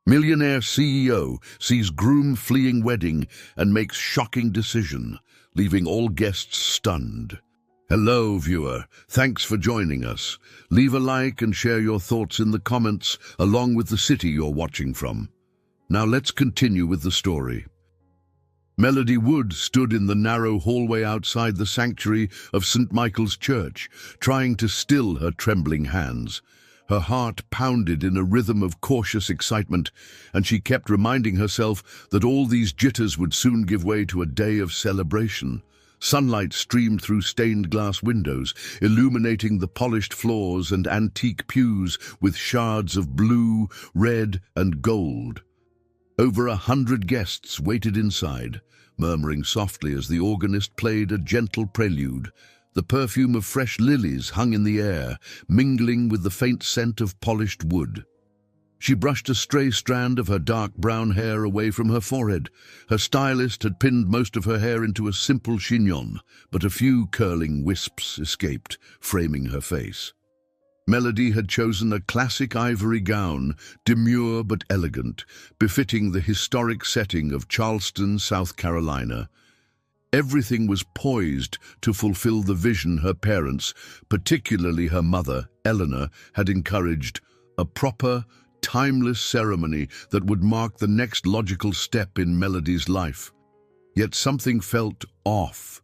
Millionaire CEO sees groom fleeing wedding and makes shocking decision, leaving all guests stunned. Hello, viewer. Thanks for joining us. Leave a like and share your thoughts in the comments, along with the city you're watching from. Now let's continue with the story. Melody Wood stood in the narrow hallway outside the sanctuary of St. Michael's Church, trying to still her trembling hands. Her heart pounded in a rhythm of cautious excitement, and she kept reminding herself that all these jitters would soon give way to a day of celebration. Sunlight streamed through stained glass windows, illuminating the polished floors and antique pews with shards of blue, red, and gold. Over 100 guests waited inside, murmuring softly as the organist played a gentle prelude. The perfume of fresh lilies hung in the air, mingling with the faint scent of polished wood. She brushed a stray strand of her dark brown hair away from her forehead. Her stylist had pinned most of her hair into a simple chignon, but a few curling wisps escaped, framing her face. Melody had chosen a classic ivory gown, demure but elegant, befitting the historic setting of Charleston, South Carolina. Everything was poised to fulfill the vision her parents, particularly her mother, Eleanor, had encouraged: a proper, timeless ceremony that would mark the next logical step in Melody's life. Yet something felt off.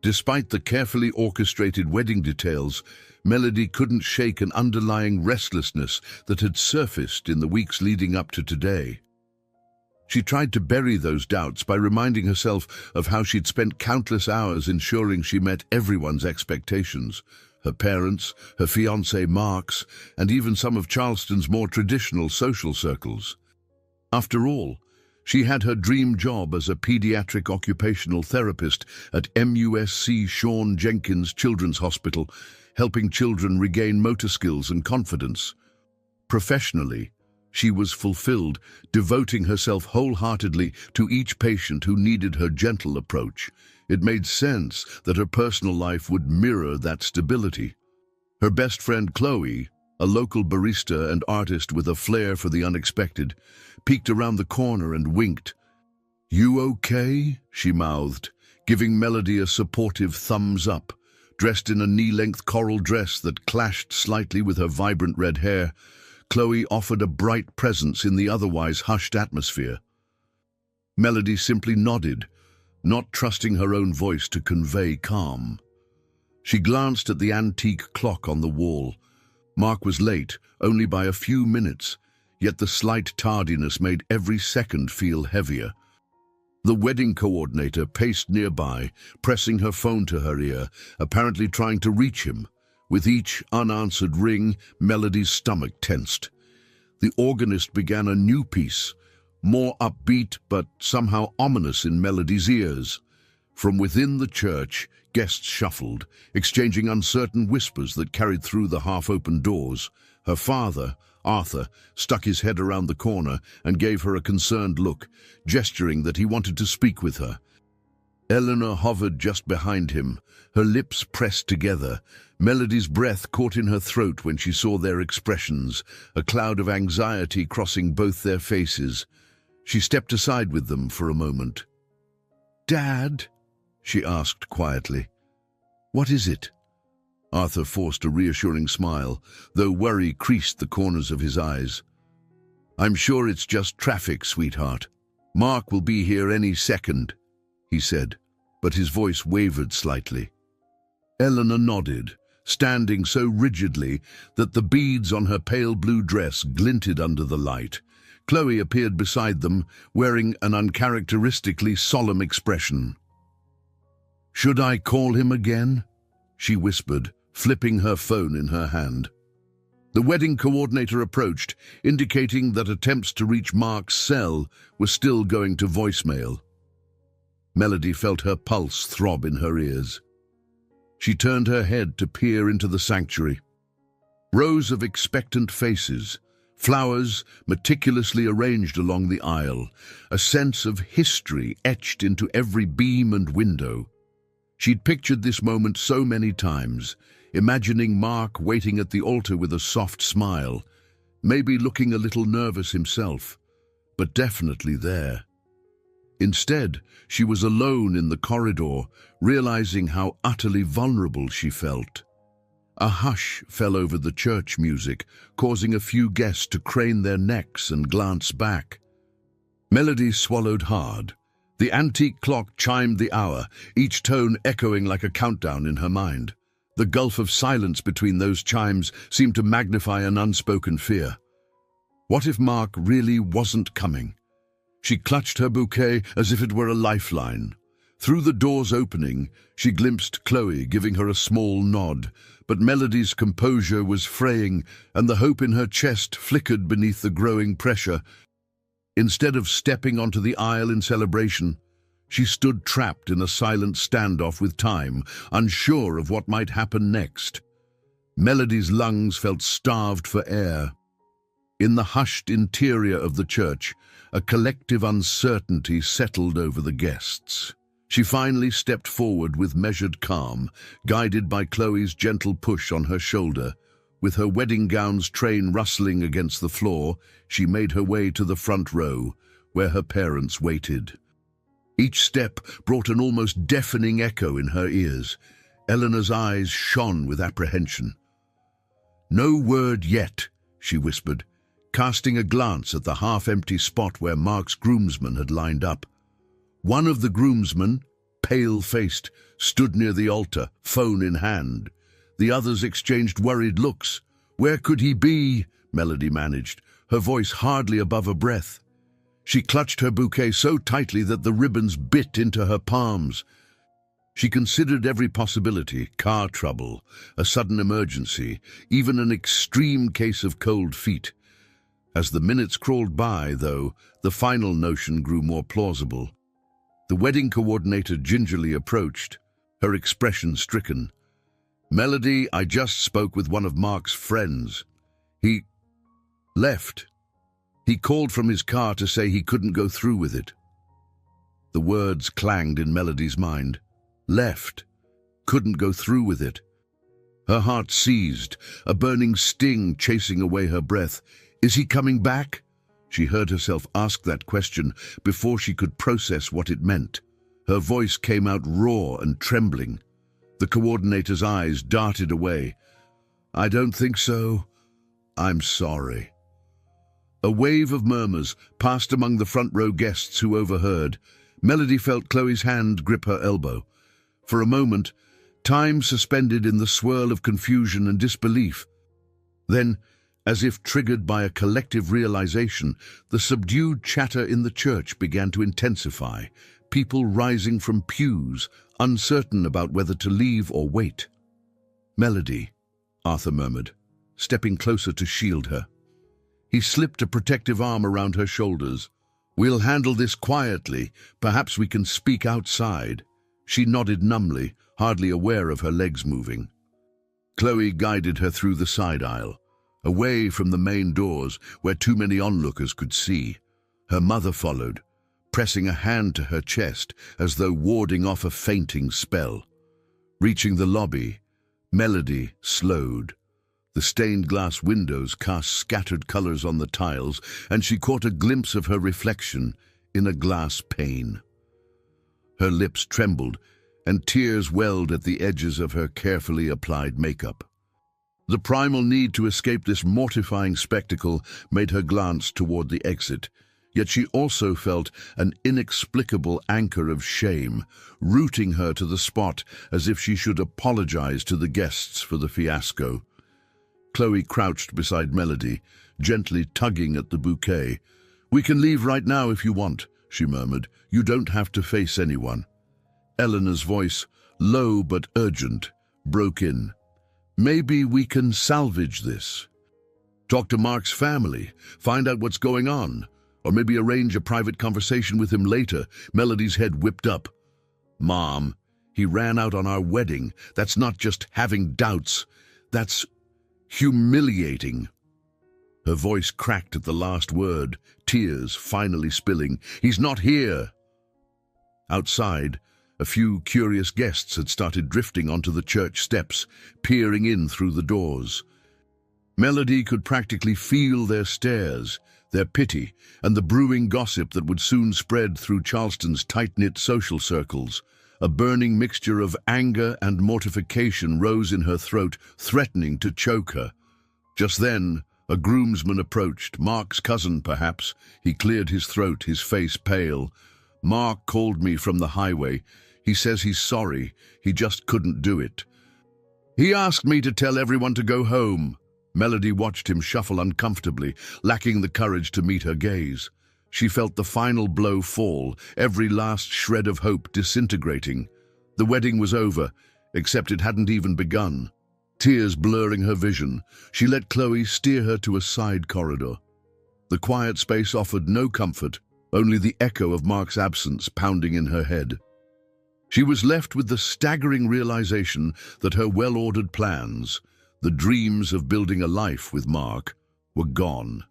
Despite the carefully orchestrated wedding details, Melody couldn't shake an underlying restlessness that had surfaced in the weeks leading up to today. She tried to bury those doubts by reminding herself of how she'd spent countless hours ensuring she met everyone's expectations: her parents, her fiancé Mark's, and even some of Charleston's more traditional social circles. After all, she had her dream job as a pediatric occupational therapist at MUSC Shawn Jenkins Children's Hospital, helping children regain motor skills and confidence. Professionally, she was fulfilled, devoting herself wholeheartedly to each patient who needed her gentle approach. It made sense that her personal life would mirror that stability. Her best friend Chloe, a local barista and artist with a flair for the unexpected, peeked around the corner and winked. "You okay?" she mouthed, giving Melody a supportive thumbs up. Dressed in a knee-length coral dress that clashed slightly with her vibrant red hair, Chloe offered a bright presence in the otherwise hushed atmosphere. Melody simply nodded, not trusting her own voice to convey calm. She glanced at the antique clock on the wall. Mark was late, only by a few minutes, yet the slight tardiness made every second feel heavier. The wedding coordinator paced nearby, pressing her phone to her ear, apparently trying to reach him. With each unanswered ring, Melody's stomach tensed. The organist began a new piece, more upbeat but somehow ominous in Melody's ears. From within the church, guests shuffled, exchanging uncertain whispers that carried through the half-open doors. Her father, Arthur, stuck his head around the corner and gave her a concerned look, gesturing that he wanted to speak with her. Eleanor hovered just behind him, her lips pressed together. Melody's breath caught in her throat when she saw their expressions, a cloud of anxiety crossing both their faces. She stepped aside with them for a moment. "Dad?" she asked quietly. "What is it?" Arthur forced a reassuring smile, though worry creased the corners of his eyes. "I'm sure it's just traffic, sweetheart. Mark will be here any second," he said, but his voice wavered slightly. Eleanor nodded, standing so rigidly that the beads on her pale blue dress glinted under the light. Chloe appeared beside them, wearing an uncharacteristically solemn expression. "Should I call him again?" she whispered, flipping her phone in her hand. The wedding coordinator approached, indicating that attempts to reach Mark's cell were still going to voicemail. Melody felt her pulse throb in her ears. She turned her head to peer into the sanctuary. Rows of expectant faces, flowers meticulously arranged along the aisle, a sense of history etched into every beam and window. She'd pictured this moment so many times, imagining Mark waiting at the altar with a soft smile, maybe looking a little nervous himself. but definitely there. Instead, she was alone in the corridor, realizing how utterly vulnerable she felt. A hush fell over the church music, causing a few guests to crane their necks and glance back. Melody swallowed hard. The antique clock chimed the hour, each tone echoing like a countdown in her mind. The gulf of silence between those chimes seemed to magnify an unspoken fear. What if Mark really wasn't coming? She clutched her bouquet as if it were a lifeline. Through the door's opening, she glimpsed Chloe, giving her a small nod, but Melody's composure was fraying, and the hope in her chest flickered beneath the growing pressure. Instead of stepping onto the aisle in celebration, she stood trapped in a silent standoff with time, unsure of what might happen next. Melody's lungs felt starved for air. In the hushed interior of the church, a collective uncertainty settled over the guests. She finally stepped forward with measured calm, guided by Chloe's gentle push on her shoulder. With her wedding gown's train rustling against the floor, she made her way to the front row, where her parents waited. Each step brought an almost deafening echo in her ears. Eleanor's eyes shone with apprehension. "No word yet," she whispered, casting a glance at the half-empty spot where Mark's groomsmen had lined up. One of the groomsmen, pale-faced, stood near the altar, phone in hand. The others exchanged worried looks. "Where could he be?" Melody managed, her voice hardly above a breath. She clutched her bouquet so tightly that the ribbons bit into her palms. She considered every possibility: car trouble, a sudden emergency, even an extreme case of cold feet. As the minutes crawled by, though, the final notion grew more plausible. The wedding coordinator gingerly approached, her expression stricken. "Melody, I just spoke with one of Mark's friends. He left. He called from his car to say he couldn't go through with it." The words clanged in Melody's mind. Left. Couldn't go through with it. Her heart seized, a burning sting chasing away her breath. "Is he coming back?" She heard herself ask that question before she could process what it meant. Her voice came out raw and trembling. The coordinator's eyes darted away. "I don't think so. I'm sorry." A wave of murmurs passed among the front row guests who overheard. Melody felt Chloe's hand grip her elbow. For a moment, time suspended in the swirl of confusion and disbelief. Then, as if triggered by a collective realization, the subdued chatter in the church began to intensify, people rising from pews, uncertain about whether to leave or wait. "Melody," Arthur murmured, stepping closer to shield her. He slipped a protective arm around her shoulders. "We'll handle this quietly. Perhaps we can speak outside." She nodded numbly, hardly aware of her legs moving. Chloe guided her through the side aisle, away from the main doors where too many onlookers could see. Her mother followed, pressing a hand to her chest as though warding off a fainting spell. Reaching the lobby, Melody slowed. The stained glass windows cast scattered colors on the tiles, and she caught a glimpse of her reflection in a glass pane. Her lips trembled, and tears welled at the edges of her carefully applied makeup. The primal need to escape this mortifying spectacle made her glance toward the exit, yet she also felt an inexplicable anchor of shame, rooting her to the spot as if she should apologize to the guests for the fiasco. Chloe crouched beside Melody, gently tugging at the bouquet. "We can leave right now if you want," she murmured. "You don't have to face anyone." Eleanor's voice, low but urgent, broke in. "Maybe we can salvage this. Talk to Mark's family, find out what's going on, or maybe arrange a private conversation with him later." Melody's head whipped up. "Mom, he ran out on our wedding. That's not just having doubts. That's humiliating." Her voice cracked at the last word, tears finally spilling. "He's not here." Outside, a few curious guests had started drifting onto the church steps, peering in through the doors. Melody could practically feel their stares, their pity, and the brewing gossip that would soon spread through Charleston's tight-knit social circles. A burning mixture of anger and mortification rose in her throat, threatening to choke her. Just then, a groomsman approached, Mark's cousin, perhaps. He cleared his throat, his face pale. "Mark called me from the highway. He says he's sorry. He just couldn't do it. He asked me to tell everyone to go home." Melody watched him shuffle uncomfortably, lacking the courage to meet her gaze. She felt the final blow fall, every last shred of hope disintegrating. The wedding was over, except it hadn't even begun. Tears blurring her vision, she let Chloe steer her to a side corridor. The quiet space offered no comfort, only the echo of Mark's absence pounding in her head. She was left with the staggering realization that her well-ordered plans, the dreams of building a life with Mark, were gone.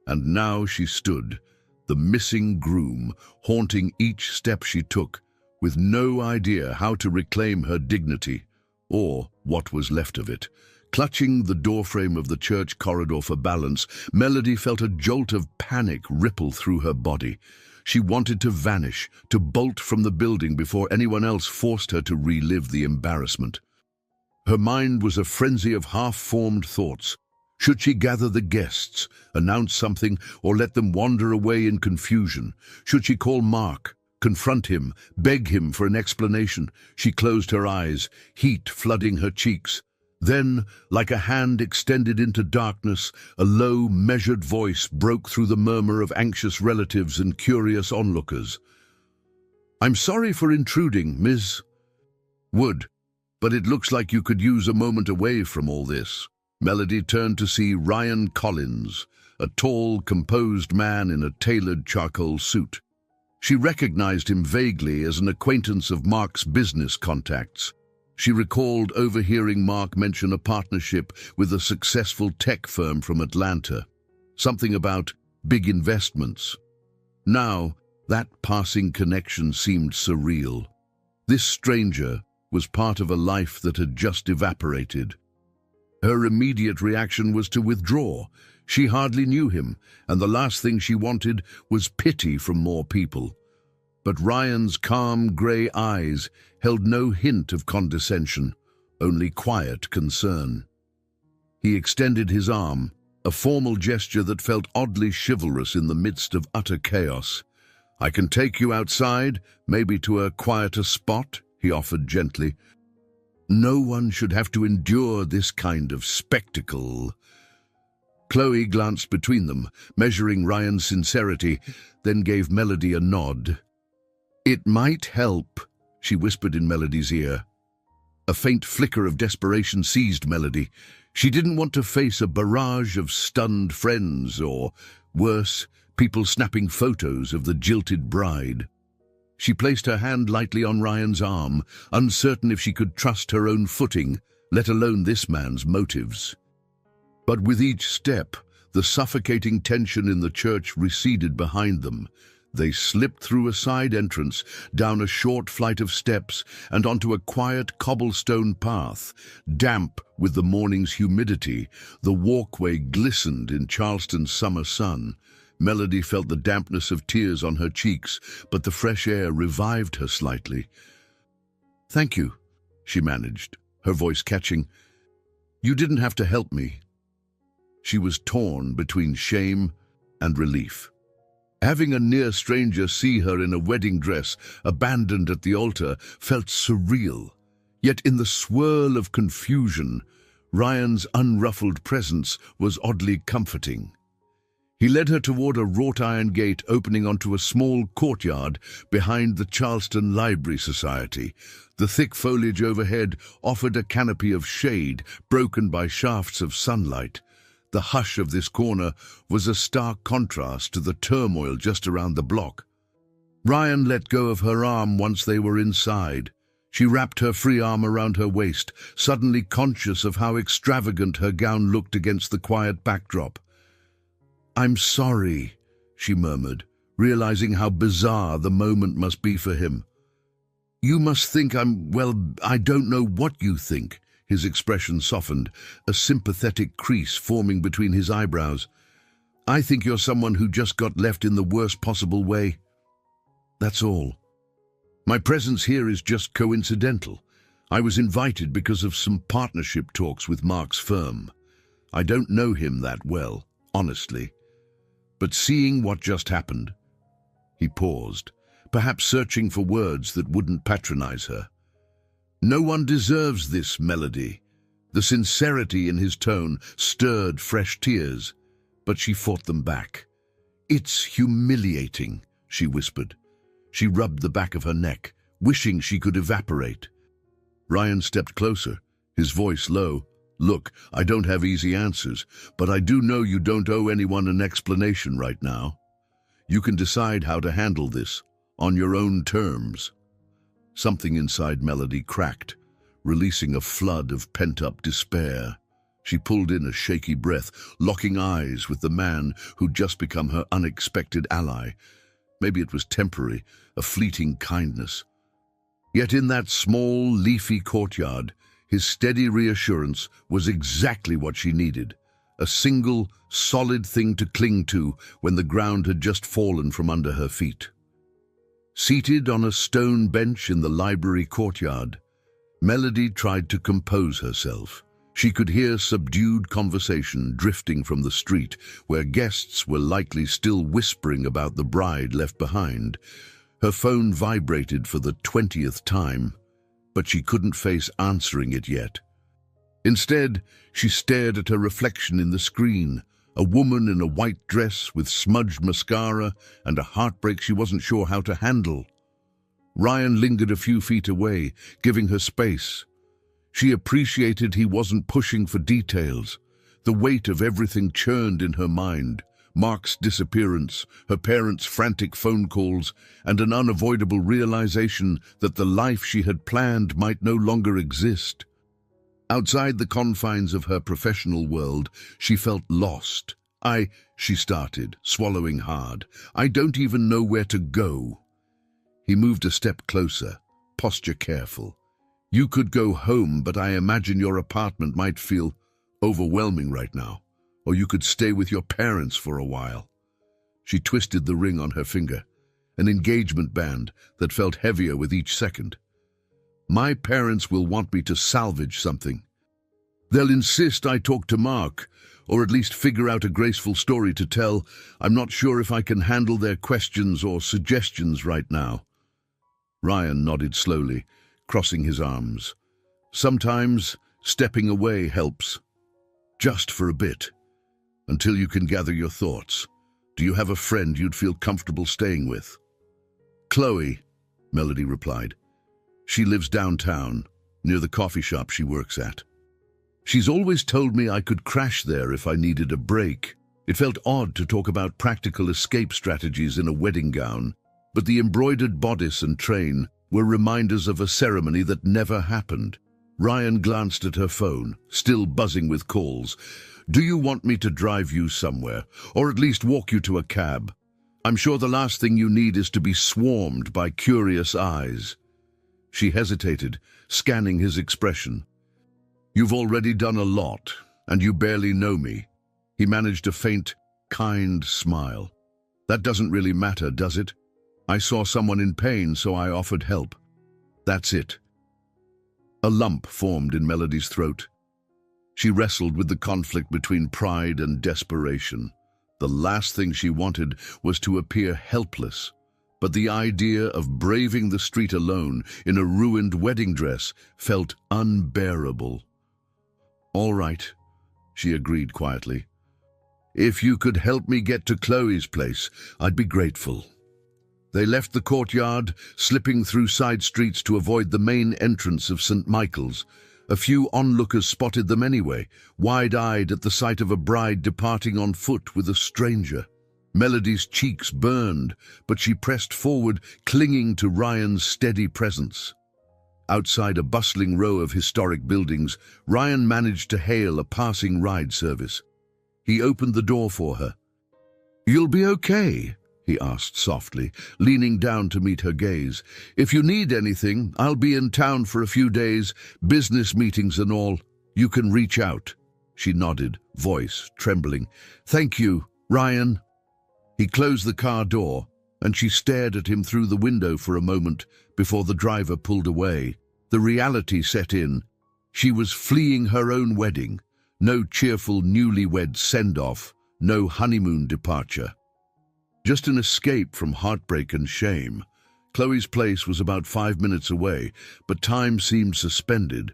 And now she stood, the missing groom, haunting each step she took, with no idea how to reclaim her dignity, or what was left of it. Clutching the doorframe of the church corridor for balance, Melody felt a jolt of panic ripple through her body. She wanted to vanish, to bolt from the building before anyone else forced her to relive the embarrassment. Her mind was a frenzy of half-formed thoughts. Should she gather the guests, announce something, or let them wander away in confusion? Should she call Mark, confront him, beg him for an explanation? She closed her eyes, heat flooding her cheeks. Then, like a hand extended into darkness, a low, measured voice broke through the murmur of anxious relatives and curious onlookers. "I'm sorry for intruding, Ms. Wood, but it looks like you could use a moment away from all this." Melody turned to see Ryan Collins, a tall, composed man in a tailored charcoal suit. She recognized him vaguely as an acquaintance of Mark's business contacts. She recalled overhearing Mark mention a partnership with a successful tech firm from Atlanta, something about big investments. Now, that passing connection seemed surreal. This stranger was part of a life that had just evaporated. Her immediate reaction was to withdraw. She hardly knew him, and the last thing she wanted was pity from more people. But Ryan's calm grey eyes held no hint of condescension, only quiet concern. He extended his arm, a formal gesture that felt oddly chivalrous in the midst of utter chaos. "I can take you outside, maybe to a quieter spot," he offered gently. "No one should have to endure this kind of spectacle." Chloe glanced between them, measuring Ryan's sincerity, then gave Melody a nod. "It might help," she whispered in Melody's ear. A faint flicker of desperation seized Melody. She didn't want to face a barrage of stunned friends or, worse, people snapping photos of the jilted bride. She placed her hand lightly on Ryan's arm, uncertain if she could trust her own footing, let alone this man's motives. But with each step, the suffocating tension in the church receded behind them. They slipped through a side entrance, down a short flight of steps, and onto a quiet cobblestone path. Damp with the morning's humidity, the walkway glistened in Charleston's summer sun. Melody felt the dampness of tears on her cheeks, but the fresh air revived her slightly. "Thank you," she managed, her voice catching. "You didn't have to help me." She was torn between shame and relief. Having a near stranger see her in a wedding dress, abandoned at the altar, felt surreal. Yet in the swirl of confusion, Ryan's unruffled presence was oddly comforting. He led her toward a wrought-iron gate opening onto a small courtyard behind the Charleston Library Society. The thick foliage overhead offered a canopy of shade, broken by shafts of sunlight. The hush of this corner was a stark contrast to the turmoil just around the block. Ryan let go of her arm once they were inside. She wrapped her free arm around her waist, suddenly conscious of how extravagant her gown looked against the quiet backdrop. "I'm sorry," she murmured, realizing how bizarre the moment must be for him. "You must think I don't know what you think." His expression softened, a sympathetic crease forming between his eyebrows. I think you're someone who just got left in the worst possible way. That's all. My presence here is just coincidental. I was invited because of some partnership talks with Mark's firm. I don't know him that well, honestly. But seeing what just happened..." He paused, perhaps searching for words that wouldn't patronize her. "No one deserves this, Melody." The sincerity in his tone stirred fresh tears, but she fought them back. "It's humiliating," she whispered. She rubbed the back of her neck, wishing she could evaporate. Ryan stepped closer, his voice low. "Look, I don't have easy answers, but I do know you don't owe anyone an explanation right now. You can decide how to handle this, on your own terms." Something inside Melody cracked, releasing a flood of pent-up despair. She pulled in a shaky breath, locking eyes with the man who'd just become her unexpected ally. Maybe it was temporary, a fleeting kindness. Yet in that small, leafy courtyard, his steady reassurance was exactly what she needed. A single, solid thing to cling to when the ground had just fallen from under her feet. Seated on a stone bench in the library courtyard, Melody tried to compose herself. She could hear subdued conversation drifting from the street, where guests were likely still whispering about the bride left behind. Her phone vibrated for the 20th time, but she couldn't face answering it yet. Instead, she stared at her reflection in the screen, a woman in a white dress with smudged mascara and a heartbreak she wasn't sure how to handle. Ryan lingered a few feet away, giving her space. She appreciated he wasn't pushing for details. The weight of everything churned in her mind. Mark's disappearance, her parents' frantic phone calls, and an unavoidable realization that the life she had planned might no longer exist. Outside the confines of her professional world, she felt lost. She started, swallowing hard. "I don't even know where to go." He moved a step closer, posture careful. "You could go home, but I imagine your apartment might feel overwhelming right now. Or you could stay with your parents for a while." She twisted the ring on her finger, an engagement band that felt heavier with each second. "My parents will want me to salvage something. They'll insist I talk to Mark, or at least figure out a graceful story to tell. I'm not sure if I can handle their questions or suggestions right now." Ryan nodded slowly, crossing his arms. "Sometimes stepping away helps. Just for a bit. Until you can gather your thoughts. Do you have a friend you'd feel comfortable staying with?" "Chloe," Melody replied. "She lives downtown, near the coffee shop she works at. She's always told me I could crash there if I needed a break." It felt odd to talk about practical escape strategies in a wedding gown, but the embroidered bodice and train were reminders of a ceremony that never happened. Ryan glanced at her phone, still buzzing with calls. "Do you want me to drive you somewhere, or at least walk you to a cab? I'm sure the last thing you need is to be swarmed by curious eyes." She hesitated, scanning his expression. "You've already done a lot, and you barely know me." He managed a faint, kind smile. "That doesn't really matter, does it? I saw someone in pain, so I offered help. That's it." A lump formed in Melody's throat. She wrestled with the conflict between pride and desperation. The last thing she wanted was to appear helpless, but the idea of braving the street alone in a ruined wedding dress felt unbearable. "All right," she agreed quietly. "If you could help me get to Chloe's place, I'd be grateful." They left the courtyard, slipping through side streets to avoid the main entrance of St. Michael's. A few onlookers spotted them anyway, wide-eyed at the sight of a bride departing on foot with a stranger. Melody's cheeks burned, but she pressed forward, clinging to Ryan's steady presence. Outside a bustling row of historic buildings, Ryan managed to hail a passing ride service. He opened the door for her. "You'll be okay?" he asked softly, leaning down to meet her gaze. "If you need anything, I'll be in town for a few days, business meetings and all. You can reach out." She nodded, voice trembling. "Thank you." Ryan. He closed the car door, and she stared at him through the window for a moment before the driver pulled away. The reality set in. She was fleeing her own wedding. No cheerful newlywed send-off, no honeymoon departure. Just an escape from heartbreak and shame. Chloe's place was about 5 minutes away, but time seemed suspended.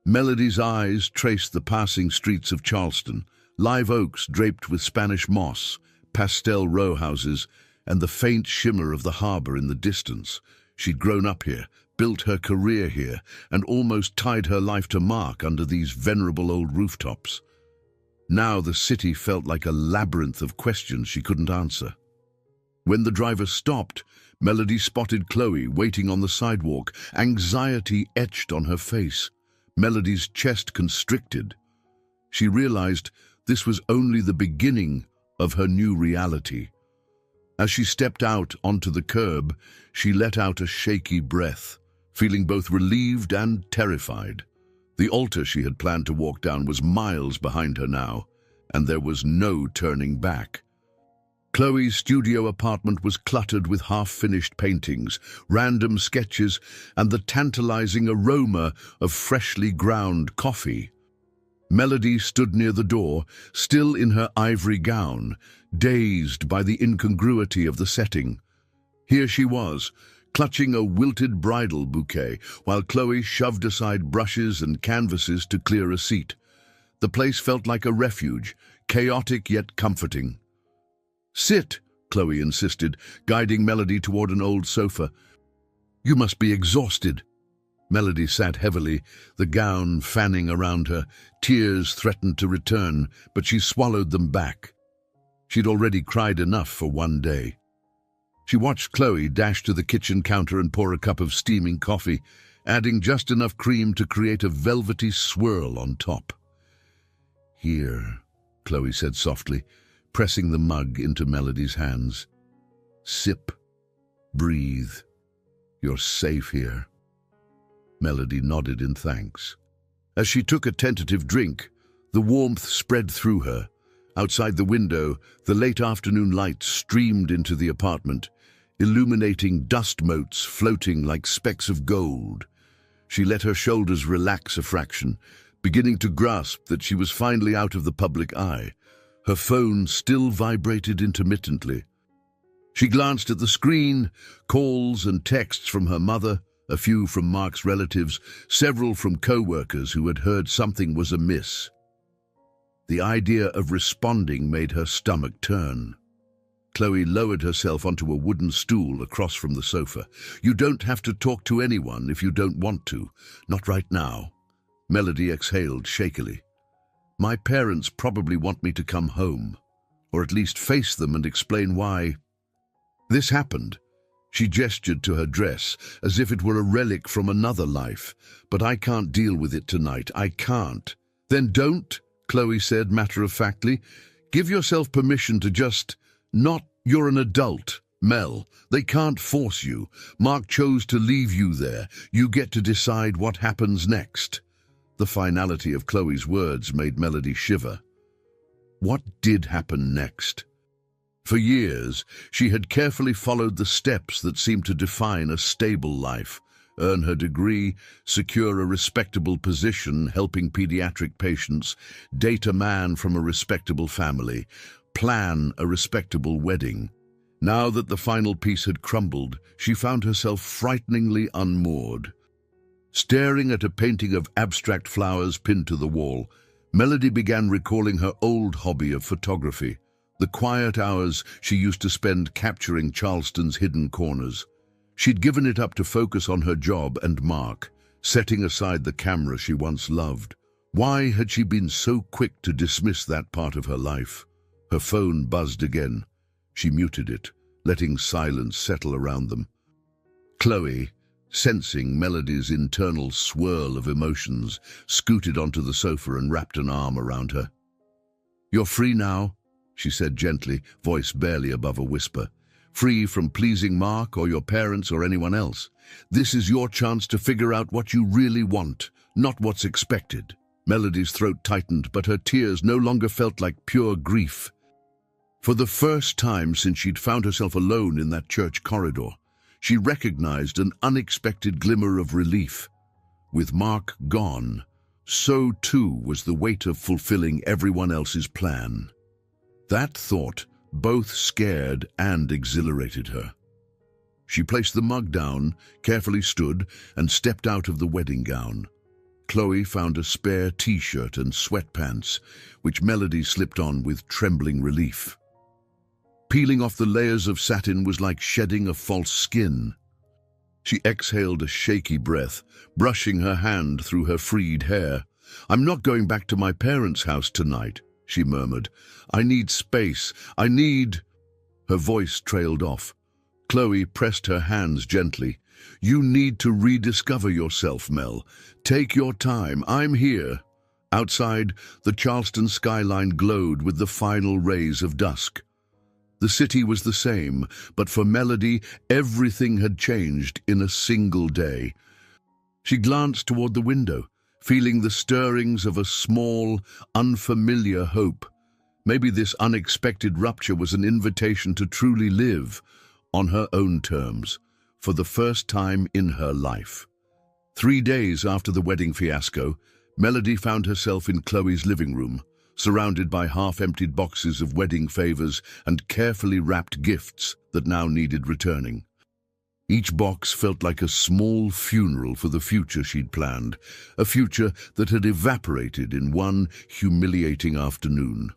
Melody's eyes traced the passing streets of Charleston, live oaks draped with Spanish moss, pastel row houses, and the faint shimmer of the harbor in the distance. She'd grown up here, built her career here, and almost tied her life to Mark under these venerable old rooftops. Now the city felt like a labyrinth of questions she couldn't answer. When the driver stopped, Melody spotted Chloe waiting on the sidewalk, anxiety etched on her face. Melody's chest constricted. She realized this was only the beginning of her new reality. As she stepped out onto the curb, she let out a shaky breath, feeling both relieved and terrified. The altar she had planned to walk down was miles behind her now, and there was no turning back. Chloe's studio apartment was cluttered with half-finished paintings, random sketches, and the tantalizing aroma of freshly ground coffee. Melody stood near the door, still in her ivory gown, dazed by the incongruity of the setting. Here she was, clutching a wilted bridal bouquet, while Chloe shoved aside brushes and canvases to clear a seat. The place felt like a refuge, chaotic yet comforting. "Sit," Chloe insisted, guiding Melody toward an old sofa. "You must be exhausted." Melody sat heavily, the gown fanning around her. Tears threatened to return, but she swallowed them back. She'd already cried enough for one day. She watched Chloe dash to the kitchen counter and pour a cup of steaming coffee, adding just enough cream to create a velvety swirl on top. "Here," Chloe said softly, pressing the mug into Melody's hands. "Sip. Breathe. You're safe here." Melody nodded in thanks. As she took a tentative drink, the warmth spread through her. Outside the window, the late afternoon light streamed into the apartment, illuminating dust motes floating like specks of gold. She let her shoulders relax a fraction, beginning to grasp that she was finally out of the public eye. Her phone still vibrated intermittently. She glanced at the screen, calls and texts from her mother, a few from Mark's relatives, several from co-workers who had heard something was amiss. The idea of responding made her stomach turn. Chloe lowered herself onto a wooden stool across from the sofa. "You don't have to talk to anyone if you don't want to. Not right now." Melody exhaled shakily. "My parents probably want me to come home, or at least face them and explain why." This happened. She gestured to her dress, as if it were a relic from another life. "But I can't deal with it tonight. I can't." "Then don't," Chloe said matter-of-factly. "Give yourself permission to just not. You're an adult, Mel. They can't force you. Mark chose to leave you there. You get to decide what happens next." The finality of Chloe's words made Melody shiver. What did happen next? For years, she had carefully followed the steps that seemed to define a stable life: earn her degree, secure a respectable position helping pediatric patients, date a man from a respectable family, plan a respectable wedding. Now that the final piece had crumbled, she found herself frighteningly unmoored. Staring at a painting of abstract flowers pinned to the wall, Melody began recalling her old hobby of photography, the quiet hours she used to spend capturing Charleston's hidden corners. She'd given it up to focus on her job and Mark, setting aside the camera she once loved. Why had she been so quick to dismiss that part of her life? Her phone buzzed again. She muted it, letting silence settle around them. Chloe, sensing Melody's internal swirl of emotions, scooted onto the sofa and wrapped an arm around her. "You're free now," she said gently, voice barely above a whisper. "Free from pleasing Mark or your parents or anyone else. This is your chance to figure out what you really want, not what's expected." Melody's throat tightened, but her tears no longer felt like pure grief. For the first time since she'd found herself alone in that church corridor, she recognized an unexpected glimmer of relief. With Mark gone, so too was the weight of fulfilling everyone else's plan. That thought both scared and exhilarated her. She placed the mug down, carefully stood, and stepped out of the wedding gown. Chloe found a spare t-shirt and sweatpants, which Melody slipped on with trembling relief. Peeling off the layers of satin was like shedding a false skin. She exhaled a shaky breath, brushing her hand through her freed hair. "I'm not going back to my parents' house tonight," she murmured. "I need space. I need—" Her voice trailed off. Chloe pressed her hands gently. "You need to rediscover yourself, Mel. Take your time. I'm here." Outside, the Charleston skyline glowed with the final rays of dusk. The city was the same, but for Melody, everything had changed in a single day. She glanced toward the window, feeling the stirrings of a small, unfamiliar hope. Maybe this unexpected rupture was an invitation to truly live, on her own terms, for the first time in her life. 3 days after the wedding fiasco, Melody found herself in Chloe's living room, surrounded by half-emptied boxes of wedding favors and carefully wrapped gifts that now needed returning. Each box felt like a small funeral for the future she'd planned, a future that had evaporated in one humiliating afternoon.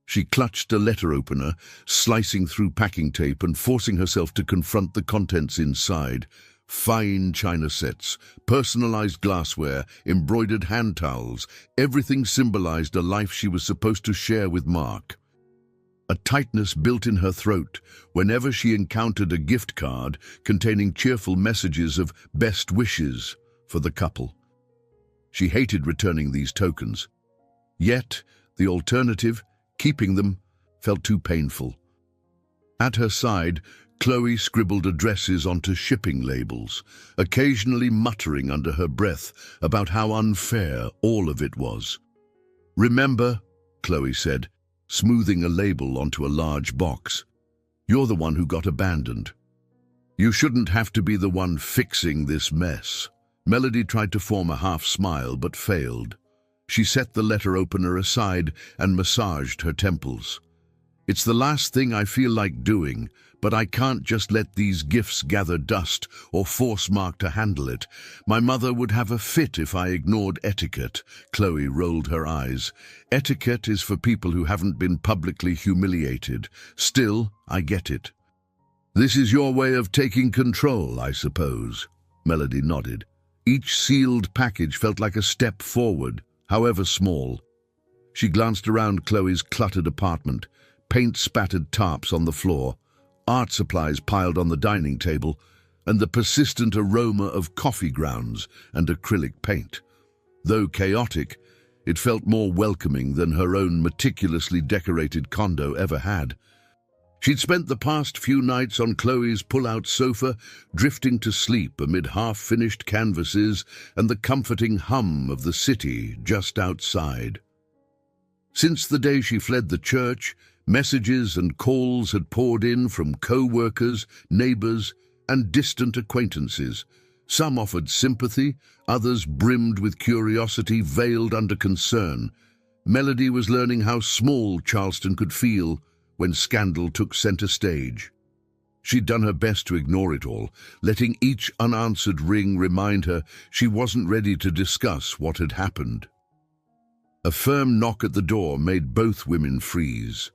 She clutched a letter opener, slicing through packing tape and forcing herself to confront the contents inside. Fine china sets, personalized glassware, embroidered hand towels, everything symbolized a life she was supposed to share with Mark. A tightness built in her throat whenever she encountered a gift card containing cheerful messages of best wishes for the couple. She hated returning these tokens. Yet, the alternative, keeping them, felt too painful. At her side, Chloe scribbled addresses onto shipping labels, occasionally muttering under her breath about how unfair all of it was. "Remember," Chloe said, smoothing a label onto a large box, "you're the one who got abandoned. You shouldn't have to be the one fixing this mess." Melody tried to form a half-smile but failed. She set the letter opener aside and massaged her temples. "It's the last thing I feel like doing, but I can't just let these gifts gather dust or force Mark to handle it. My mother would have a fit if I ignored etiquette." Chloe rolled her eyes. "Etiquette is for people who haven't been publicly humiliated. Still, I get it." "This is your way of taking control, I suppose." Melody nodded. Each sealed package felt like a step forward, however small. She glanced around Chloe's cluttered apartment, paint-spattered tarps on the floor, art supplies piled on the dining table, and the persistent aroma of coffee grounds and acrylic paint. Though chaotic, it felt more welcoming than her own meticulously decorated condo ever had. She'd spent the past few nights on Chloe's pull-out sofa, drifting to sleep amid half-finished canvases and the comforting hum of the city just outside. Since the day she fled the church, messages and calls had poured in from co-workers, neighbors, and distant acquaintances. Some offered sympathy, others brimmed with curiosity veiled under concern. Melody was learning how small Charleston could feel when scandal took center stage. She'd done her best to ignore it all, letting each unanswered ring remind her she wasn't ready to discuss what had happened. A firm knock at the door made both women freeze.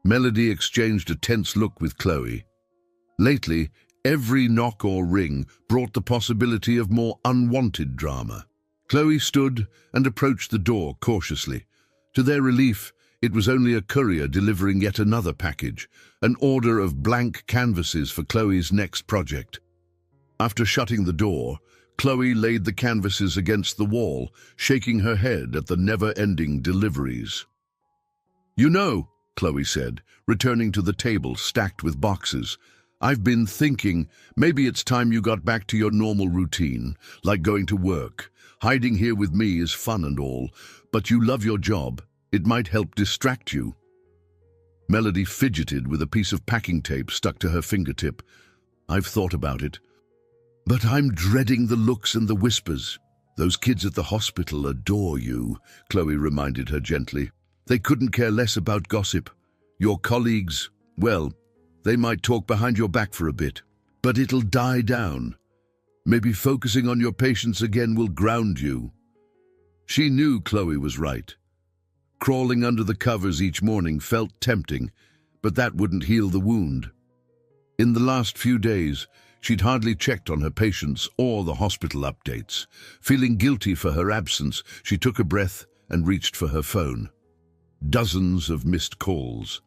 Melody exchanged a tense look with Chloe. Lately, every knock or ring brought the possibility of more unwanted drama. Chloe stood and approached the door cautiously. To their relief, it was only a courier delivering yet another package, an order of blank canvases for Chloe's next project. After shutting the door, Chloe laid the canvases against the wall, shaking her head at the never-ending deliveries. "You know," Chloe said, returning to the table stacked with boxes, "I've been thinking maybe it's time you got back to your normal routine, like going to work. Hiding here with me is fun and all, but you love your job. It might help distract you." Melody fidgeted with a piece of packing tape stuck to her fingertip. "I've thought about it. But I'm dreading the looks and the whispers. Those kids at the hospital adore you," Chloe reminded her gently. "They couldn't care less about gossip. Your colleagues, well, they might talk behind your back for a bit, but it'll die down. Maybe focusing on your patients again will ground you." She knew Chloe was right. Crawling under the covers each morning felt tempting, but that wouldn't heal the wound. In the last few days, she'd hardly checked on her patients or the hospital updates. Feeling guilty for her absence, she took a breath and reached for her phone. Dozens of missed calls.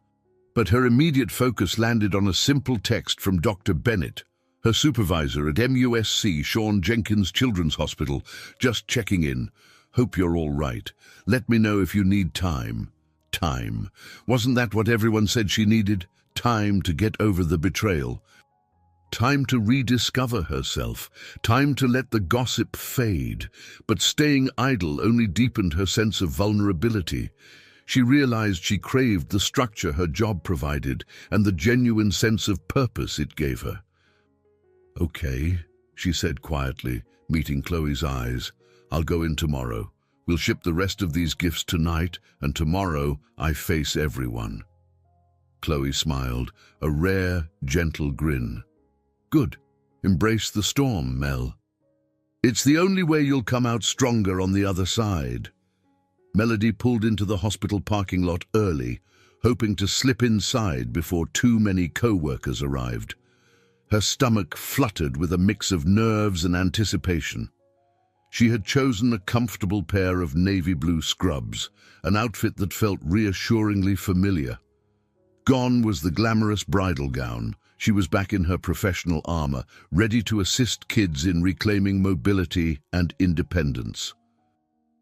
But her immediate focus landed on a simple text from Dr. Bennett, her supervisor at MUSC Sean Jenkins Children's Hospital. "Just checking in. Hope you're all right. Let me know if you need time." Time. Wasn't that what everyone said she needed? Time to get over the betrayal. Time to rediscover herself. Time to let the gossip fade. But staying idle only deepened her sense of vulnerability. She realized she craved the structure her job provided and the genuine sense of purpose it gave her. "Okay," she said quietly, meeting Chloe's eyes. "I'll go in tomorrow. We'll ship the rest of these gifts tonight, and tomorrow I face everyone." Chloe smiled, a rare, gentle grin. "Good. Embrace the storm, Mel. It's the only way you'll come out stronger on the other side." Melody pulled into the hospital parking lot early, hoping to slip inside before too many co-workers arrived. Her stomach fluttered with a mix of nerves and anticipation. She had chosen a comfortable pair of navy blue scrubs, an outfit that felt reassuringly familiar. Gone was the glamorous bridal gown. She was back in her professional armor, ready to assist kids in reclaiming mobility and independence.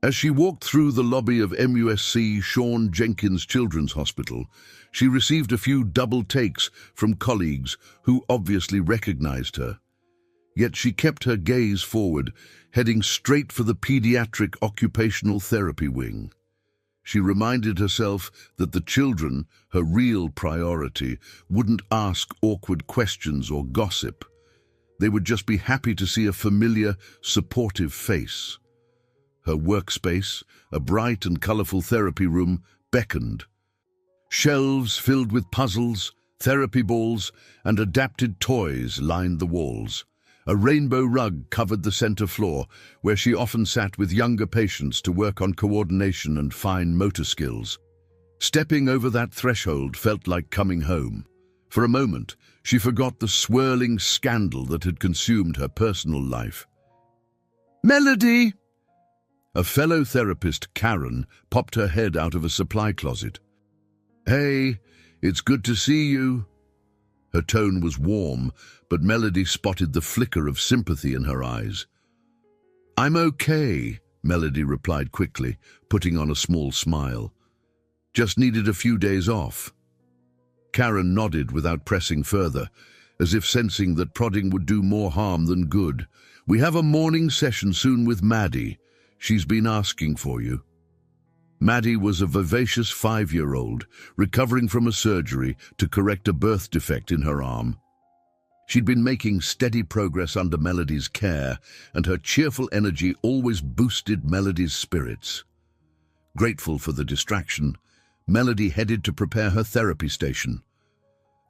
As she walked through the lobby of MUSC Sean Jenkins Children's Hospital, she received a few double takes from colleagues who obviously recognized her. Yet she kept her gaze forward, heading straight for the pediatric occupational therapy wing. She reminded herself that the children, her real priority, wouldn't ask awkward questions or gossip. They would just be happy to see a familiar, supportive face. Her workspace, a bright and colorful therapy room, beckoned. Shelves filled with puzzles, therapy balls, and adapted toys lined the walls. A rainbow rug covered the center floor, where she often sat with younger patients to work on coordination and fine motor skills. Stepping over that threshold felt like coming home. For a moment, she forgot the swirling scandal that had consumed her personal life. "Melody!" A fellow therapist, Karen, popped her head out of a supply closet. "Hey, it's good to see you." Her tone was warm, but Melody spotted the flicker of sympathy in her eyes. "I'm okay," Melody replied quickly, putting on a small smile. "Just needed a few days off." Karen nodded without pressing further, as if sensing that prodding would do more harm than good. "We have a morning session soon with Maddie. She's been asking for you." Maddie was a vivacious 5-year-old, recovering from a surgery to correct a birth defect in her arm. She'd been making steady progress under Melody's care, and her cheerful energy always boosted Melody's spirits. Grateful for the distraction, Melody headed to prepare her therapy station.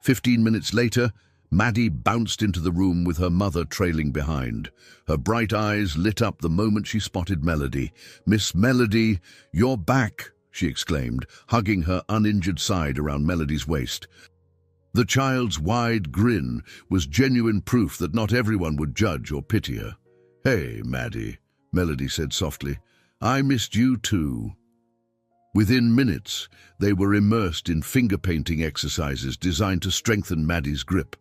15 minutes later, Maddie bounced into the room with her mother trailing behind. Her bright eyes lit up the moment she spotted Melody. "Miss Melody, you're back," she exclaimed, hugging her uninjured side around Melody's waist. The child's wide grin was genuine proof that not everyone would judge or pity her. "Hey, Maddie," Melody said softly. "I missed you too." Within minutes, they were immersed in finger-painting exercises designed to strengthen Maddie's grip.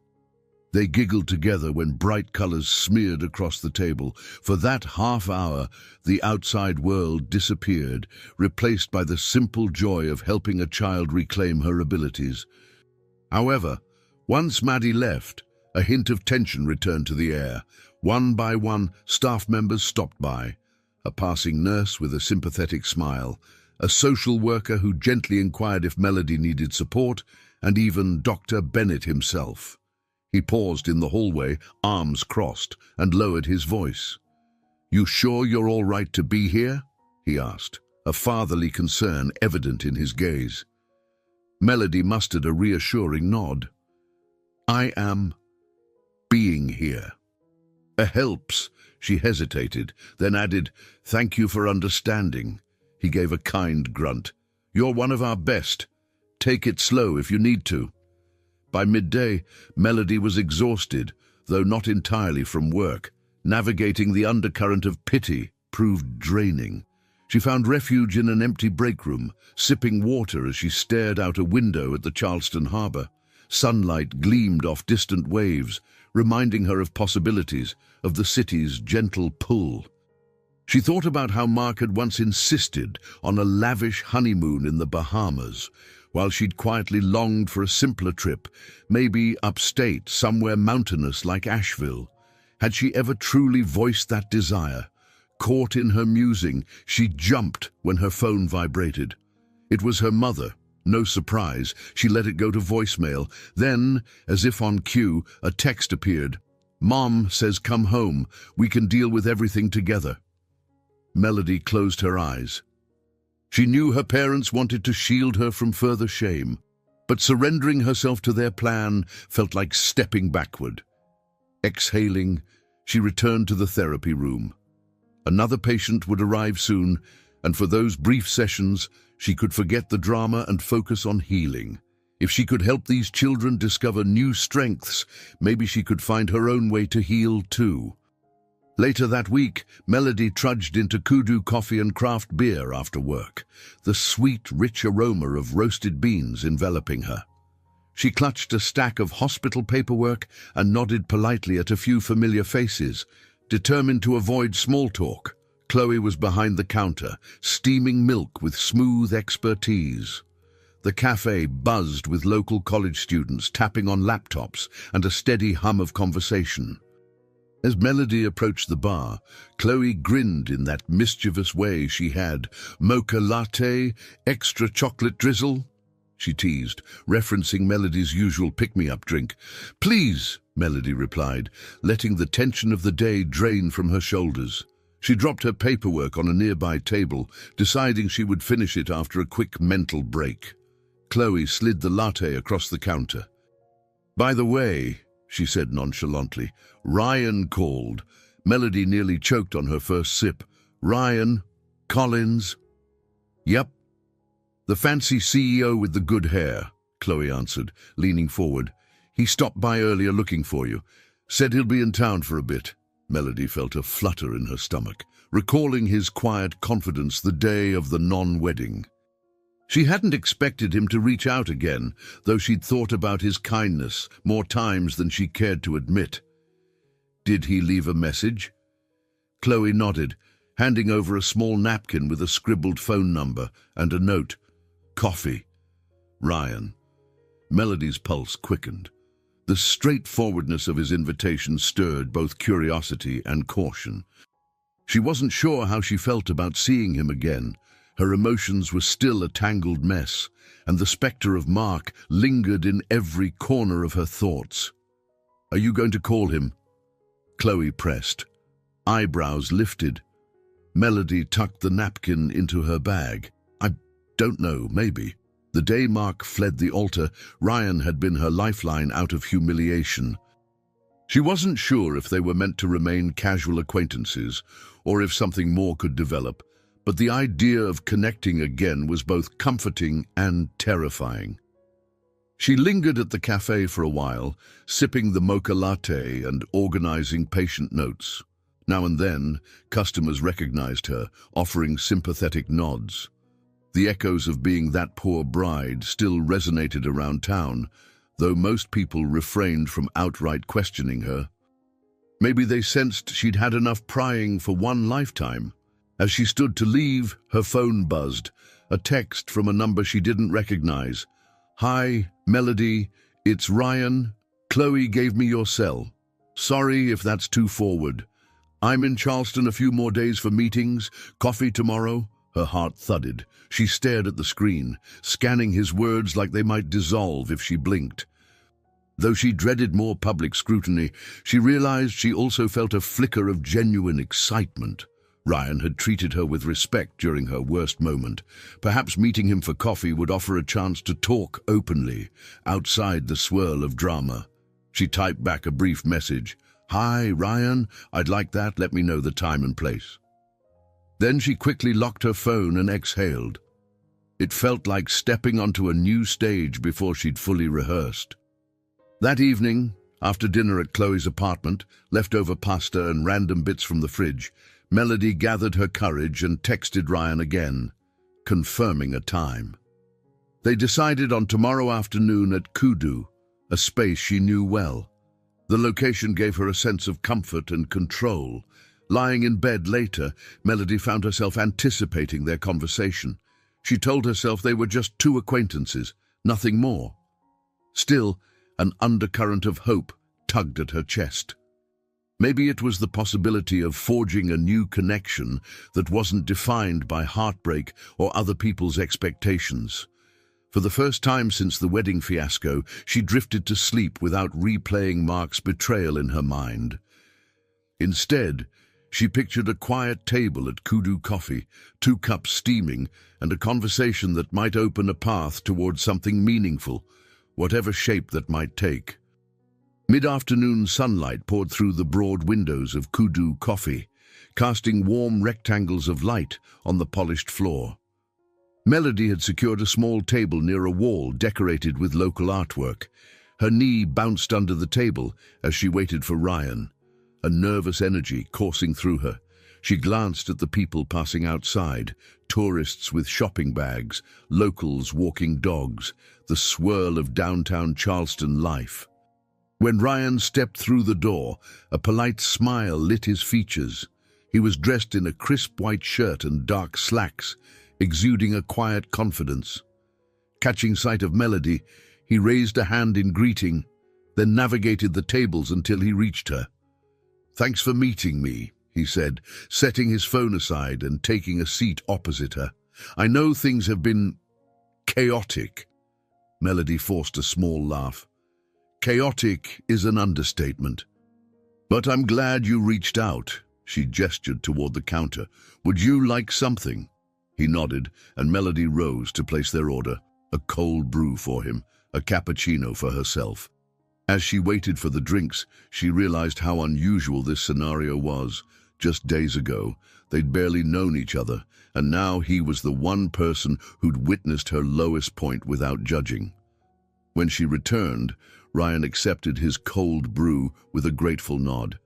They giggled together when bright colors smeared across the table. For that half hour, the outside world disappeared, replaced by the simple joy of helping a child reclaim her abilities. However, once Maddie left, a hint of tension returned to the air. One by one, staff members stopped by. A passing nurse with a sympathetic smile, a social worker who gently inquired if Melody needed support, and even Dr. Bennett himself. He paused in the hallway, arms crossed, and lowered his voice. "You sure you're all right to be here?" he asked, a fatherly concern evident in his gaze. Melody mustered a reassuring nod. "I am being here." "Helps," she hesitated, then added, "Thank you for understanding." He gave a kind grunt. "You're one of our best. Take it slow if you need to." By midday, Melody was exhausted, though not entirely from work. Navigating the undercurrent of pity proved draining. She found refuge in an empty break room, sipping water as she stared out a window at the Charleston harbor. Sunlight gleamed off distant waves, reminding her of possibilities, of the city's gentle pull. She thought about how Mark had once insisted on a lavish honeymoon in the Bahamas, while she'd quietly longed for a simpler trip, maybe upstate, somewhere mountainous like Asheville. Had she ever truly voiced that desire? Caught in her musing, she jumped when her phone vibrated. It was her mother. No surprise, she let it go to voicemail. Then, as if on cue, a text appeared. "Mom says come home. We can deal with everything together." Melody closed her eyes. She knew her parents wanted to shield her from further shame, but surrendering herself to their plan felt like stepping backward. Exhaling, she returned to the therapy room. Another patient would arrive soon, and for those brief sessions, she could forget the drama and focus on healing. If she could help these children discover new strengths, maybe she could find her own way to heal too. Later that week, Melody trudged into Kudu coffee and craft beer after work, the sweet, rich aroma of roasted beans enveloping her. She clutched a stack of hospital paperwork and nodded politely at a few familiar faces, determined to avoid small talk. Chloe was behind the counter, steaming milk with smooth expertise. The cafe buzzed with local college students tapping on laptops and a steady hum of conversation. As Melody approached the bar, Chloe grinned in that mischievous way she had. "Mocha latte, extra chocolate drizzle?" she teased, referencing Melody's usual pick-me-up drink. "Please," Melody replied, letting the tension of the day drain from her shoulders. She dropped her paperwork on a nearby table, deciding she would finish it after a quick mental break. Chloe slid the latte across the counter. "By the way," she said nonchalantly, "Ryan called." Melody nearly choked on her first sip. "Ryan? Collins?" "Yep. The fancy CEO with the good hair," Chloe answered, leaning forward. "He stopped by earlier looking for you. Said he'll be in town for a bit." Melody felt a flutter in her stomach, recalling his quiet confidence the day of the non-wedding. She hadn't expected him to reach out again, though she'd thought about his kindness more times than she cared to admit. Did he leave a message? Chloe nodded, handing over a small napkin with a scribbled phone number and a note. "Coffee. Ryan." Melody's pulse quickened. The straightforwardness of his invitation stirred both curiosity and caution. She wasn't sure how she felt about seeing him again. Her emotions were still a tangled mess, and the specter of Mark lingered in every corner of her thoughts. "Are you going to call him?" Chloe pressed. Eyebrows lifted. Melody tucked the napkin into her bag. "I don't know, maybe." The day Mark fled the altar, Ryan had been her lifeline out of humiliation. She wasn't sure if they were meant to remain casual acquaintances, or if something more could develop, but the idea of connecting again was both comforting and terrifying. She lingered at the cafe for a while, sipping the mocha latte and organizing patient notes. Now and then, customers recognized her, offering sympathetic nods. The echoes of being that poor bride still resonated around town, though most people refrained from outright questioning her. Maybe they sensed she'd had enough prying for one lifetime. As she stood to leave, her phone buzzed, a text from a number she didn't recognize. "Hi, Melody, it's Ryan. Chloe gave me your cell. Sorry if that's too forward. I'm in Charleston a few more days for meetings, coffee tomorrow. Her heart thudded. She stared at the screen, scanning his words like they might dissolve if she blinked. Though she dreaded more public scrutiny, she realized she also felt a flicker of genuine excitement. Ryan had treated her with respect during her worst moment. Perhaps meeting him for coffee would offer a chance to talk openly, outside the swirl of drama. She typed back a brief message. "Hi, Ryan, I'd like that. Let me know the time and place." Then she quickly locked her phone and exhaled. It felt like stepping onto a new stage before she'd fully rehearsed. That evening, after dinner at Chloe's apartment, leftover pasta and random bits from the fridge, Melody gathered her courage and texted Ryan again, confirming a time. They decided on tomorrow afternoon at Kudu, a space she knew well. The location gave her a sense of comfort and control. Lying in bed later, Melody found herself anticipating their conversation. She told herself they were just two acquaintances, nothing more. Still, an undercurrent of hope tugged at her chest. Maybe it was the possibility of forging a new connection that wasn't defined by heartbreak or other people's expectations. For the first time since the wedding fiasco, she drifted to sleep without replaying Mark's betrayal in her mind. Instead, she pictured a quiet table at Kudu Coffee, 2 cups steaming, and a conversation that might open a path towards something meaningful, whatever shape that might take. Mid-afternoon sunlight poured through the broad windows of Kudu Coffee, casting warm rectangles of light on the polished floor. Melody had secured a small table near a wall decorated with local artwork. Her knee bounced under the table as she waited for Ryan, a nervous energy coursing through her. She glanced at the people passing outside, tourists with shopping bags, locals walking dogs, the swirl of downtown Charleston life. When Ryan stepped through the door, a polite smile lit his features. He was dressed in a crisp white shirt and dark slacks, exuding a quiet confidence. Catching sight of Melody, he raised a hand in greeting, then navigated the tables until he reached her. "Thanks for meeting me," he said, setting his phone aside and taking a seat opposite her. "I know things have been chaotic." Melody forced a small laugh. "Chaotic is an understatement. But I'm glad you reached out." She gestured toward the counter. "Would you like something?" He nodded, and Melody rose to place their order, a cold brew for him, a cappuccino for herself. As she waited for the drinks, she realized how unusual this scenario was. Just days ago, they'd barely known each other, and now he was the one person who'd witnessed her lowest point without judging. When she returned, Ryan accepted his cold brew with a grateful nod.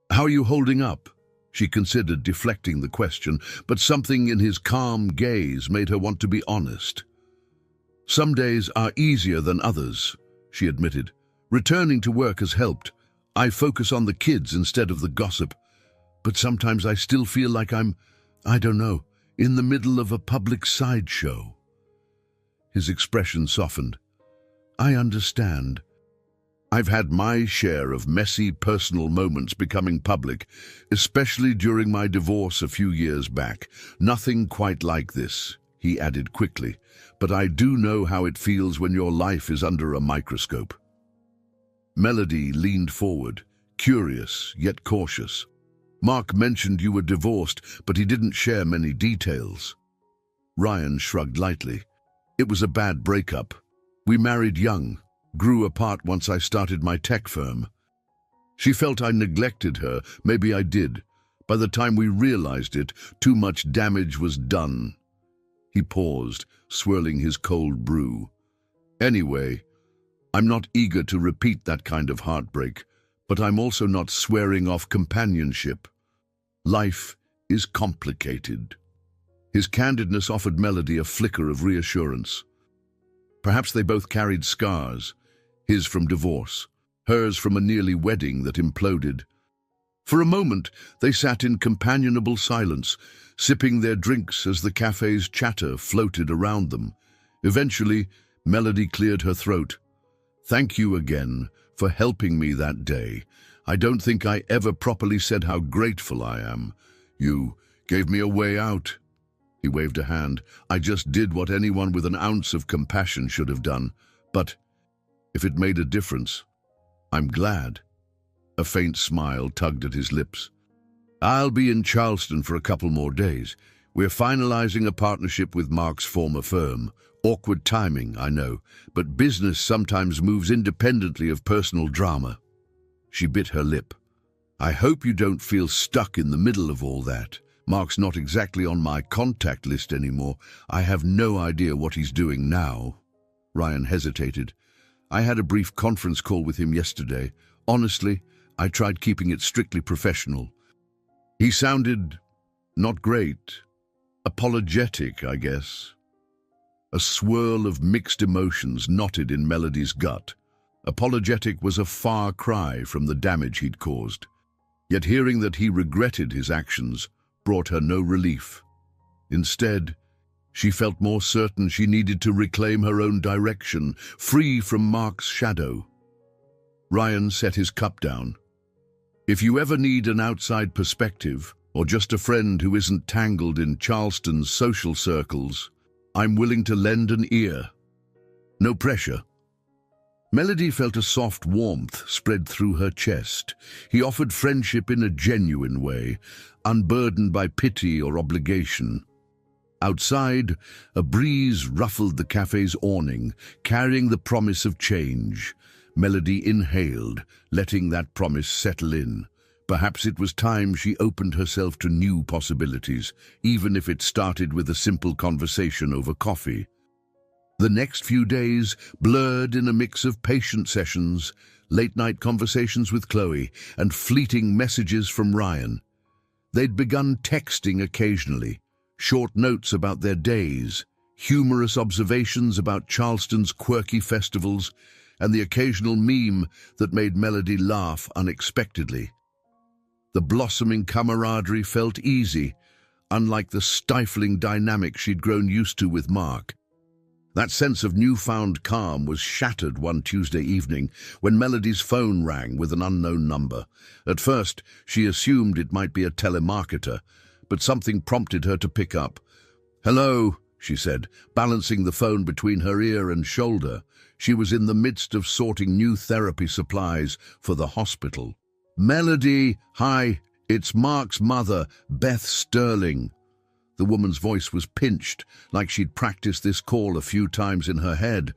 "How are you holding up?" She considered deflecting the question, but something in his calm gaze made her want to be honest. "Some days are easier than others," she admitted. "Returning to work has helped. I focus on the kids instead of the gossip. But sometimes I still feel like I don't know, in the middle of a public sideshow." His expression softened. "I understand. I've had my share of messy personal moments becoming public, especially during my divorce a few years back. Nothing quite like this," he added quickly, "but I do know how it feels when your life is under a microscope." Melody leaned forward, curious yet cautious. "Mark mentioned you were divorced, but he didn't share many details." Ryan shrugged lightly. "It was a bad breakup. We married young, grew apart once I started my tech firm. She felt I neglected her. Maybe I did. By the time we realized it, too much damage was done." He paused, swirling his cold brew. "Anyway, I'm not eager to repeat that kind of heartbreak, but I'm also not swearing off companionship. Life is complicated." His candidness offered Melody a flicker of reassurance. Perhaps they both carried scars, his from divorce, hers from a nearly wedding that imploded. For a moment, they sat in companionable silence, sipping their drinks as the cafe's chatter floated around them. Eventually, Melody cleared her throat. "Thank you again for helping me that day. I don't think I ever properly said how grateful I am. You gave me a way out." He waved a hand. I just did what anyone with an ounce of compassion should have done. But if it made a difference, I'm glad. A faint smile tugged at his lips. I'll be in Charleston for a couple more days. We're finalizing a partnership with Mark's former firm. Awkward timing, I know, but business sometimes moves independently of personal drama. She bit her lip. I hope you don't feel stuck in the middle of all that. Mark's not exactly on my contact list anymore. I have no idea what he's doing now. Ryan hesitated. I had a brief conference call with him yesterday. Honestly, I tried keeping it strictly professional. He sounded not great. Apologetic, I guess. A swirl of mixed emotions knotted in Melody's gut. Apologetic was a far cry from the damage he'd caused. Yet hearing that he regretted his actions brought her no relief. Instead, she felt more certain she needed to reclaim her own direction, free from Mark's shadow. Ryan set his cup down. If you ever need an outside perspective, or just a friend who isn't tangled in Charleston's social circles, I'm willing to lend an ear. No pressure. Melody felt a soft warmth spread through her chest. He offered friendship in a genuine way, unburdened by pity or obligation. Outside, a breeze ruffled the cafe's awning, carrying the promise of change. Melody inhaled, letting that promise settle in. Perhaps it was time she opened herself to new possibilities, even if it started with a simple conversation over coffee. The next few days blurred in a mix of patient sessions, late-night conversations with Chloe, and fleeting messages from Ryan. They'd begun texting occasionally, short notes about their days, humorous observations about Charleston's quirky festivals, and the occasional meme that made Melody laugh unexpectedly. The blossoming camaraderie felt easy, unlike the stifling dynamic she'd grown used to with Mark. That sense of newfound calm was shattered one Tuesday evening when Melody's phone rang with an unknown number. At first, she assumed it might be a telemarketer, but something prompted her to pick up. "Hello," she said, balancing the phone between her ear and shoulder. She was in the midst of sorting new therapy supplies for the hospital. "Melody, hi, it's Mark's mother, Beth Sterling." The woman's voice was pinched, like she'd practiced this call a few times in her head.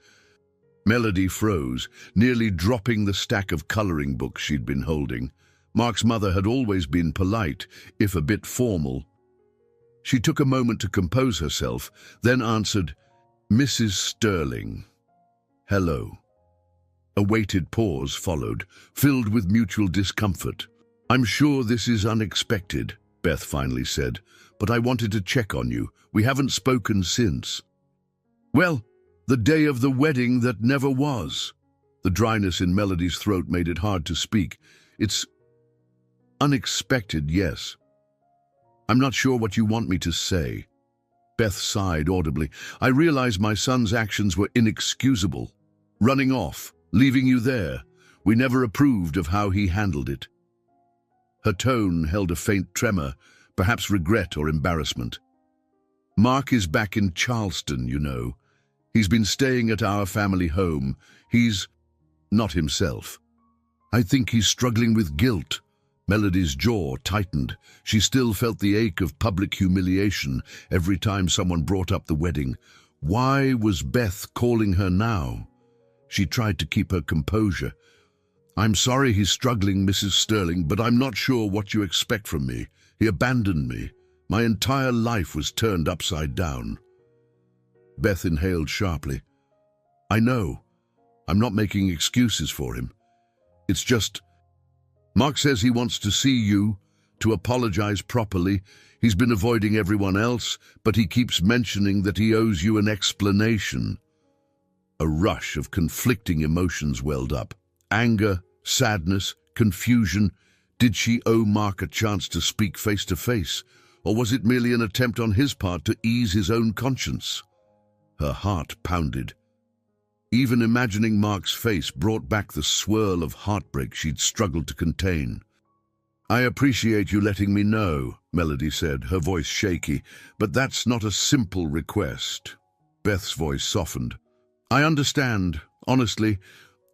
Melody froze, nearly dropping the stack of coloring books she'd been holding. Mark's mother had always been polite, if a bit formal. She took a moment to compose herself, then answered, "Mrs. Sterling. Hello." A weighted pause followed, filled with mutual discomfort. "I'm sure this is unexpected," Beth finally said, "but I wanted to check on you. We haven't spoken since." "Well, the day of the wedding that never was." The dryness in Melody's throat made it hard to speak. "It's unexpected, yes. I'm not sure what you want me to say." Beth sighed audibly. "I realize my son's actions were inexcusable. Running off, leaving you there. We never approved of how he handled it." Her tone held a faint tremor, perhaps regret or embarrassment. "Mark is back in Charleston, you know. He's been staying at our family home. He's not himself. I think he's struggling with guilt." Melody's jaw tightened. She still felt the ache of public humiliation every time someone brought up the wedding. Why was Beth calling her now? She tried to keep her composure. "I'm sorry he's struggling, Mrs. Sterling, but I'm not sure what you expect from me. He abandoned me. My entire life was turned upside down." Beth inhaled sharply. "I know. I'm not making excuses for him. It's just, Mark says he wants to see you, to apologize properly. He's been avoiding everyone else, but he keeps mentioning that he owes you an explanation." A rush of conflicting emotions welled up. Anger, sadness, confusion. Did she owe Mark a chance to speak face to face, or was it merely an attempt on his part to ease his own conscience? Her heart pounded. Even imagining Mark's face brought back the swirl of heartbreak she'd struggled to contain. I appreciate you letting me know, Melody said, her voice shaky, but that's not a simple request. Beth's voice softened. I understand. Honestly,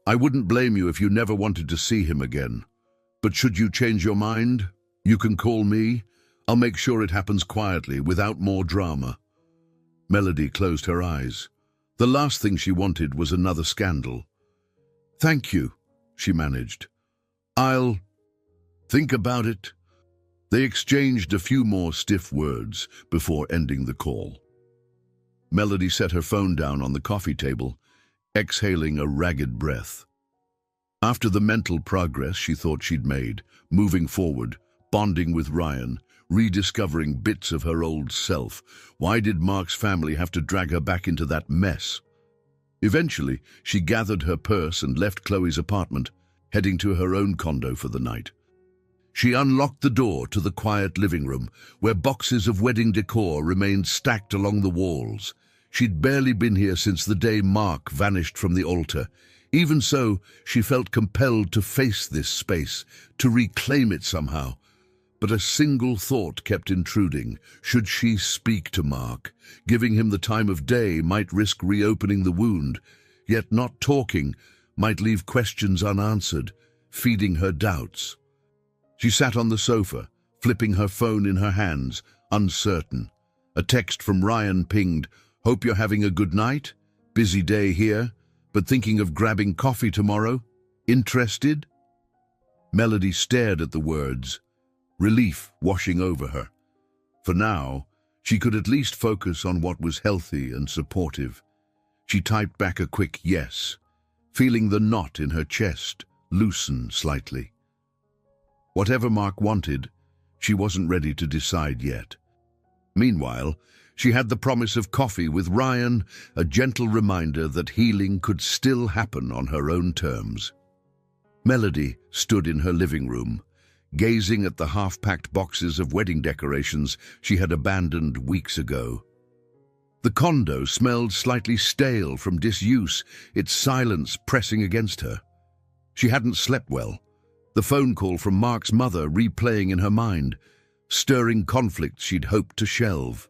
I wouldn't blame you if you never wanted to see him again. But should you change your mind, you can call me. I'll make sure it happens quietly, without more drama. Melody closed her eyes. The last thing she wanted was another scandal. Thank you, she managed. I'll think about it. They exchanged a few more stiff words before ending the call. Melody set her phone down on the coffee table, exhaling a ragged breath. After the mental progress she thought she'd made, moving forward, bonding with Ryan, rediscovering bits of her old self, why did Mark's family have to drag her back into that mess? Eventually, she gathered her purse and left Chloe's apartment, heading to her own condo for the night. She unlocked the door to the quiet living room, where boxes of wedding decor remained stacked along the walls. She'd barely been here since the day Mark vanished from the altar. Even so, she felt compelled to face this space, to reclaim it somehow. But a single thought kept intruding. Should she speak to Mark? Giving him the time of day might risk reopening the wound, yet not talking might leave questions unanswered, feeding her doubts. She sat on the sofa, flipping her phone in her hands, uncertain. A text from Ryan pinged, "Hope you're having a good night? Busy day here, but thinking of grabbing coffee tomorrow? Interested?" Melody stared at the words, relief washing over her. For now, she could at least focus on what was healthy and supportive. She typed back a quick yes, feeling the knot in her chest loosen slightly. Whatever Mark wanted, she wasn't ready to decide yet. Meanwhile, she had the promise of coffee with Ryan, a gentle reminder that healing could still happen on her own terms. Melody stood in her living room, gazing at the half-packed boxes of wedding decorations she had abandoned weeks ago. The condo smelled slightly stale from disuse, its silence pressing against her. She hadn't slept well, the phone call from Mark's mother replaying in her mind, stirring conflicts she'd hoped to shelve.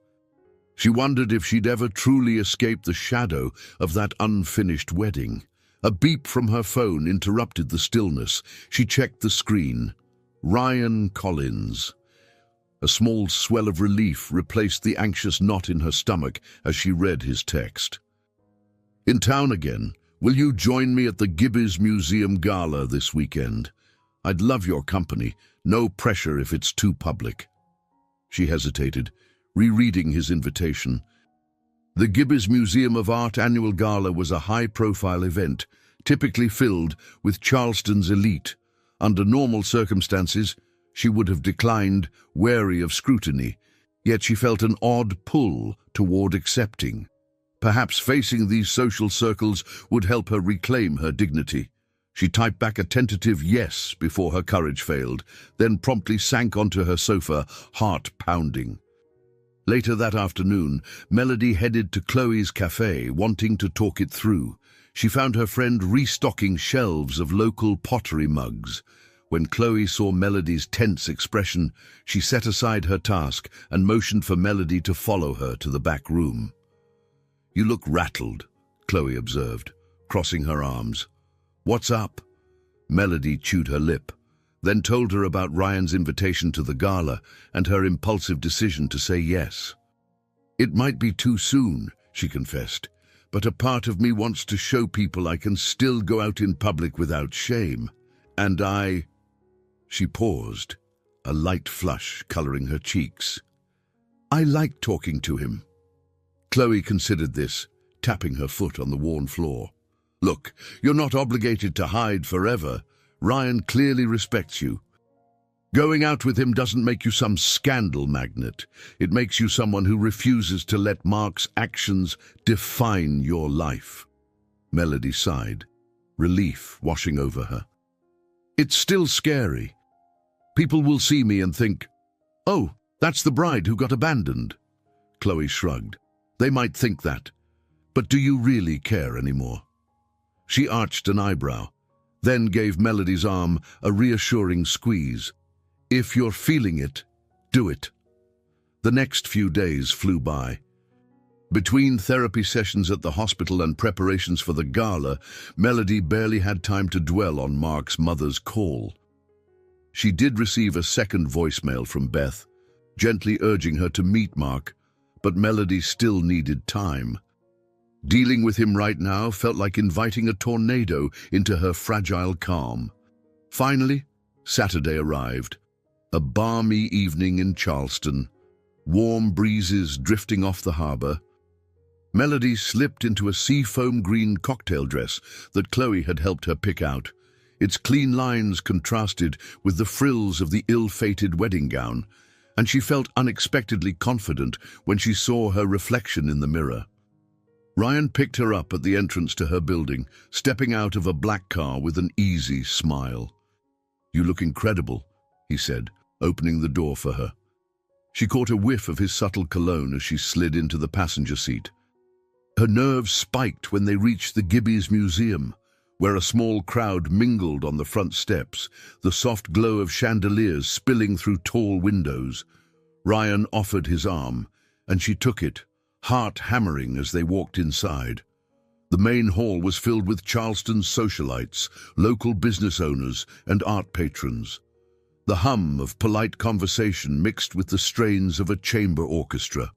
She wondered if she'd ever truly escape the shadow of that unfinished wedding. A beep from her phone interrupted the stillness. She checked the screen. Ryan Collins. A small swell of relief replaced the anxious knot in her stomach as she read his text. "In town again. Will you join me at the Gibbs Museum Gala this weekend? I'd love your company. No pressure if it's too public." She hesitated, rereading his invitation. The Gibbs Museum of Art annual gala was a high-profile event, typically filled with Charleston's elite. Under normal circumstances, she would have declined, wary of scrutiny, yet she felt an odd pull toward accepting. Perhaps facing these social circles would help her reclaim her dignity. She typed back a tentative yes before her courage failed, then promptly sank onto her sofa, heart pounding. Later that afternoon, Melody headed to Chloe's cafe, wanting to talk it through. She found her friend restocking shelves of local pottery mugs. When Chloe saw Melody's tense expression, she set aside her task and motioned for Melody to follow her to the back room. "You look rattled," Chloe observed, crossing her arms. "What's up?" Melody chewed her lip, then told her about Ryan's invitation to the gala and her impulsive decision to say yes. "It might be too soon," she confessed, "but a part of me wants to show people I can still go out in public without shame. And She paused, a light flush coloring her cheeks. "I like talking to him." Chloe considered this, tapping her foot on the worn floor. "Look, you're not obligated to hide forever. Ryan clearly respects you. Going out with him doesn't make you some scandal magnet. It makes you someone who refuses to let Mark's actions define your life." Melody sighed, relief washing over her. "It's still scary. People will see me and think, 'Oh, that's the bride who got abandoned.'" Chloe shrugged. "They might think that. But do you really care anymore?" She arched an eyebrow, then gave Melody's arm a reassuring squeeze. If you're feeling it, do it. The next few days flew by. Between therapy sessions at the hospital and preparations for the gala, Melody barely had time to dwell on Mark's mother's call. She did receive a second voicemail from Beth, gently urging her to meet Mark, but Melody still needed time. Dealing with him right now felt like inviting a tornado into her fragile calm. Finally, Saturday arrived. A balmy evening in Charleston, warm breezes drifting off the harbor. Melody slipped into a seafoam green cocktail dress that Chloe had helped her pick out. Its clean lines contrasted with the frills of the ill-fated wedding gown, and she felt unexpectedly confident when she saw her reflection in the mirror. Ryan picked her up at the entrance to her building, stepping out of a black car with an easy smile. "You look incredible," he said, opening the door for her. She caught a whiff of his subtle cologne as she slid into the passenger seat. Her nerves spiked when they reached the Gibbies Museum, where a small crowd mingled on the front steps, the soft glow of chandeliers spilling through tall windows. Ryan offered his arm, and she took it, heart hammering as they walked inside. The main hall was filled with Charleston's socialites, local business owners, and art patrons. The hum of polite conversation mixed with the strains of a chamber orchestra.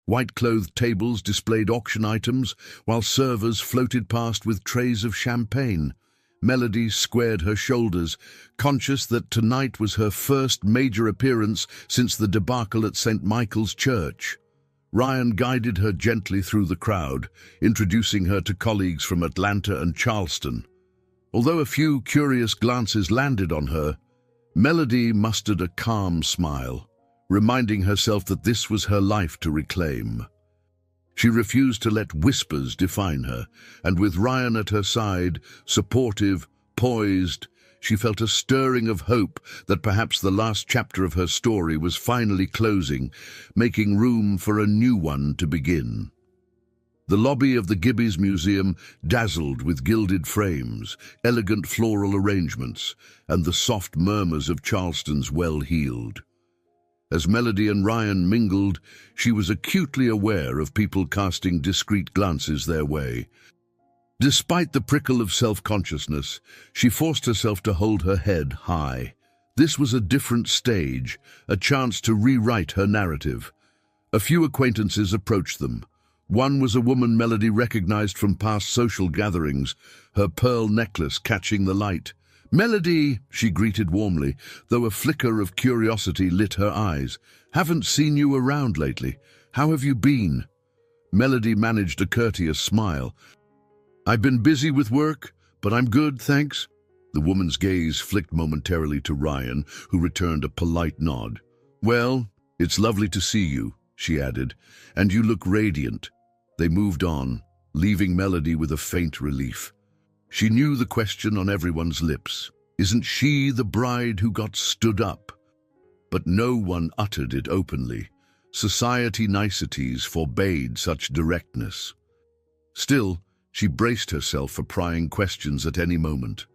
White-clothed tables displayed auction items, while servers floated past with trays of champagne. Melody squared her shoulders, conscious that tonight was her first major appearance since the debacle at St. Michael's Church. Ryan guided her gently through the crowd, introducing her to colleagues from Atlanta and Charleston. Although a few curious glances landed on her, Melody mustered a calm smile, reminding herself that this was her life to reclaim. She refused to let whispers define her, and with Ryan at her side, supportive, poised, she felt a stirring of hope that perhaps the last chapter of her story was finally closing, making room for a new one to begin. The lobby of the Gibbies Museum dazzled with gilded frames, elegant floral arrangements, and the soft murmurs of Charleston's well-heeled. As Melody and Ryan mingled, she was acutely aware of people casting discreet glances their way. Despite the prickle of self-consciousness, she forced herself to hold her head high. This was a different stage, a chance to rewrite her narrative. A few acquaintances approached them. One was a woman Melody recognized from past social gatherings, her pearl necklace catching the light. "Melody," she greeted warmly, though a flicker of curiosity lit her eyes. "Haven't seen you around lately. How have you been?" Melody managed a courteous smile. "I've been busy with work, but I'm good, thanks." The woman's gaze flicked momentarily to Ryan, who returned a polite nod. "Well, it's lovely to see you," she added, "and you look radiant." They moved on, leaving Melody with a faint relief. She knew the question on everyone's lips. Isn't she the bride who got stood up? But no one uttered it openly. Society niceties forbade such directness. Still, she braced herself for prying questions at any moment.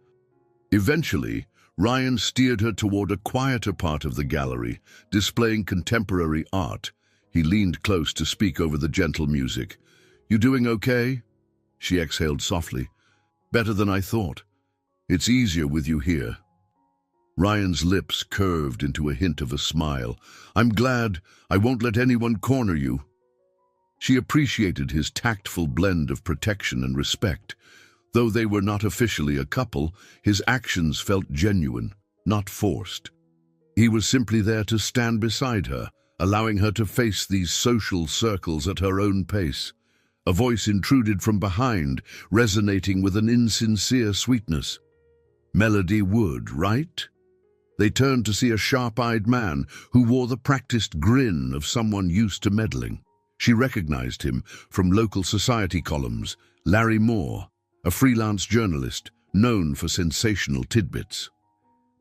Eventually, Ryan steered her toward a quieter part of the gallery, displaying contemporary art. He leaned close to speak over the gentle music. "You doing okay?" She exhaled softly. "Better than I thought. It's easier with you here." Ryan's lips curved into a hint of a smile. "I'm glad. I won't let anyone corner you." She appreciated his tactful blend of protection and respect. Though they were not officially a couple, his actions felt genuine, not forced. He was simply there to stand beside her, allowing her to face these social circles at her own pace. A voice intruded from behind, resonating with an insincere sweetness. "Melody Wood, right?" They turned to see a sharp-eyed man who wore the practiced grin of someone used to meddling. She recognized him from local society columns, Larry Moore, a freelance journalist known for sensational tidbits.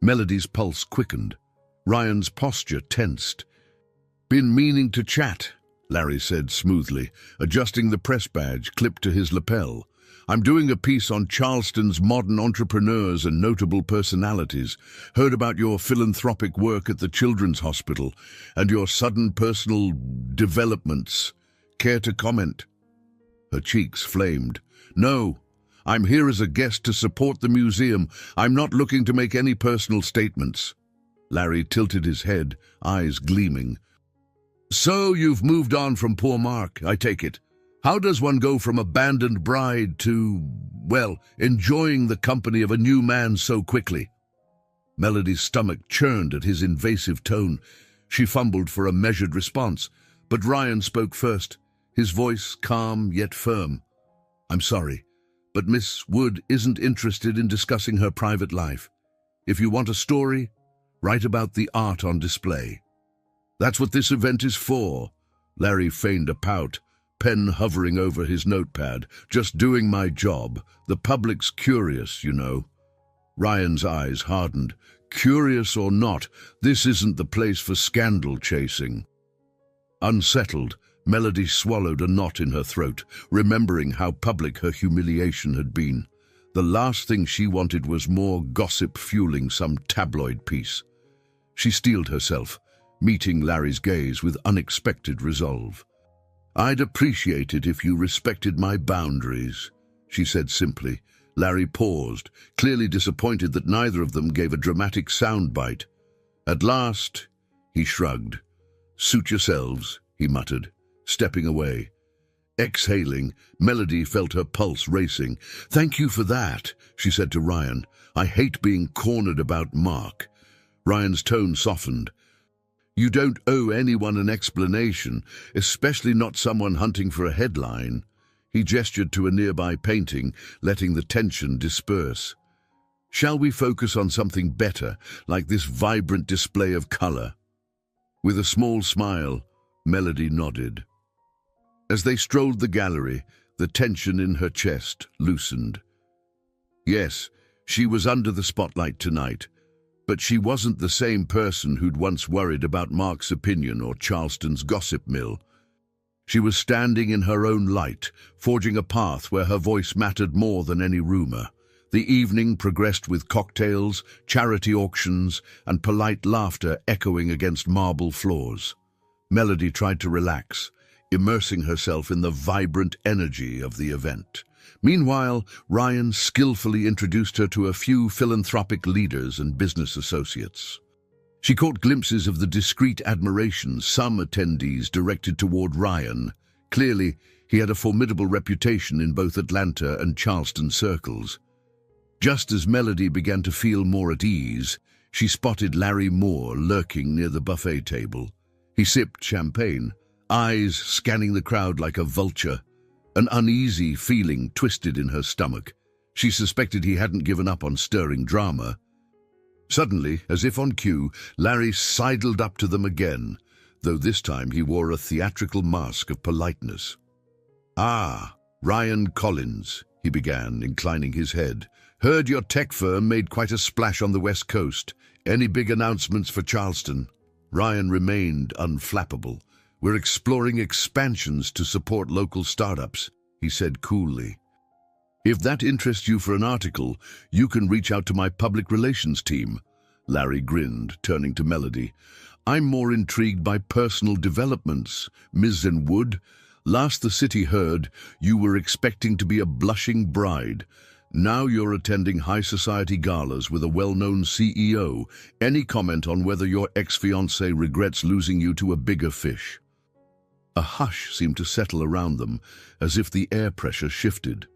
Melody's pulse quickened. Ryan's posture tensed. "Been meaning to chat," Larry said smoothly, adjusting the press badge clipped to his lapel. I'm doing a piece on Charleston's modern entrepreneurs and notable personalities. Heard about your philanthropic work at the Children's Hospital and your sudden personal developments. Care to comment?" Her cheeks flamed. "No, I'm here as a guest to support the museum. I'm not looking to make any personal statements." Larry tilted his head, eyes gleaming. "So you've moved on from poor Mark, I take it. How does one go from abandoned bride to, well, enjoying the company of a new man so quickly?" Melody's stomach churned at his invasive tone. She fumbled for a measured response, but Ryan spoke first, his voice calm yet firm. "I'm sorry, but Miss Wood isn't interested in discussing her private life. If you want a story, write about the art on display." "That's what this event is for." Larry feigned a pout, pen hovering over his notepad. "Just doing my job. The public's curious, you know." Ryan's eyes hardened. "Curious or not, this isn't the place for scandal chasing." Unsettled, Melody swallowed a knot in her throat, remembering how public her humiliation had been. The last thing she wanted was more gossip fueling some tabloid piece. She steeled herself, meeting Larry's gaze with unexpected resolve. "I'd appreciate it if you respected my boundaries," she said simply. Larry paused, clearly disappointed that neither of them gave a dramatic soundbite. At last, he shrugged. "Suit yourselves," he muttered, stepping away. Exhaling, Melody felt her pulse racing. "Thank you for that," she said to Ryan. "I hate being cornered about Mark." Ryan's tone softened. "You don't owe anyone an explanation, especially not someone hunting for a headline." He gestured to a nearby painting, letting the tension disperse. "Shall we focus on something better, like this vibrant display of color?" With a small smile, Melody nodded. As they strolled the gallery, the tension in her chest loosened. Yes, she was under the spotlight tonight, but she wasn't the same person who'd once worried about Mark's opinion or Charleston's gossip mill. She was standing in her own light, forging a path where her voice mattered more than any rumor. The evening progressed with cocktails, charity auctions, and polite laughter echoing against marble floors. Melody tried to relax, immersing herself in the vibrant energy of the event. Meanwhile, Ryan skillfully introduced her to a few philanthropic leaders and business associates. She caught glimpses of the discreet admiration some attendees directed toward Ryan. Clearly, he had a formidable reputation in both Atlanta and Charleston circles. Just as Melody began to feel more at ease, she spotted Larry Moore lurking near the buffet table. He sipped champagne, eyes scanning the crowd like a vulture. An uneasy feeling twisted in her stomach. She suspected he hadn't given up on stirring drama. Suddenly, as if on cue, Larry sidled up to them again, though this time he wore a theatrical mask of politeness. "Ah, Ryan Collins," he began, inclining his head. "Heard your tech firm made quite a splash on the West Coast. Any big announcements for Charleston?" Ryan remained unflappable. "We're exploring expansions to support local startups," he said coolly. "If that interests you for an article, you can reach out to my public relations team." Larry grinned, turning to Melody. "I'm more intrigued by personal developments, Ms. Wood. Last the city heard, you were expecting to be a blushing bride. Now you're attending high society galas with a well-known CEO. Any comment on whether your ex-fiancé regrets losing you to a bigger fish?" A hush seemed to settle around them, as if the air pressure shifted.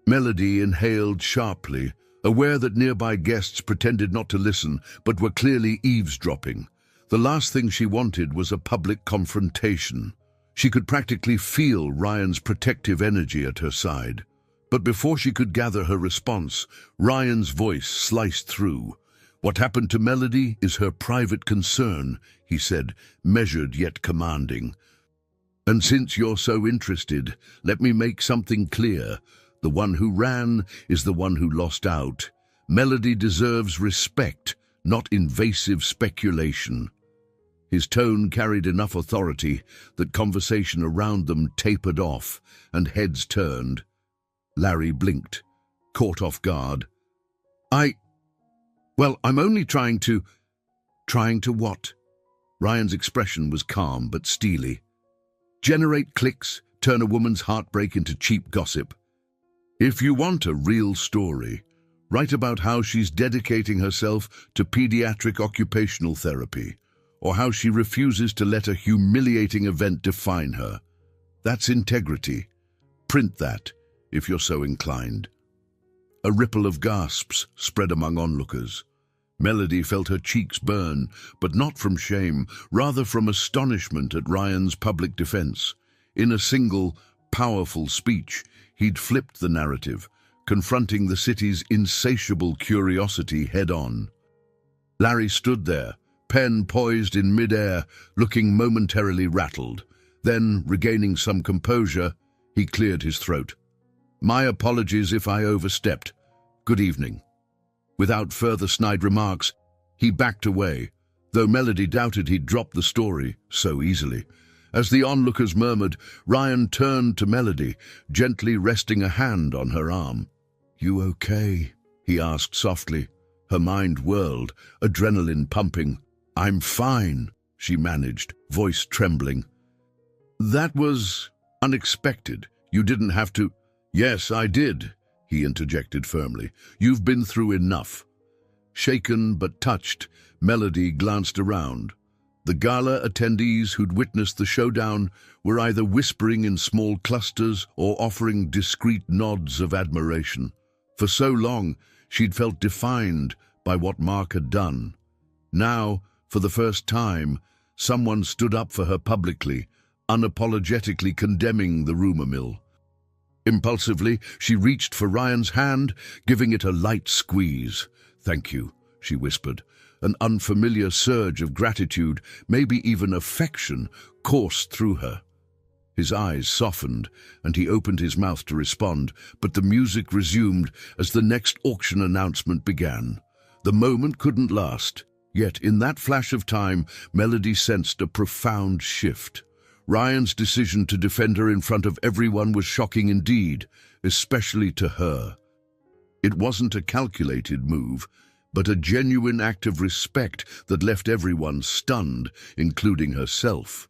Melody inhaled sharply, aware that nearby guests pretended not to listen, but were clearly eavesdropping. The last thing she wanted was a public confrontation. She could practically feel Ryan's protective energy at her side. But before she could gather her response, Ryan's voice sliced through. "What happened to Melody is her private concern," he said, measured yet commanding. "And since you're so interested, let me make something clear. The one who ran is the one who lost out. Melody deserves respect, not invasive speculation." His tone carried enough authority that conversation around them tapered off and heads turned. Larry blinked, caught off guard. Well, I'm only trying to... Trying to what? Ryan's expression was calm but steely. Generate clicks, turn a woman's heartbreak into cheap gossip. If you want a real story, write about how she's dedicating herself to pediatric occupational therapy, or how she refuses to let a humiliating event define her. That's integrity. Print that, if you're so inclined. A ripple of gasps spread among onlookers. Melody felt her cheeks burn, but not from shame, rather from astonishment at Ryan's public defense. In a single, powerful speech, he'd flipped the narrative, confronting the city's insatiable curiosity head-on. Larry stood there, pen poised in mid-air, looking momentarily rattled. Then, regaining some composure, he cleared his throat. My apologies if I overstepped. Good evening. Without further snide remarks, he backed away, though Melody doubted he'd dropped the story so easily. As the onlookers murmured, Ryan turned to Melody, gently resting a hand on her arm. You okay? He asked softly. Her mind whirled, adrenaline pumping. I'm fine, she managed, voice trembling. That was unexpected. You didn't have to... Yes, I did, he interjected firmly. You've been through enough. Shaken but touched, Melody glanced around. The gala attendees who'd witnessed the showdown were either whispering in small clusters or offering discreet nods of admiration. For so long, she'd felt defined by what Mark had done. Now, for the first time, someone stood up for her publicly, unapologetically condemning the rumor mill. Impulsively, she reached for Ryan's hand, giving it a light squeeze. Thank you, she whispered. An unfamiliar surge of gratitude, maybe even affection, coursed through her. His eyes softened, and he opened his mouth to respond, but the music resumed as the next auction announcement began. The moment couldn't last, yet in that flash of time, Melody sensed a profound shift. Ryan's decision to defend her in front of everyone was shocking indeed, especially to her. It wasn't a calculated move, but a genuine act of respect that left everyone stunned, including herself.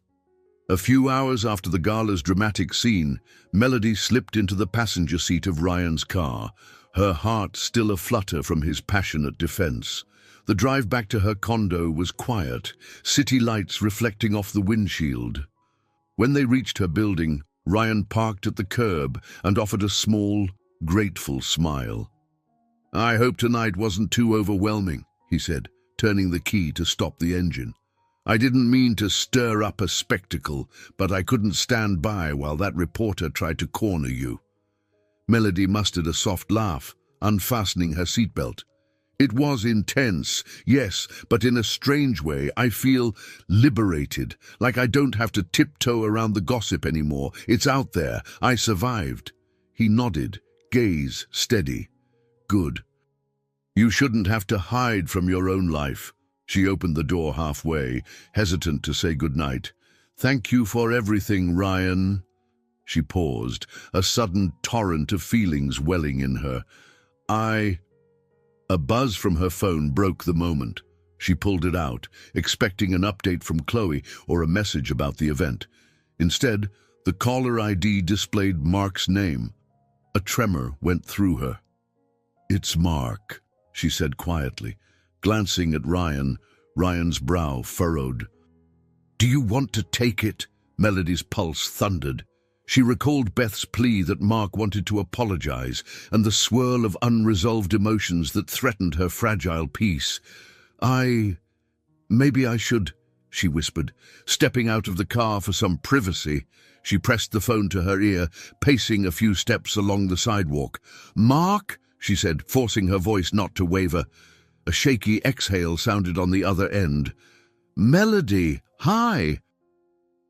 A few hours after the gala's dramatic scene, Melody slipped into the passenger seat of Ryan's car, her heart still aflutter from his passionate defense. The drive back to her condo was quiet, city lights reflecting off the windshield. When they reached her building, Ryan parked at the curb and offered a small, grateful smile. I hope tonight wasn't too overwhelming, he said, turning the key to stop the engine. I didn't mean to stir up a spectacle, but I couldn't stand by while that reporter tried to corner you. Melody mustered a soft laugh, unfastening her seatbelt. It was intense, yes, but in a strange way I feel liberated, like I don't have to tiptoe around the gossip anymore. It's out there. I survived. He nodded, gaze steady. Good. You shouldn't have to hide from your own life. She opened the door halfway, hesitant to say goodnight. Thank you for everything, Ryan. She paused, a sudden torrent of feelings welling in her. A buzz from her phone broke the moment. She pulled it out, expecting an update from Chloe or a message about the event. Instead, the caller ID displayed Mark's name. A tremor went through her. It's Mark, she said quietly, glancing at Ryan, Ryan's brow furrowed. Do you want to take it? Melody's pulse thundered. She recalled Beth's plea that Mark wanted to apologize and the swirl of unresolved emotions that threatened her fragile peace. Maybe I should, she whispered, stepping out of the car for some privacy. She pressed the phone to her ear, pacing a few steps along the sidewalk. Mark, she said, forcing her voice not to waver. A shaky exhale sounded on the other end. Melody, hi.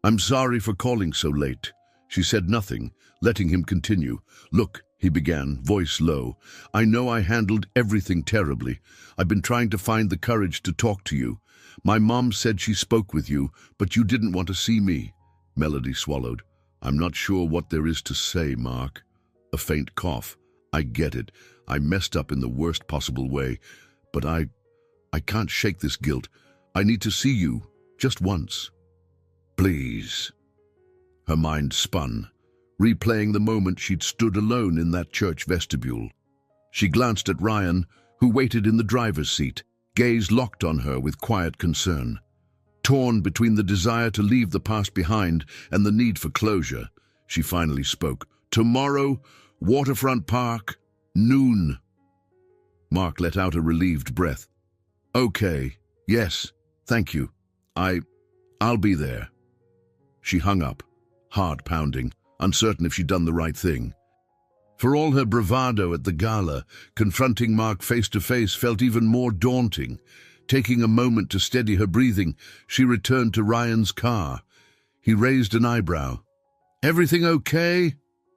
I'm sorry for calling so late. She said nothing, letting him continue. Look, he began, voice low. I know I handled everything terribly. I've been trying to find the courage to talk to you. My mom said she spoke with you, but you didn't want to see me. Melody swallowed. I'm not sure what there is to say, Mark. A faint cough. I get it. I messed up in the worst possible way. But I can't shake this guilt. I need to see you, just once. Please. Her mind spun, replaying the moment she'd stood alone in that church vestibule. She glanced at Ryan, who waited in the driver's seat, gaze locked on her with quiet concern. Torn between the desire to leave the past behind and the need for closure, she finally spoke. Tomorrow, Waterfront Park, noon. Mark let out a relieved breath. Okay, yes, thank you. I'll be there. She hung up, heart pounding, uncertain if she'd done the right thing. For all her bravado at the gala, confronting Mark face to face felt even more daunting. Taking a moment to steady her breathing, she returned to Ryan's car. He raised an eyebrow. Everything okay?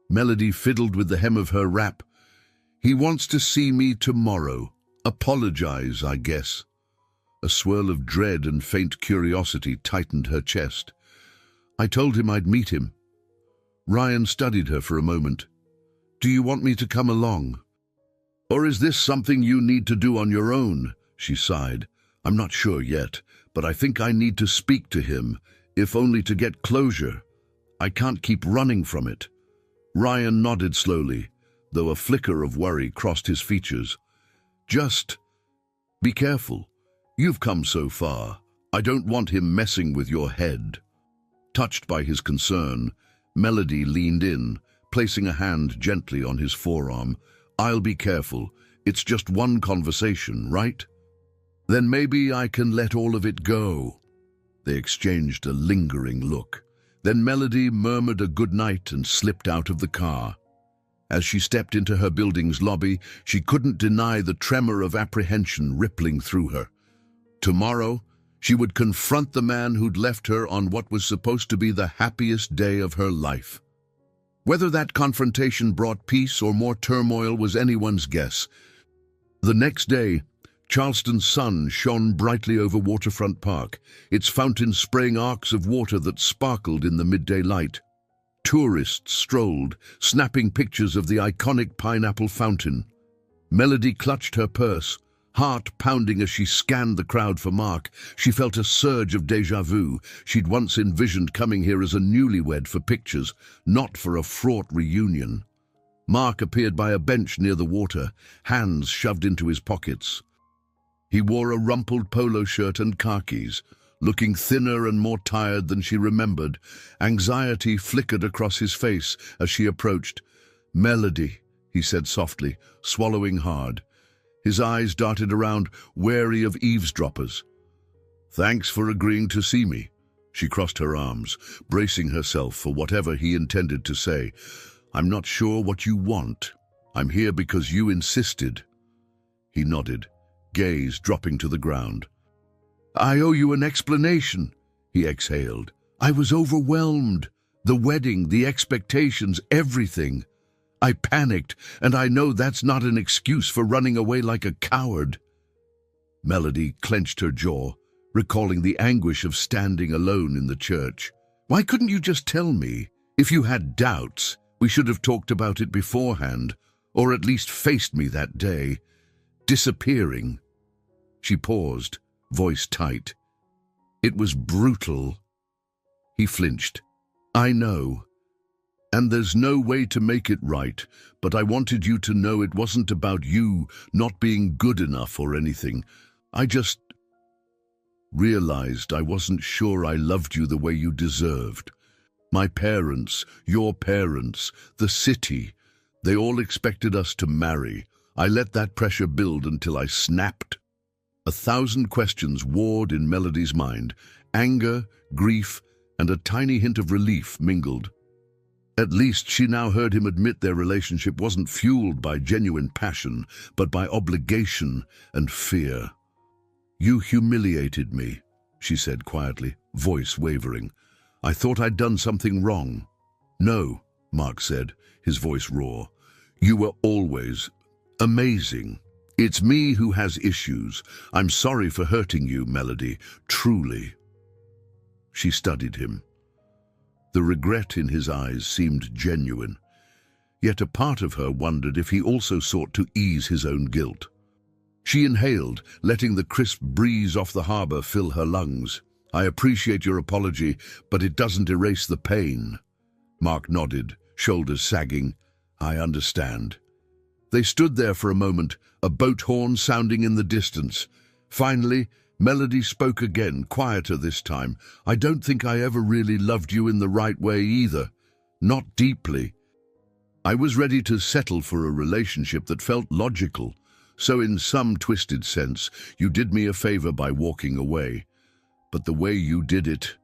Melody fiddled with the hem of her wrap. He wants to see me tomorrow. Apologize, I guess. A swirl of dread and faint curiosity tightened her chest. I told him I'd meet him. Ryan studied her for a moment. Do you want me to come along? Or is this something you need to do on your own? She sighed. I'm not sure yet, but I think I need to speak to him, if only to get closure. I can't keep running from it. Ryan nodded slowly, though a flicker of worry crossed his features. Just be careful. You've come so far. I don't want him messing with your head. Touched by his concern, Melody leaned in, placing a hand gently on his forearm. I'll be careful. It's just one conversation, right? Then maybe I can let all of it go. They exchanged a lingering look. Then Melody murmured a good night and slipped out of the car. As she stepped into her building's lobby, she couldn't deny the tremor of apprehension rippling through her. Tomorrow, she would confront the man who'd left her on what was supposed to be the happiest day of her life. Whether that confrontation brought peace or more turmoil was anyone's guess. The next day, Charleston's sun shone brightly over Waterfront Park, its fountains spraying arcs of water that sparkled in the midday light. Tourists strolled, snapping pictures of the iconic pineapple fountain. Melody clutched her purse, heart pounding as she scanned the crowd for Mark. She felt a surge of déjà vu. She'd once envisioned coming here as a newlywed for pictures, not for a fraught reunion. Mark appeared by a bench near the water, hands shoved into his pockets. He wore a rumpled polo shirt and khakis, looking thinner and more tired than she remembered. Anxiety flickered across his face as she approached. Melody, he said softly, swallowing hard. His eyes darted around, wary of eavesdroppers. Thanks for agreeing to see me. She crossed her arms, bracing herself for whatever he intended to say. I'm not sure what you want. I'm here because you insisted. He nodded, gaze dropping to the ground. I owe you an explanation, he exhaled. I was overwhelmed. The wedding, the expectations, everything. I panicked, and I know that's not an excuse for running away like a coward. Melody clenched her jaw, recalling the anguish of standing alone in the church. Why couldn't you just tell me? If you had doubts, we should have talked about it beforehand, or at least faced me that day. Disappearing. She paused, voice tight. It was brutal. He flinched. I know. And there's no way to make it right, but I wanted you to know it wasn't about you not being good enough or anything. I just realized I wasn't sure I loved you the way you deserved. My parents, your parents, the city, they all expected us to marry. I let that pressure build until I snapped. 1,000 questions warred in Melody's mind. Anger, grief, and a tiny hint of relief mingled. At least she now heard him admit their relationship wasn't fueled by genuine passion, but by obligation and fear. You humiliated me, she said quietly, voice wavering. I thought I'd done something wrong. No, Mark said, his voice raw. You were always amazing. It's me who has issues. I'm sorry for hurting you, Melody, truly. She studied him. The regret in his eyes seemed genuine. yet a part of her wondered if he also sought to ease his own guilt. She inhaled, letting the crisp breeze off the harbor fill her lungs. "I appreciate your apology, but it doesn't erase the pain." Mark nodded, shoulders sagging. "I understand." They stood there for a moment, a boat horn sounding in the distance. Finally, Melody spoke again, quieter this time. "I don't think I ever really loved you in the right way either. Not deeply. I was ready to settle for a relationship that felt logical. So in some twisted sense, you did me a favor by walking away. But the way you did it—"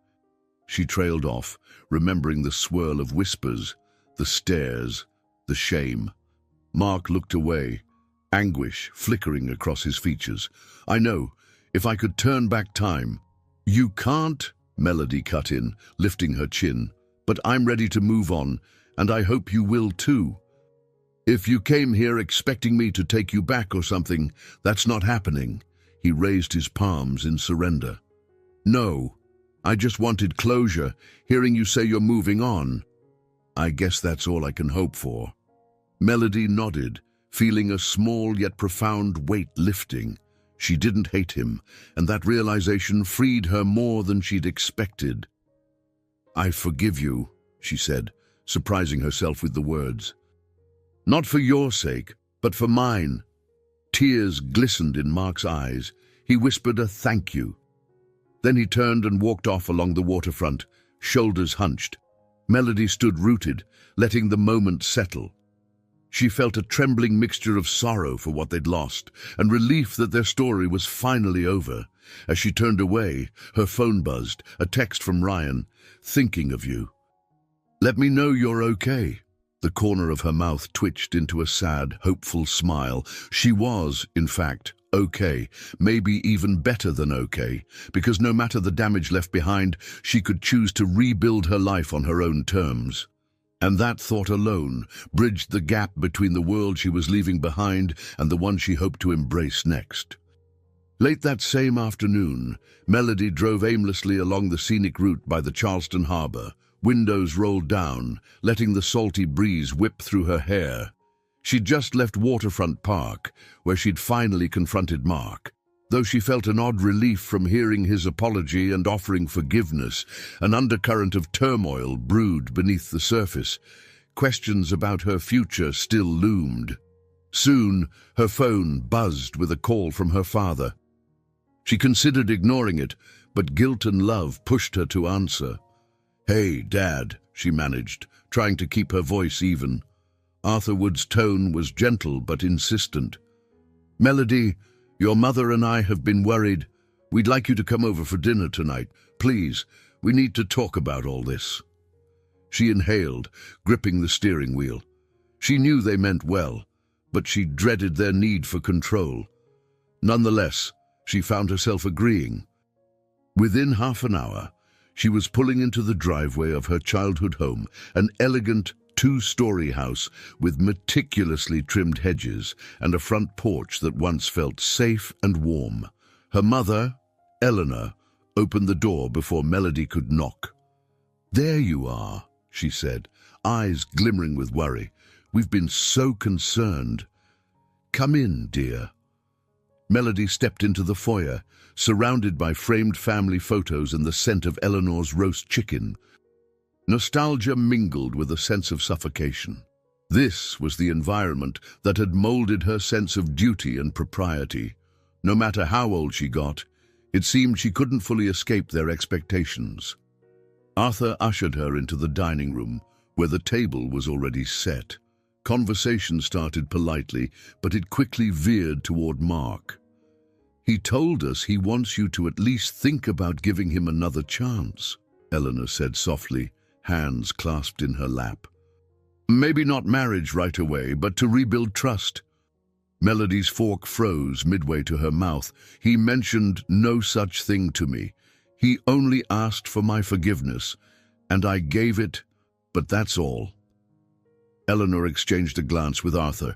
She trailed off, remembering the swirl of whispers, the stares, the shame. Mark looked away, anguish flickering across his features. "I know, if I could turn back time—" "You can't," Melody cut in, lifting her chin. "But I'm ready to move on, and I hope you will too. If you came here expecting me to take you back or something, that's not happening." He raised his palms in surrender. "No, I just wanted closure, hearing you say you're moving on." "I guess that's all I can hope for." Melody nodded, feeling a small yet profound weight lifting. She didn't hate him, and that realization freed her more than she'd expected. "I forgive you," she said, surprising herself with the words. "Not for your sake, but for mine." Tears glistened in Mark's eyes. He whispered a thank you. Then he turned and walked off along the waterfront, shoulders hunched. Melody stood rooted, letting the moment settle. She felt a trembling mixture of sorrow for what they'd lost and relief that their story was finally over. As she turned away, her phone buzzed, a text from Ryan. "Thinking of you. Let me know you're okay." The corner of her mouth twitched into a sad, hopeful smile. She was, in fact, okay, maybe even better than okay, because no matter the damage left behind, she could choose to rebuild her life on her own terms. And that thought alone bridged the gap between the world she was leaving behind and the one she hoped to embrace next. Late that same afternoon, Melody drove aimlessly along the scenic route by the Charleston harbor. Windows rolled down, letting the salty breeze whip through her hair. She'd just left Waterfront Park, where she'd finally confronted Mark. Though she felt an odd relief from hearing his apology and offering forgiveness, an undercurrent of turmoil brewed beneath the surface. Questions about her future still loomed. Soon, her phone buzzed with a call from her father. She considered ignoring it, but guilt and love pushed her to answer. "Hey, Dad," she managed, trying to keep her voice even. Arthur Wood's tone was gentle but insistent. "Melody, your mother and I have been worried. We'd like you to come over for dinner tonight. Please, we need to talk about all this." She inhaled, gripping the steering wheel. She knew they meant well, but she dreaded their need for control. Nonetheless, she found herself agreeing. Within half an hour, she was pulling into the driveway of her childhood home, an elegant two-story house with meticulously trimmed hedges and a front porch that once felt safe and warm. Her mother, Eleanor, opened the door before Melody could knock. "There you are," she said, eyes glimmering with worry. "We've been so concerned." "Come in, dear." Melody stepped into the foyer, surrounded by framed family photos and the scent of Eleanor's roast chicken. Nostalgia mingled with a sense of suffocation. This was the environment that had molded her sense of duty and propriety. No matter how old she got, it seemed she couldn't fully escape their expectations. Arthur ushered her into the dining room, where the table was already set. Conversation started politely, but it quickly veered toward Mark. "He told us he wants you to at least think about giving him another chance," Eleanor said softly, hands clasped in her lap. "Maybe not marriage right away, but to rebuild trust." Melody's fork froze midway to her mouth. "He mentioned no such thing to me. He only asked for my forgiveness, and I gave it, but that's all." Eleanor exchanged a glance with Arthur,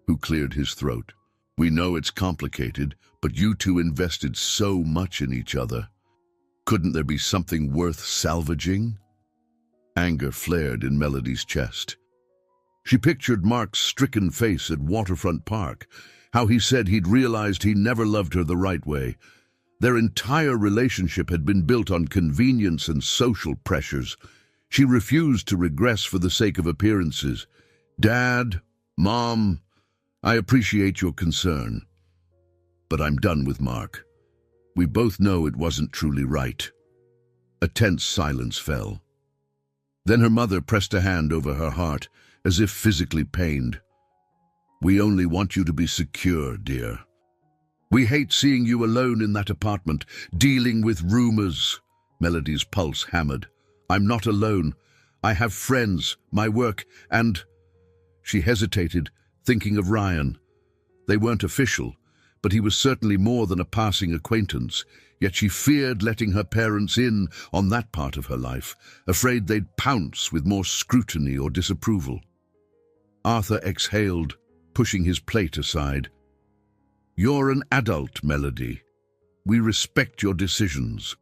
who cleared his throat. "We know it's complicated, but you two invested so much in each other. Couldn't there be something worth salvaging?" Anger flared in Melody's chest. She pictured Mark's stricken face at Waterfront Park, how he said he'd realized he never loved her the right way. Their entire relationship had been built on convenience and social pressures. She refused to regress for the sake of appearances. "Dad, Mom, I appreciate your concern, but I'm done with Mark. We both know it wasn't truly right." A tense silence fell. Then her mother pressed a hand over her heart, as if physically pained. "We only want you to be secure, dear. We hate seeing you alone in that apartment, dealing with rumors." Melody's pulse hammered. "I'm not alone. I have friends, my work, and—" She hesitated, thinking of Ryan. They weren't official, but he was certainly more than a passing acquaintance, yet she feared letting her parents in on that part of her life, afraid they'd pounce with more scrutiny or disapproval. Arthur exhaled, pushing his plate aside. "You're an adult, Melody. We respect your decisions.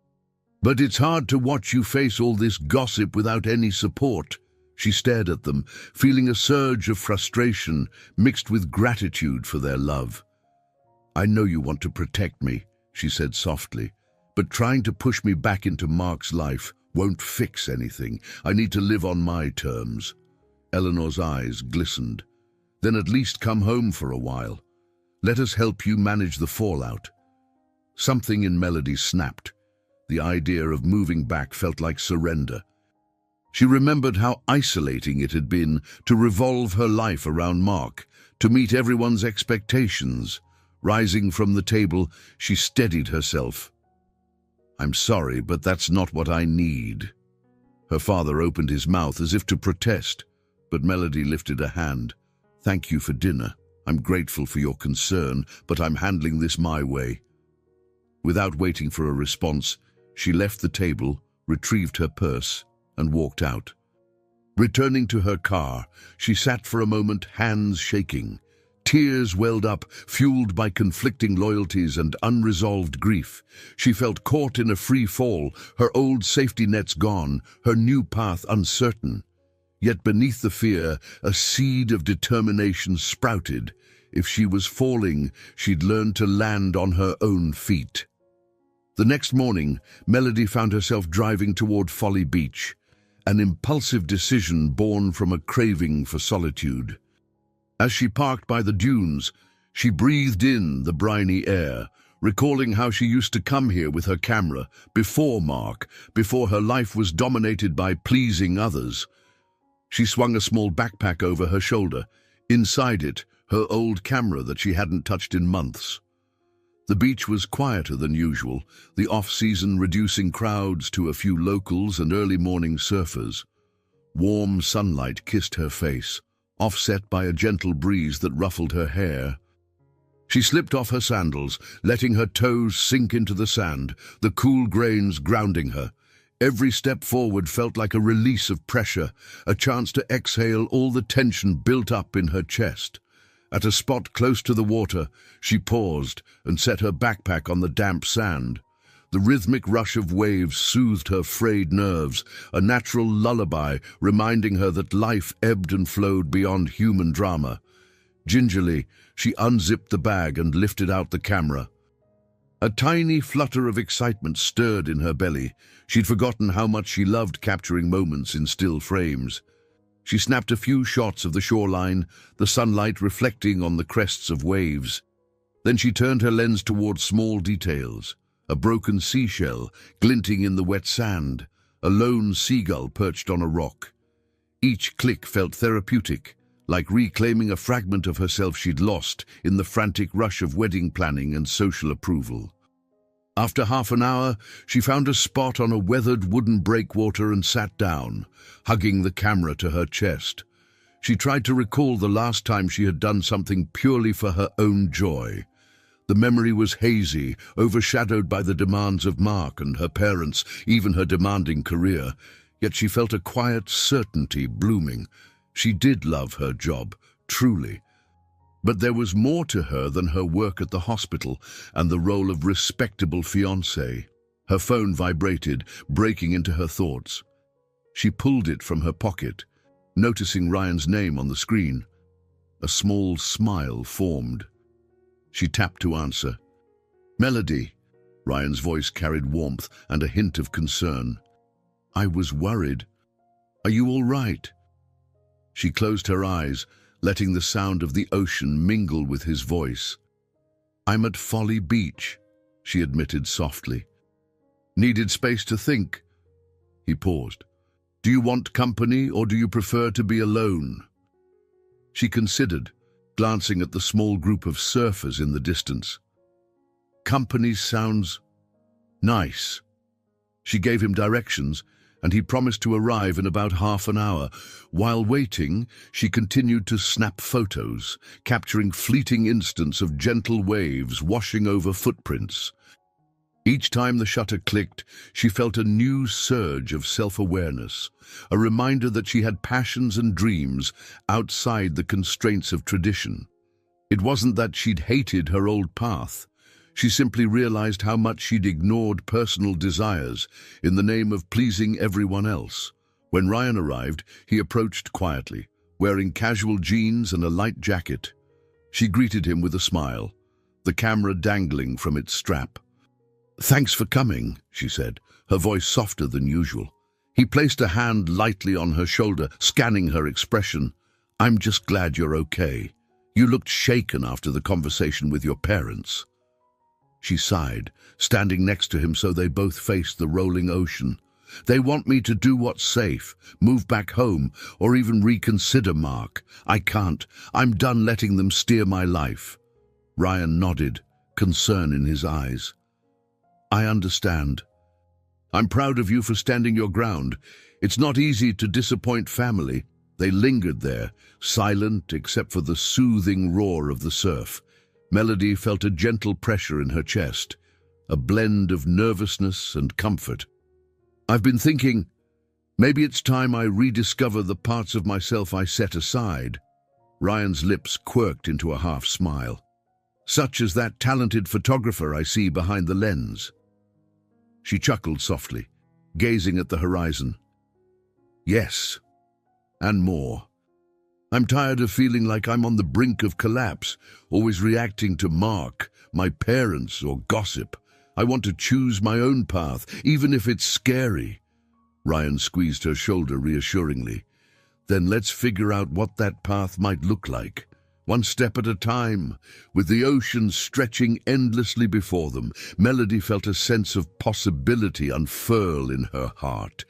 But it's hard to watch you face all this gossip without any support." She stared at them, feeling a surge of frustration mixed with gratitude for their love. "I know you want to protect me," she said softly, "but trying to push me back into Mark's life won't fix anything. I need to live on my terms." Eleanor's eyes glistened. "Then at least come home for a while. Let us help you manage the fallout." Something in Melody snapped. The idea of moving back felt like surrender. She remembered how isolating it had been to revolve her life around Mark, to meet everyone's expectations. Rising from the table, she steadied herself. "I'm sorry, but that's not what I need." Her father opened his mouth as if to protest, but Melody lifted a hand. "Thank you for dinner. I'm grateful for your concern, but I'm handling this my way." Without waiting for a response, she left the table, retrieved her purse, and walked out. Returning to her car, she sat for a moment, hands shaking. Tears welled up, fueled by conflicting loyalties and unresolved grief. She felt caught in a free fall, her old safety nets gone, her new path uncertain. Yet beneath the fear, a seed of determination sprouted. If she was falling, she'd learn to land on her own feet. The next morning, Melody found herself driving toward Folly Beach, an impulsive decision born from a craving for solitude. As she parked by the dunes, she breathed in the briny air, recalling how she used to come here with her camera, before Mark, before her life was dominated by pleasing others. She swung a small backpack over her shoulder. Inside it, her old camera that she hadn't touched in months. The beach was quieter than usual, the off-season reducing crowds to a few locals and early morning surfers. Warm sunlight kissed her face, offset by a gentle breeze that ruffled her hair. She slipped off her sandals, letting her toes sink into the sand, the cool grains grounding her. Every step forward felt like a release of pressure, a chance to exhale all the tension built up in her chest. At a spot close to the water, she paused and set her backpack on the damp sand. The rhythmic rush of waves soothed her frayed nerves, a natural lullaby reminding her that life ebbed and flowed beyond human drama. Gingerly, she unzipped the bag and lifted out the camera. A tiny flutter of excitement stirred in her belly. She'd forgotten how much she loved capturing moments in still frames. She snapped a few shots of the shoreline, the sunlight reflecting on the crests of waves. Then she turned her lens towards small details. A broken seashell glinting in the wet sand, a lone seagull perched on a rock. Each click felt therapeutic, like reclaiming a fragment of herself she'd lost in the frantic rush of wedding planning and social approval. After half an hour, she found a spot on a weathered wooden breakwater and sat down, hugging the camera to her chest. She tried to recall the last time she had done something purely for her own joy. The memory was hazy, overshadowed by the demands of Mark and her parents, even her demanding career. Yet she felt a quiet certainty blooming. She did love her job, truly. But there was more to her than her work at the hospital and the role of respectable fiancé. Her phone vibrated, breaking into her thoughts. She pulled it from her pocket. Noticing Ryan's name on the screen, a small smile formed. She tapped to answer. "Melody." Ryan's voice carried warmth and a hint of concern. "I was worried. Are you all right?" She closed her eyes, letting the sound of the ocean mingle with his voice. "I'm at Folly Beach," she admitted softly. "Needed space to think." He paused. "Do you want company or do you prefer to be alone?" She considered, glancing at the small group of surfers in the distance. "Company sounds nice." She gave him directions, and he promised to arrive in about half an hour. While waiting, she continued to snap photos, capturing fleeting instants of gentle waves washing over footprints. Each time the shutter clicked, she felt a new surge of self-awareness, a reminder that she had passions and dreams outside the constraints of tradition. It wasn't that she'd hated her old path. She simply realized how much she'd ignored personal desires in the name of pleasing everyone else. When Ryan arrived, he approached quietly, wearing casual jeans and a light jacket. She greeted him with a smile, the camera dangling from its strap. "Thanks for coming," she said, her voice softer than usual. He placed a hand lightly on her shoulder, scanning her expression. "I'm just glad you're okay. You looked shaken after the conversation with your parents." She sighed, standing next to him so they both faced the rolling ocean. "They want me to do what's safe, move back home, or even reconsider, Mark. I can't. I'm done letting them steer my life." Ryan nodded, concern in his eyes. "I understand. I'm proud of you for standing your ground. It's not easy to disappoint family." They lingered there, silent except for the soothing roar of the surf. Melody felt a gentle pressure in her chest, a blend of nervousness and comfort. "I've been thinking, maybe it's time I rediscover the parts of myself I set aside." Ryan's lips quirked into a half smile. "Such as that talented photographer I see behind the lens." She chuckled softly, gazing at the horizon. "Yes, and more. I'm tired of feeling like I'm on the brink of collapse, always reacting to Mark, my parents, or gossip. I want to choose my own path, even if it's scary." Ryan squeezed her shoulder reassuringly. "Then let's figure out what that path might look like. One step at a time." With the ocean stretching endlessly before them, Melody felt a sense of possibility unfurl in her heart.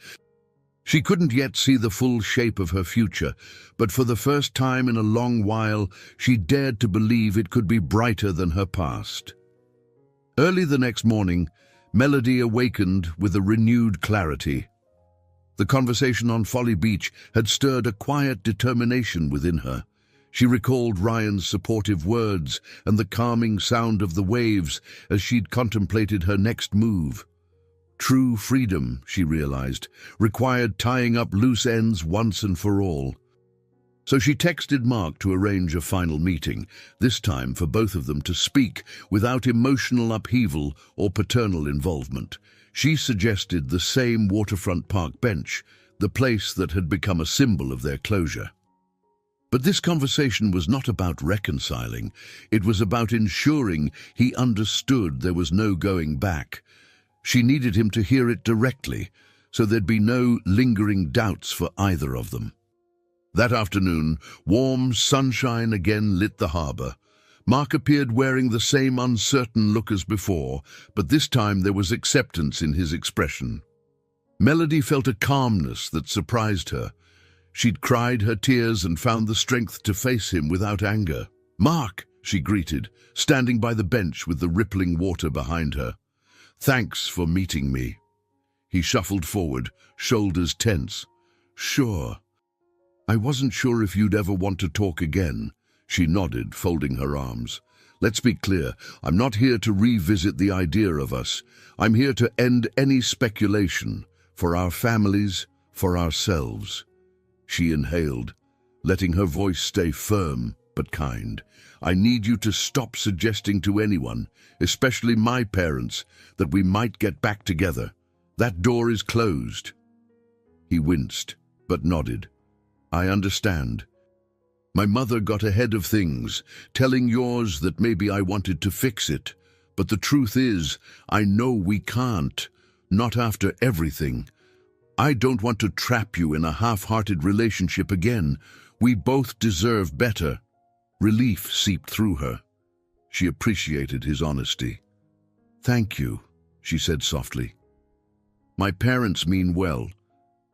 She couldn't yet see the full shape of her future, but for the first time in a long while, she dared to believe it could be brighter than her past. Early the next morning, Melody awakened with a renewed clarity. The conversation on Folly Beach had stirred a quiet determination within her. She recalled Ryan's supportive words and the calming sound of the waves as she'd contemplated her next move. True freedom, she realized, required tying up loose ends once and for all. So she texted Mark to arrange a final meeting, this time for both of them to speak without emotional upheaval or paternal involvement. She suggested the same waterfront park bench, the place that had become a symbol of their closure. But this conversation was not about reconciling. It was about ensuring he understood there was no going back. She needed him to hear it directly, so there'd be no lingering doubts for either of them. That afternoon, warm sunshine again lit the harbor. Mark appeared wearing the same uncertain look as before, but this time there was acceptance in his expression. Melody felt a calmness that surprised her. She'd cried her tears and found the strength to face him without anger. "Mark," she greeted, standing by the bench with the rippling water behind her. "Thanks for meeting me." He shuffled forward, shoulders tense. "Sure. I wasn't sure if you'd ever want to talk again." She nodded, folding her arms. "Let's be clear. I'm not here to revisit the idea of us. I'm here to end any speculation, for our families, for ourselves." She inhaled, letting her voice stay firm but kind. "I need you to stop suggesting to anyone, especially my parents, that we might get back together. That door is closed." He winced, but nodded. I understand. My mother got ahead of things, telling yours that maybe I wanted to fix it. But the truth is, I know we can't. Not after everything. I don't want to trap you in a half-hearted relationship again. We both deserve better. Relief seeped through her. She appreciated his honesty. Thank you, she said softly. My parents mean well,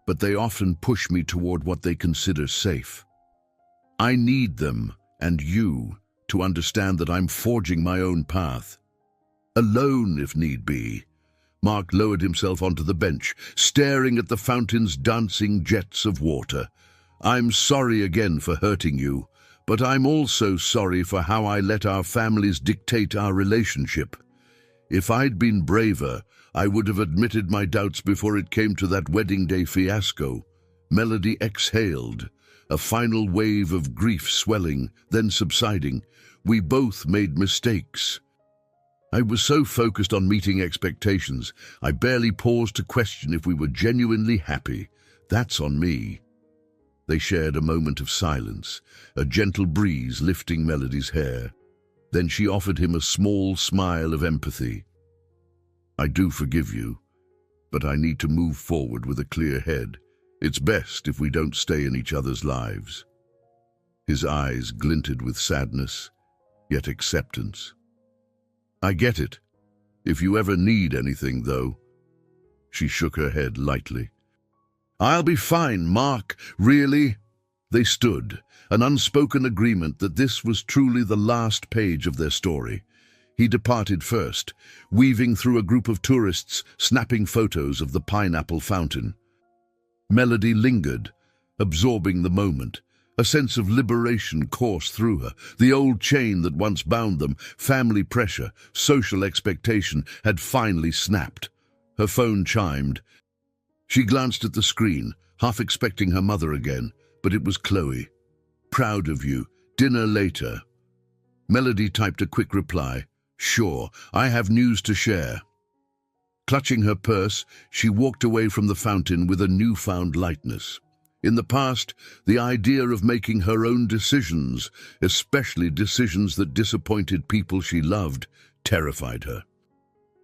but they often push me toward what they consider safe. I need them, and you, to understand that I'm forging my own path. Alone, if need be. Mark lowered himself onto the bench, staring at the fountain's dancing jets of water. I'm sorry again for hurting you, but I'm also sorry for how I let our families dictate our relationship. If I'd been braver, I would have admitted my doubts before it came to that wedding day fiasco. Melody exhaled, a final wave of grief swelling, then subsiding. We both made mistakes. I was so focused on meeting expectations, I barely paused to question if we were genuinely happy. That's on me. They shared a moment of silence, a gentle breeze lifting Melody's hair. Then she offered him a small smile of empathy. I do forgive you, but I need to move forward with a clear head. It's best if we don't stay in each other's lives. His eyes glinted with sadness, yet acceptance. I get it. If you ever need anything, though. She shook her head lightly. I'll be fine, Mark. Really? They stood, an unspoken agreement that this was truly the last page of their story. He departed first, weaving through a group of tourists, snapping photos of the pineapple fountain. Melody lingered, absorbing the moment. A sense of liberation coursed through her. The old chain that once bound them, family pressure, social expectation, had finally snapped. Her phone chimed. She glanced at the screen, half expecting her mother again, but it was Chloe. Proud of you. Dinner later. Melody typed a quick reply. Sure, I have news to share. Clutching her purse, she walked away from the fountain with a newfound lightness. In the past, the idea of making her own decisions, especially decisions that disappointed people she loved, terrified her.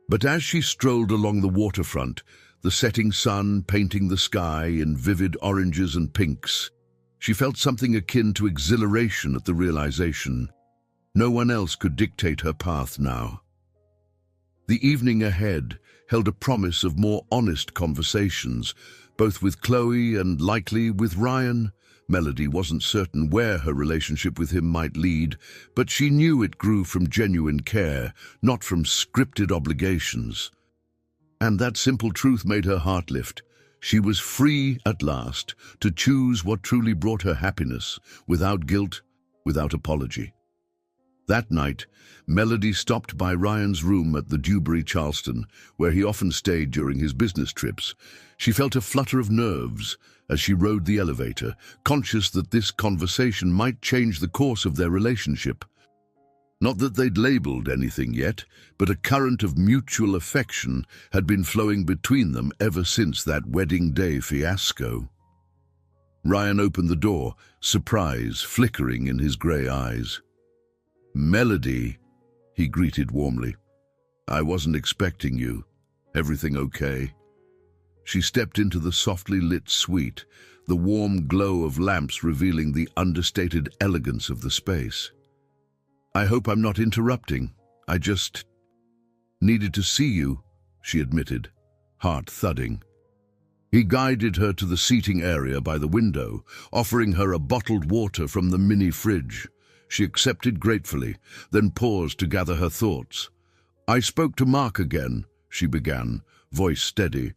But as she strolled along the waterfront, the setting sun painting the sky in vivid oranges and pinks, she felt something akin to exhilaration at the realization. No one else could dictate her path now. The evening ahead held a promise of more honest conversations, both with Chloe and likely with Ryan. Melody wasn't certain where her relationship with him might lead, but she knew it grew from genuine care, not from scripted obligations. And that simple truth made her heart lift. She was free at last to choose what truly brought her happiness, without guilt, without apology. That night, Melody stopped by Ryan's room at the Dewberry Charleston, where he often stayed during his business trips. She felt a flutter of nerves as she rode the elevator, conscious that this conversation might change the course of their relationship. Not that they'd labeled anything yet, but a current of mutual affection had been flowing between them ever since that wedding day fiasco. Ryan opened the door, surprise flickering in his grey eyes. Melody, he greeted warmly. I wasn't expecting you. Everything okay? She stepped into the softly lit suite, the warm glow of lamps revealing the understated elegance of the space. I hope I'm not interrupting. I just needed to see you, she admitted, heart thudding. He guided her to the seating area by the window, offering her a bottled water from the mini fridge. She accepted gratefully, then paused to gather her thoughts. I spoke to Mark again, she began, voice steady.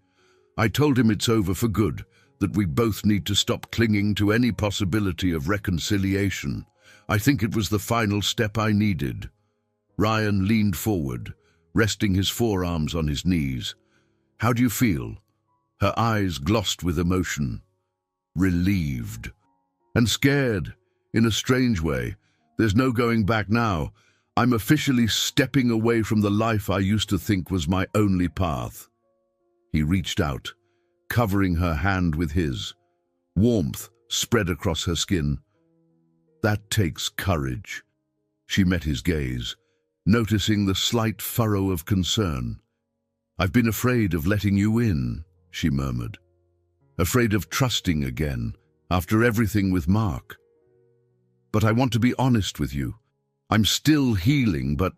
I told him it's over for good, that we both need to stop clinging to any possibility of reconciliation. I think it was the final step I needed. Ryan leaned forward, resting his forearms on his knees. How do you feel? Her eyes glossed with emotion. Relieved. And scared, in a strange way. There's no going back now. I'm officially stepping away from the life I used to think was my only path. He reached out, covering her hand with his. Warmth spread across her skin. That takes courage. She met his gaze, noticing the slight furrow of concern. I've been afraid of letting you in, she murmured. Afraid of trusting again, after everything with Mark. But I want to be honest with you. I'm still healing, but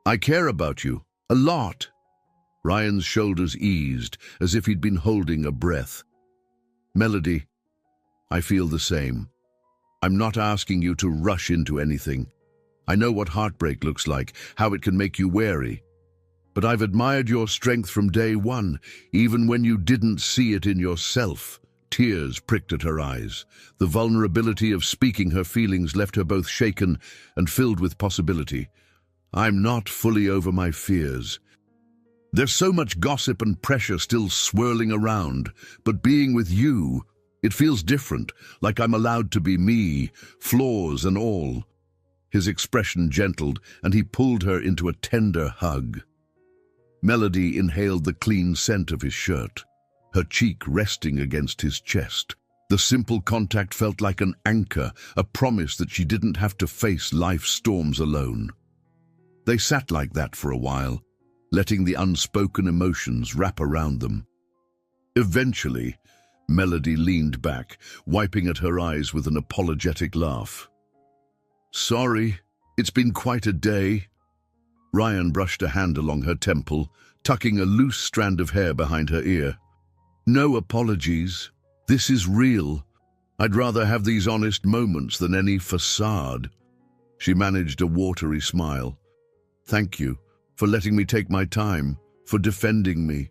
I care about you, a lot. Ryan's shoulders eased, as if he'd been holding a breath. Melody, I feel the same. I'm not asking you to rush into anything. I know what heartbreak looks like, how it can make you wary. But I've admired your strength from day one, even when you didn't see it in yourself. Tears pricked at her eyes. The vulnerability of speaking her feelings left her both shaken and filled with possibility. I'm not fully over my fears. There's so much gossip and pressure still swirling around, but being with you, it feels different, like I'm allowed to be me, flaws and all. His expression gentled, and he pulled her into a tender hug. Melody inhaled the clean scent of his shirt, her cheek resting against his chest. The simple contact felt like an anchor, a promise that she didn't have to face life's storms alone. They sat like that for a while, letting the unspoken emotions wrap around them. Eventually, Melody leaned back, wiping at her eyes with an apologetic laugh. Sorry, it's been quite a day. Ryan brushed a hand along her temple, tucking a loose strand of hair behind her ear. No apologies. This is real. I'd rather have these honest moments than any facade. She managed a watery smile. Thank you for letting me take my time, for defending me.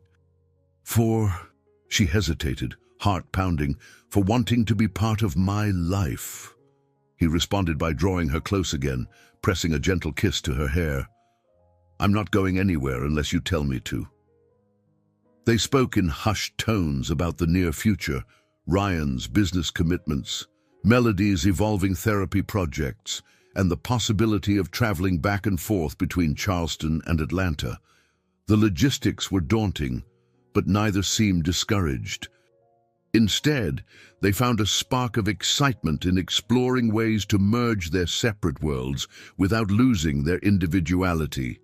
She hesitated, heart pounding, for wanting to be part of my life. He responded by drawing her close again, pressing a gentle kiss to her hair. I'm not going anywhere unless you tell me to. They spoke in hushed tones about the near future, Ryan's business commitments, Melody's evolving therapy projects, and the possibility of traveling back and forth between Charleston and Atlanta. The logistics were daunting, but neither seemed discouraged. Instead, they found a spark of excitement in exploring ways to merge their separate worlds without losing their individuality.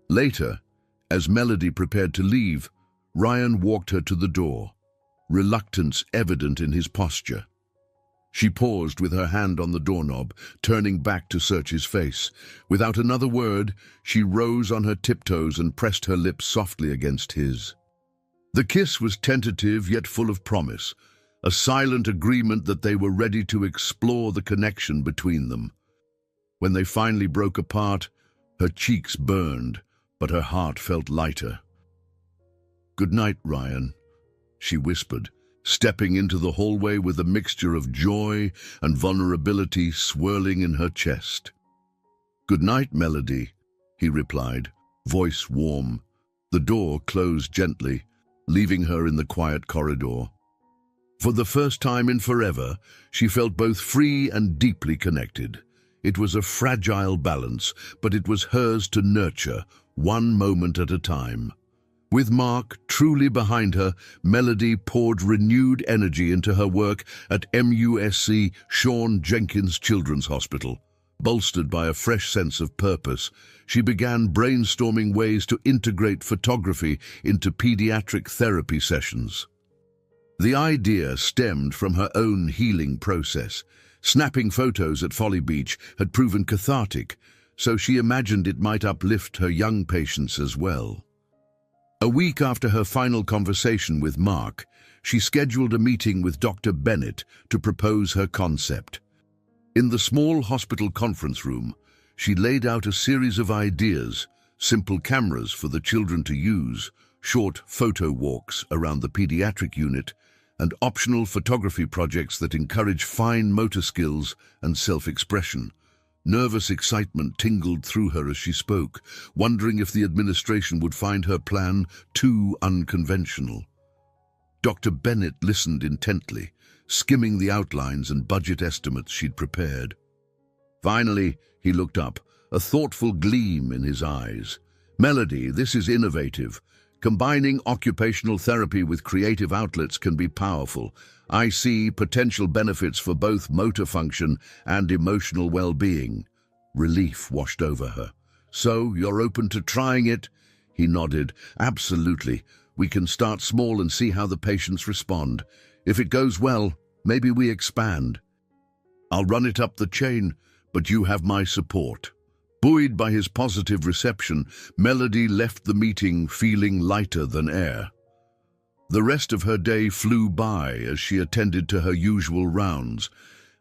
Later, as Melody prepared to leave, Ryan walked her to the door, reluctance evident in his posture. She paused with her hand on the doorknob, turning back to search his face. Without another word, she rose on her tiptoes and pressed her lips softly against his. The kiss was tentative yet full of promise, a silent agreement that they were ready to explore the connection between them. When they finally broke apart, her cheeks burned, but her heart felt lighter. "Good night, Ryan," she whispered, stepping into the hallway with a mixture of joy and vulnerability swirling in her chest. "Good night, Melody," he replied, voice warm. The door closed gently, leaving her in the quiet corridor. For the first time in forever, she felt both free and deeply connected. It was a fragile balance, but it was hers to nurture, one moment at a time. With Mark truly behind her, Melody poured renewed energy into her work at MUSC Sean Jenkins Children's Hospital. Bolstered by a fresh sense of purpose, she began brainstorming ways to integrate photography into pediatric therapy sessions. The idea stemmed from her own healing process. Snapping photos at Folly Beach had proven cathartic, so she imagined it might uplift her young patients as well. A week after her final conversation with Mark, she scheduled a meeting with Dr. Bennett to propose her concept. In the small hospital conference room, she laid out a series of ideas: simple cameras for the children to use, short photo walks around the pediatric unit, and optional photography projects that encourage fine motor skills and self-expression. Nervous excitement tingled through her as she spoke, wondering if the administration would find her plan too unconventional. Dr. Bennett listened intently, skimming the outlines and budget estimates she'd prepared. Finally, he looked up, a thoughtful gleam in his eyes. "Melody, this is innovative. Combining occupational therapy with creative outlets can be powerful. I see potential benefits for both motor function and emotional well-being. Relief washed over her. So, you're open to trying it? He nodded. Absolutely. We can start small and see how the patients respond. If it goes well, maybe we expand. I'll run it up the chain, but you have my support. Buoyed by his positive reception, Melody left the meeting feeling lighter than air. The rest of her day flew by as she attended to her usual rounds,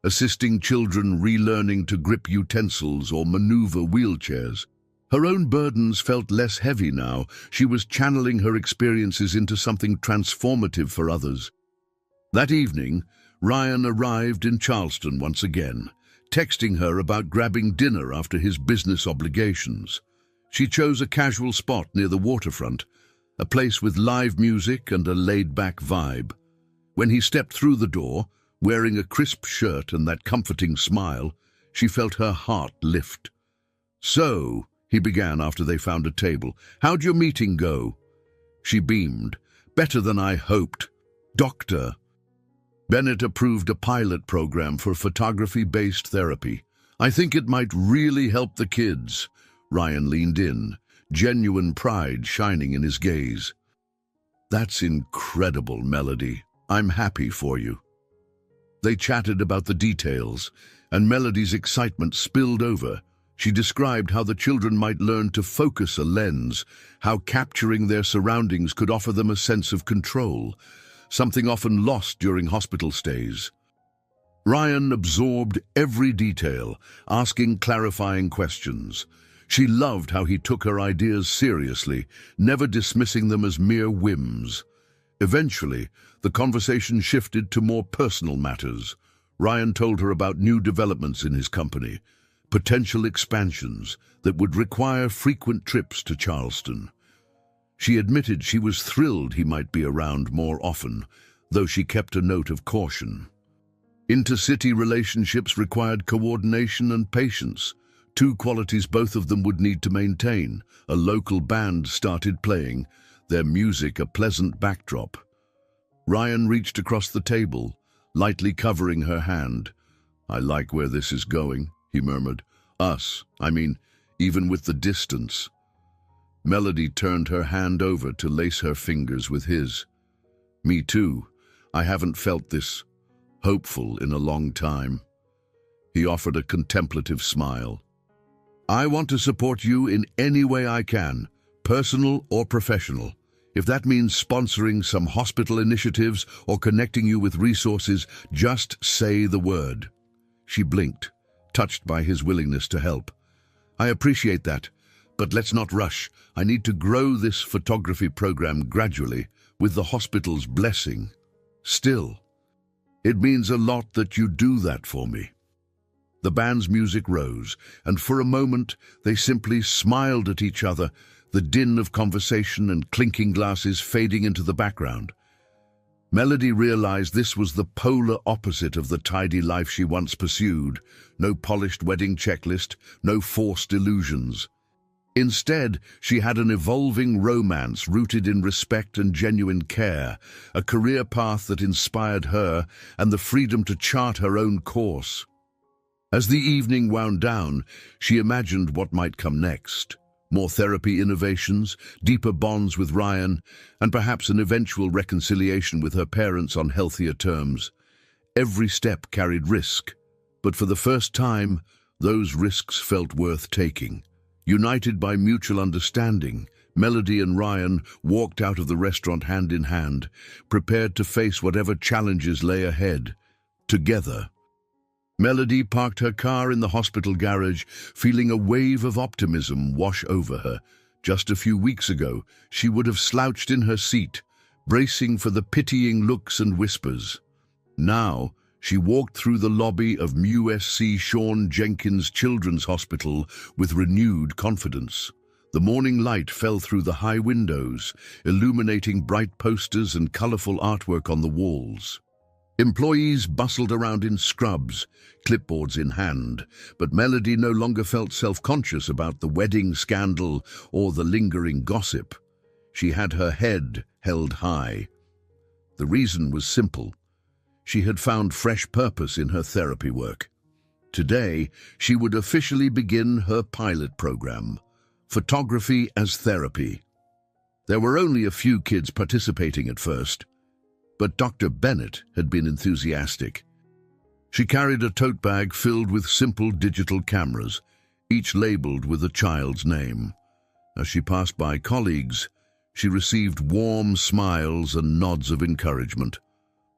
assisting children relearning to grip utensils or maneuver wheelchairs. Her own burdens felt less heavy now. She was channeling her experiences into something transformative for others. That evening, Ryan arrived in Charleston once again, texting her about grabbing dinner after his business obligations. She chose a casual spot near the waterfront, a place with live music and a laid-back vibe. When he stepped through the door, wearing a crisp shirt and that comforting smile, she felt her heart lift. "So," he began after they found a table, "how'd your meeting go?" She beamed. "Better than I hoped. Doctor Bennett approved a pilot program for photography-based therapy. I think it might really help the kids." Ryan leaned in, genuine pride shining in his gaze. "That's incredible, Melody. I'm happy for you." They chatted about the details, and Melody's excitement spilled over. She described how the children might learn to focus a lens, how capturing their surroundings could offer them a sense of control, something often lost during hospital stays. Ryan absorbed every detail, asking clarifying questions. She loved how he took her ideas seriously, never dismissing them as mere whims. Eventually, the conversation shifted to more personal matters. Ryan told her about new developments in his company, potential expansions that would require frequent trips to Charleston. She admitted she was thrilled he might be around more often, though she kept a note of caution. Intercity relationships required coordination and patience, two qualities both of them would need to maintain. A local band started playing, their music a pleasant backdrop. Ryan reached across the table, lightly covering her hand. "I like where this is going," he murmured. Even with the distance." Melody turned her hand over to lace her fingers with his. "Me too. I haven't felt this hopeful in a long time." He offered a contemplative smile. "I want to support you in any way I can, personal or professional. If that means sponsoring some hospital initiatives or connecting you with resources, just say the word." She blinked, touched by his willingness to help. "I appreciate that. But let's not rush. I need to grow this photography program gradually, with the hospital's blessing. Still, it means a lot that you do that for me." The band's music rose, and for a moment they simply smiled at each other, the din of conversation and clinking glasses fading into the background. Melody realized this was the polar opposite of the tidy life she once pursued. No polished wedding checklist, no forced illusions. Instead, she had an evolving romance rooted in respect and genuine care, a career path that inspired her and the freedom to chart her own course. As the evening wound down, she imagined what might come next. More therapy innovations, deeper bonds with Ryan, and perhaps an eventual reconciliation with her parents on healthier terms. Every step carried risk, but for the first time, those risks felt worth taking. United by mutual understanding, Melody and Ryan walked out of the restaurant hand in hand, prepared to face whatever challenges lay ahead, together. Melody parked her car in the hospital garage, feeling a wave of optimism wash over her. Just a few weeks ago, she would have slouched in her seat, bracing for the pitying looks and whispers. Now, she walked through the lobby of USC Shawn Jenkins Children's Hospital with renewed confidence. The morning light fell through the high windows, illuminating bright posters and colorful artwork on the walls. Employees bustled around in scrubs, clipboards in hand, but Melody no longer felt self-conscious about the wedding scandal or the lingering gossip. She had her head held high. The reason was simple. She had found fresh purpose in her therapy work. Today, she would officially begin her pilot program, Photography as Therapy. There were only a few kids participating at first, but Dr. Bennett had been enthusiastic. She carried a tote bag filled with simple digital cameras, each labeled with a child's name. As she passed by colleagues, she received warm smiles and nods of encouragement.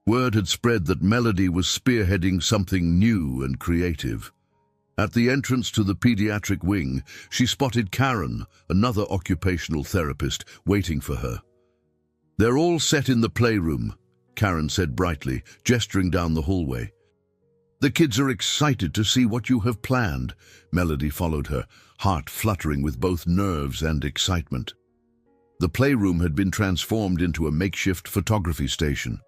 Word had spread that Melody was spearheading something new and creative. At the entrance to the pediatric wing, she spotted Karen, another occupational therapist, waiting for her. "They're all set in the playroom," Karen said brightly, gesturing down the hallway. "The kids are excited to see what you have planned." Melody followed her, heart fluttering with both nerves and excitement. The playroom had been transformed into a makeshift photography station.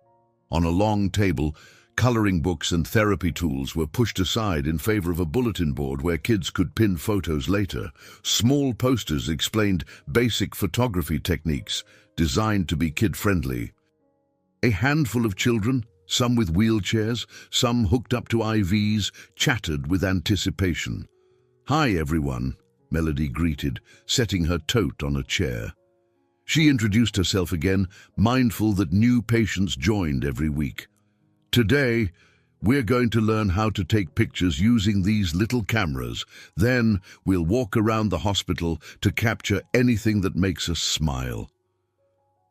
On a long table, coloring books and therapy tools were pushed aside in favor of a bulletin board where kids could pin photos later. Small posters explained basic photography techniques designed to be kid-friendly. A handful of children, some with wheelchairs, some hooked up to IVs, chattered with anticipation. "Hi, everyone," Melody greeted, setting her tote on a chair. She introduced herself again, mindful that new patients joined every week. "Today, we're going to learn how to take pictures using these little cameras. Then we'll walk around the hospital to capture anything that makes us smile."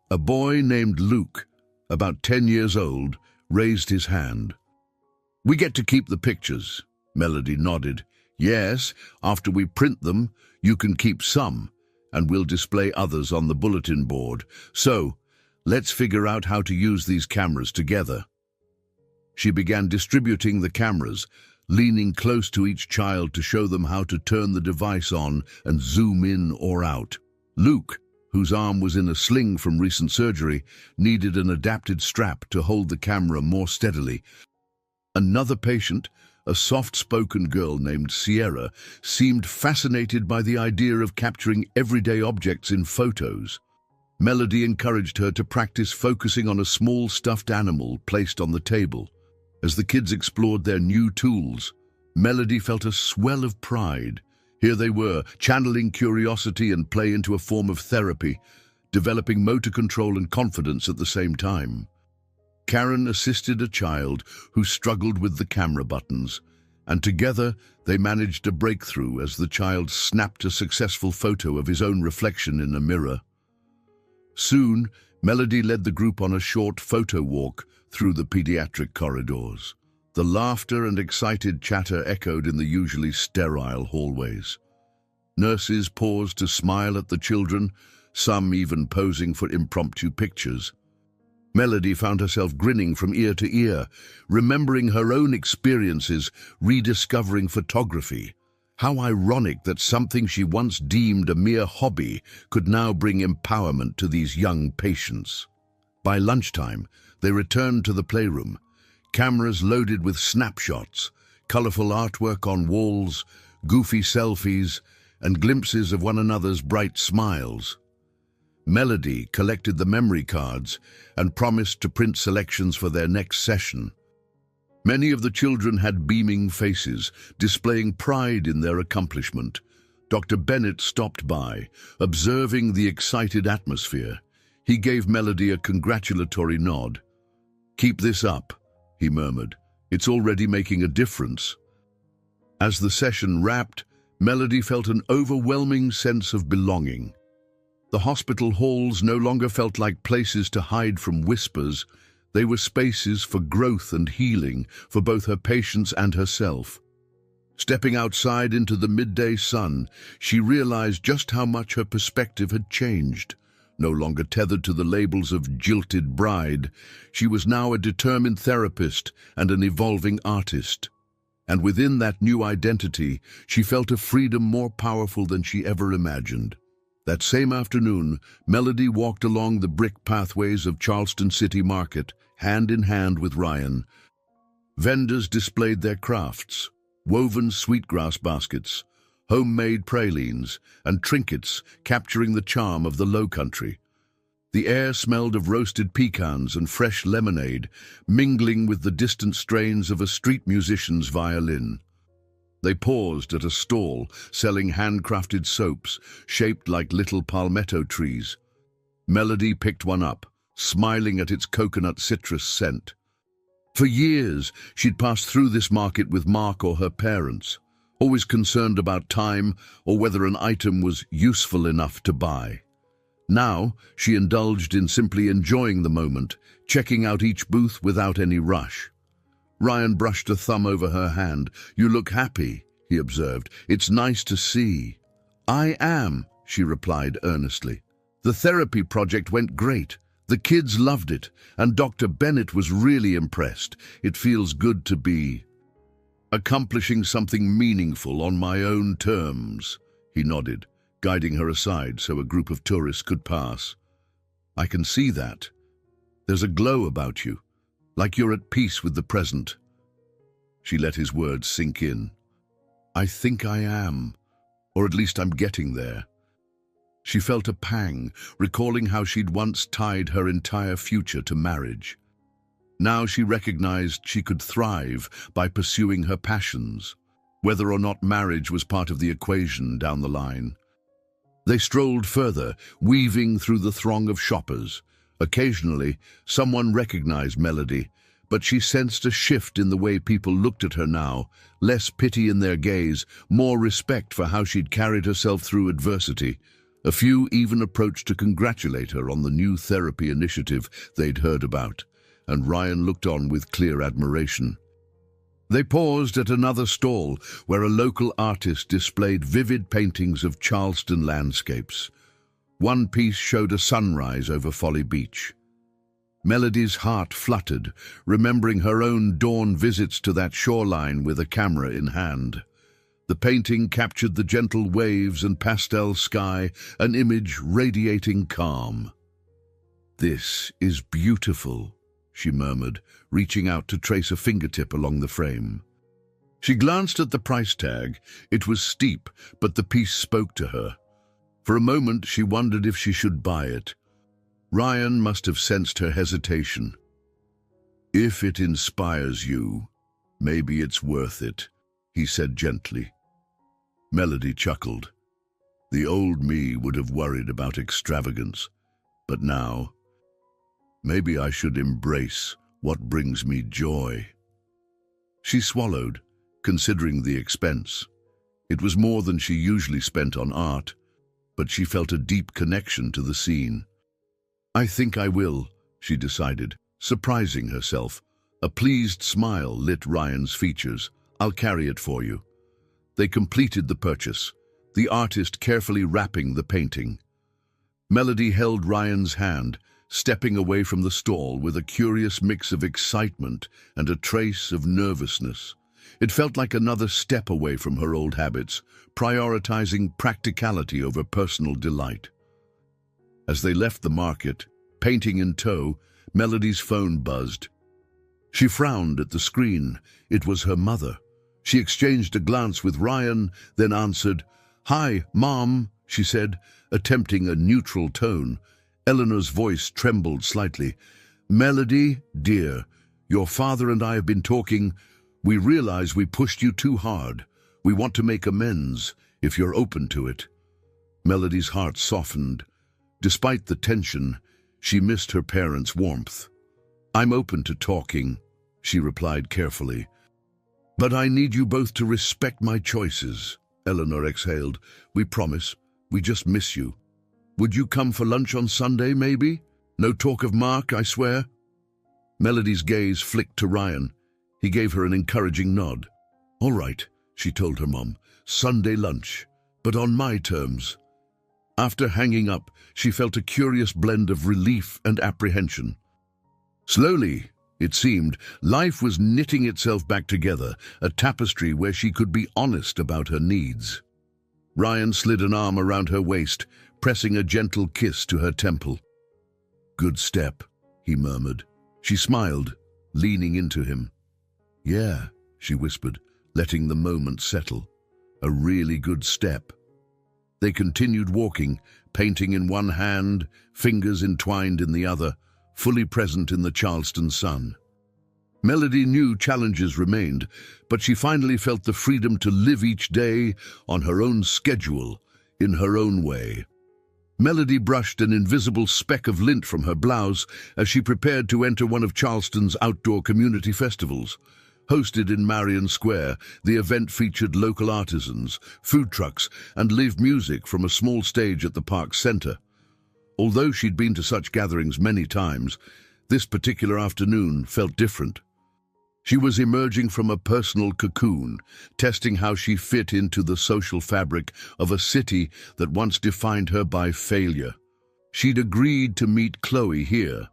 A boy named Luke, about 10 years old, raised his hand. "We get to keep the pictures," Melody nodded. "Yes, after we print them, you can keep some, and we'll display others on the bulletin board. So, let's figure out how to use these cameras together." She began distributing the cameras, leaning close to each child to show them how to turn the device on and zoom in or out. Luke, whose arm was in a sling from recent surgery, needed an adapted strap to hold the camera more steadily. Another patient, a soft-spoken girl named Sierra, seemed fascinated by the idea of capturing everyday objects in photos. Melody encouraged her to practice focusing on a small stuffed animal placed on the table. As the kids explored their new tools, Melody felt a swell of pride. Here they were, channeling curiosity and play into a form of therapy, developing motor control and confidence at the same time. Karen assisted a child who struggled with the camera buttons, and together they managed a breakthrough as the child snapped a successful photo of his own reflection in a mirror. Soon, Melody led the group on a short photo walk through the pediatric corridors. The laughter and excited chatter echoed in the usually sterile hallways. Nurses paused to smile at the children, some even posing for impromptu pictures. Melody found herself grinning from ear to ear, remembering her own experiences rediscovering photography. How ironic that something she once deemed a mere hobby could now bring empowerment to these young patients. By lunchtime, they returned to the playroom, cameras loaded with snapshots, colorful artwork on walls, goofy selfies, and glimpses of one another's bright smiles. Melody collected the memory cards and promised to print selections for their next session. Many of the children had beaming faces, displaying pride in their accomplishment. Dr. Bennett stopped by, observing the excited atmosphere. He gave Melody a congratulatory nod. "Keep this up," he murmured. "It's already making a difference." As the session wrapped, Melody felt an overwhelming sense of belonging. The hospital halls no longer felt like places to hide from whispers. They were spaces for growth and healing for both her patients and herself. Stepping outside into the midday sun, she realized just how much her perspective had changed. No longer tethered to the labels of jilted bride, she was now a determined therapist and an evolving artist. And within that new identity, she felt a freedom more powerful than she ever imagined. That same afternoon, Melody walked along the brick pathways of Charleston City Market, hand in hand with Ryan. Vendors displayed their crafts, woven sweetgrass baskets, homemade pralines, and trinkets capturing the charm of the Low Country. The air smelled of roasted pecans and fresh lemonade, mingling with the distant strains of a street musician's violin. They paused at a stall selling handcrafted soaps shaped like little palmetto trees. Melody picked one up, smiling at its coconut citrus scent. For years, she'd passed through this market with Mark or her parents, always concerned about time or whether an item was useful enough to buy. Now, she indulged in simply enjoying the moment, checking out each booth without any rush. Ryan brushed a thumb over her hand. "You look happy," he observed. "It's nice to see." "I am," she replied earnestly. "The therapy project went great. The kids loved it, and Dr. Bennett was really impressed. It feels good to be accomplishing something meaningful on my own terms." He nodded, guiding her aside so a group of tourists could pass. "I can see that. There's a glow about you, like you're at peace with the present." She let his words sink in. "I think I am, or at least I'm getting there." She felt a pang, recalling how she'd once tied her entire future to marriage. Now she recognized she could thrive by pursuing her passions, whether or not marriage was part of the equation down the line. They strolled further, weaving through the throng of shoppers. Occasionally, someone recognized Melody, but she sensed a shift in the way people looked at her now, less pity in their gaze, more respect for how she'd carried herself through adversity. A few even approached to congratulate her on the new therapy initiative they'd heard about, and Ryan looked on with clear admiration. They paused at another stall where a local artist displayed vivid paintings of Charleston landscapes. One piece showed a sunrise over Folly Beach. Melody's heart fluttered, remembering her own dawn visits to that shoreline with a camera in hand. The painting captured the gentle waves and pastel sky, an image radiating calm. "This is beautiful," she murmured, reaching out to trace a fingertip along the frame. She glanced at the price tag. It was steep, but the piece spoke to her. For a moment, she wondered if she should buy it. Ryan must have sensed her hesitation. "If it inspires you, maybe it's worth it," he said gently. Melody chuckled. The old me would have worried about extravagance, but now, maybe I should embrace what brings me joy. She swallowed, considering the expense. It was more than she usually spent on art, but she felt a deep connection to the scene. "I think I will," she decided, surprising herself. A pleased smile lit Ryan's features. "I'll carry it for you." They completed the purchase, the artist carefully wrapping the painting. Melody held Ryan's hand, stepping away from the stall with a curious mix of excitement and a trace of nervousness. It felt like another step away from her old habits, prioritizing practicality over personal delight. As they left the market, painting in tow, Melody's phone buzzed. She frowned at the screen. It was her mother. She exchanged a glance with Ryan, then answered. "Hi, Mom," she said, attempting a neutral tone. Eleanor's voice trembled slightly. "Melody, dear, your father and I have been talking. We realize we pushed you too hard. We want to make amends, if you're open to it." Melody's heart softened. Despite the tension, she missed her parents' warmth. "I'm open to talking," she replied carefully. "But I need you both to respect my choices," Eleanor exhaled. "We promise. We just miss you. Would you come for lunch on Sunday, maybe? No talk of Mark, I swear." Melody's gaze flicked to Ryan. He gave her an encouraging nod. "All right," she told her mom. "Sunday lunch, but on my terms." After hanging up, she felt a curious blend of relief and apprehension. Slowly, it seemed, life was knitting itself back together, a tapestry where she could be honest about her needs. Ryan slid an arm around her waist, pressing a gentle kiss to her temple. "Good step," he murmured. She smiled, leaning into him. "Yeah," she whispered, letting the moment settle. "A really good step." They continued walking, painting in one hand, fingers entwined in the other, fully present in the Charleston sun. Melody knew challenges remained, but she finally felt the freedom to live each day on her own schedule, in her own way. Melody brushed an invisible speck of lint from her blouse as she prepared to enter one of Charleston's outdoor community festivals. Hosted in Marion Square, the event featured local artisans, food trucks, and live music from a small stage at the park's center. Although she'd been to such gatherings many times, this particular afternoon felt different. She was emerging from a personal cocoon, testing how she fit into the social fabric of a city that once defined her by failure. She'd agreed to meet Chloe here.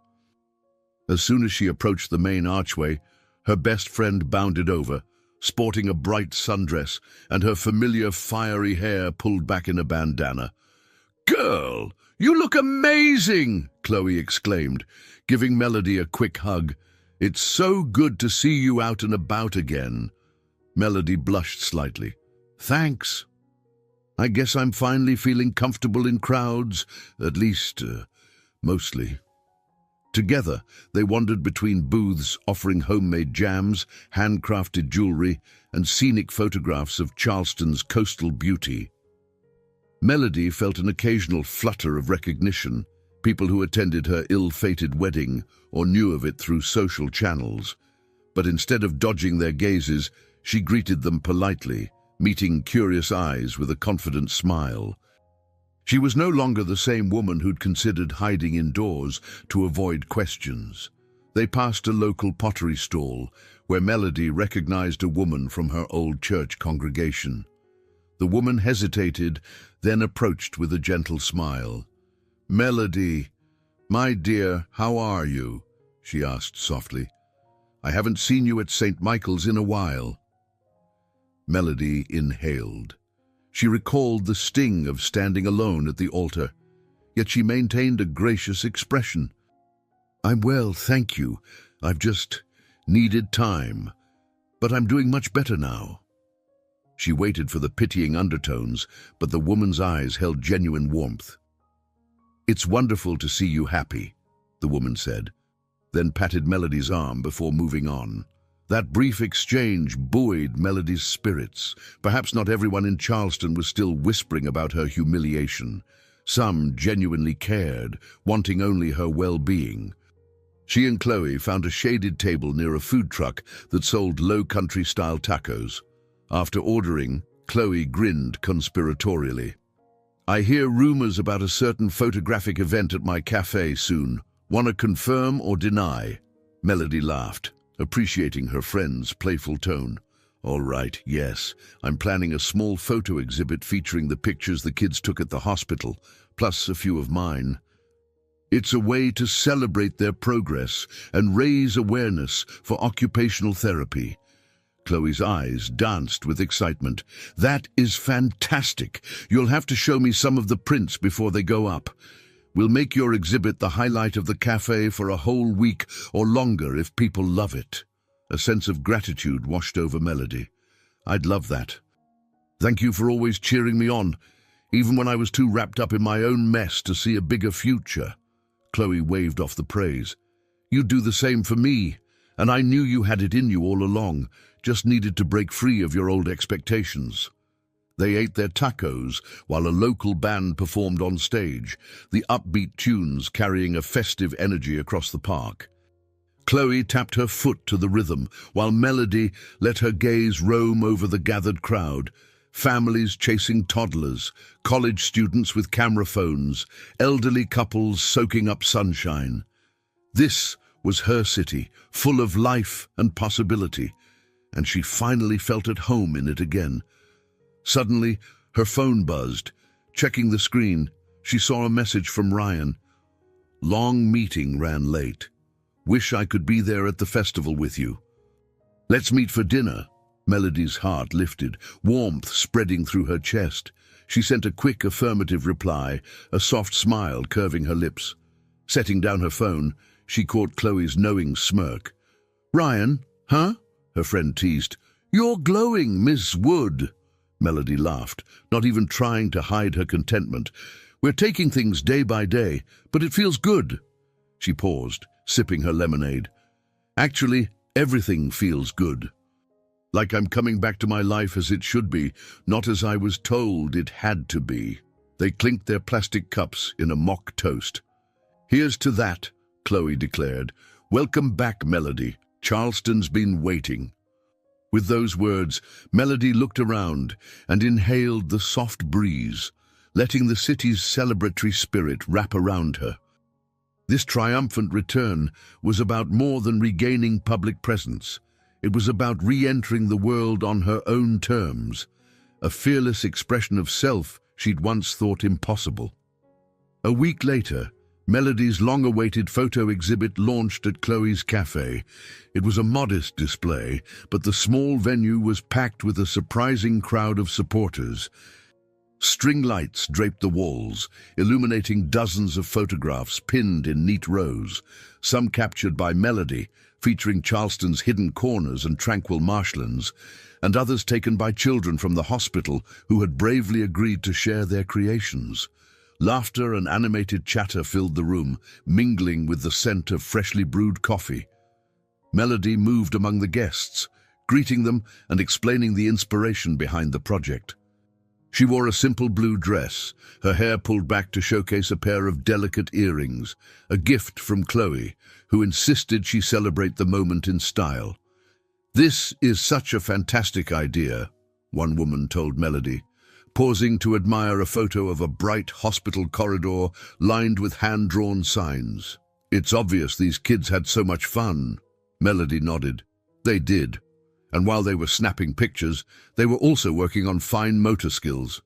As soon as she approached the main archway, her best friend bounded over, sporting a bright sundress and her familiar fiery hair pulled back in a bandana. "Girl, you look amazing!" Chloe exclaimed, giving Melody a quick hug. "It's so good to see you out and about again." Melody blushed slightly. "Thanks. I guess I'm finally feeling comfortable in crowds, at least, mostly." Together, they wandered between booths offering homemade jams, handcrafted jewelry, and scenic photographs of Charleston's coastal beauty. Melody felt an occasional flutter of recognition, people who attended her ill-fated wedding or knew of it through social channels. But instead of dodging their gazes, she greeted them politely, meeting curious eyes with a confident smile. She was no longer the same woman who'd considered hiding indoors to avoid questions. They passed a local pottery stall, where Melody recognized a woman from her old church congregation. The woman hesitated, then approached with a gentle smile. "Melody, my dear, how are you?" she asked softly. "I haven't seen you at St. Michael's in a while." Melody inhaled. She recalled the sting of standing alone at the altar, yet she maintained a gracious expression. "I'm well, thank you. I've just needed time, but I'm doing much better now." She waited for the pitying undertones, but the woman's eyes held genuine warmth. "It's wonderful to see you happy," the woman said, then patted Melody's arm before moving on. That brief exchange buoyed Melody's spirits. Perhaps not everyone in Charleston was still whispering about her humiliation. Some genuinely cared, wanting only her well-being. She and Chloe found a shaded table near a food truck that sold low-country-style tacos. After ordering, Chloe grinned conspiratorially. "I hear rumors about a certain photographic event at my cafe soon. Want to confirm or deny?" Melody laughed, appreciating her friend's playful tone. "All right, yes. I'm planning a small photo exhibit featuring the pictures the kids took at the hospital, plus a few of mine. It's a way to celebrate their progress and raise awareness for occupational therapy." Chloe's eyes danced with excitement. "That is fantastic. You'll have to show me some of the prints before they go up. We'll make your exhibit the highlight of the cafe for a whole week or longer if people love it." A sense of gratitude washed over Melody. "I'd love that. Thank you for always cheering me on, even when I was too wrapped up in my own mess to see a bigger future." Chloe waved off the praise. "You do the same for me, and I knew you had it in you all along, just needed to break free of your old expectations." They ate their tacos while a local band performed on stage, the upbeat tunes carrying a festive energy across the park. Chloe tapped her foot to the rhythm, while Melody let her gaze roam over the gathered crowd. Families chasing toddlers, college students with camera phones, elderly couples soaking up sunshine. This was her city, full of life and possibility, and she finally felt at home in it again. Suddenly, her phone buzzed. Checking the screen, she saw a message from Ryan. "Long meeting ran late. Wish I could be there at the festival with you. Let's meet for dinner." Melody's heart lifted, warmth spreading through her chest. She sent a quick affirmative reply, a soft smile curving her lips. Setting down her phone, she caught Chloe's knowing smirk. "Ryan, huh?" her friend teased. "You're glowing, Miss Wood." Melody laughed, not even trying to hide her contentment. "We're taking things day by day, but it feels good." She paused, sipping her lemonade. "Actually, everything feels good. Like I'm coming back to my life as it should be, not as I was told it had to be." They clinked their plastic cups in a mock toast. "Here's to that," Chloe declared. "Welcome back, Melody. Charleston's been waiting." With those words, Melody looked around and inhaled the soft breeze, letting the city's celebratory spirit wrap around her. This triumphant return was about more than regaining public presence. It was about re-entering the world on her own terms, a fearless expression of self she'd once thought impossible. A week later, Melody's long-awaited photo exhibit launched at Chloe's cafe. It was a modest display, but the small venue was packed with a surprising crowd of supporters. String lights draped the walls, illuminating dozens of photographs pinned in neat rows, some captured by Melody, featuring Charleston's hidden corners and tranquil marshlands, and others taken by children from the hospital who had bravely agreed to share their creations. Laughter and animated chatter filled the room, mingling with the scent of freshly brewed coffee. Melody moved among the guests, greeting them and explaining the inspiration behind the project. She wore a simple blue dress, her hair pulled back to showcase a pair of delicate earrings, a gift from Chloe, who insisted she celebrate the moment in style. "This is such a fantastic idea," one woman told Melody, pausing to admire a photo of a bright hospital corridor lined with hand-drawn signs. "It's obvious these kids had so much fun." Melody nodded. They did. And while they were snapping pictures, they were also working on fine motor skills.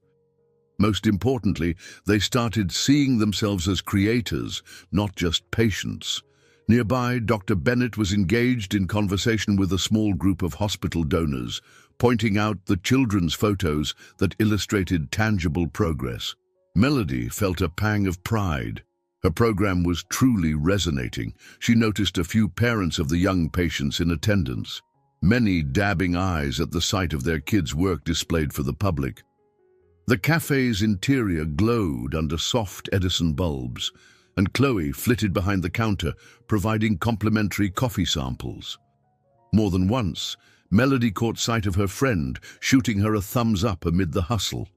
Most importantly, they started seeing themselves as creators, not just patients. Nearby, Dr. Bennett was engaged in conversation with a small group of hospital donors, pointing out the children's photos that illustrated tangible progress. Melody felt a pang of pride. Her program was truly resonating. She noticed a few parents of the young patients in attendance, many dabbing eyes at the sight of their kids' work displayed for the public. The cafe's interior glowed under soft Edison bulbs, and Chloe flitted behind the counter, providing complimentary coffee samples. More than once, Melody caught sight of her friend, shooting her a thumbs up amid the hustle.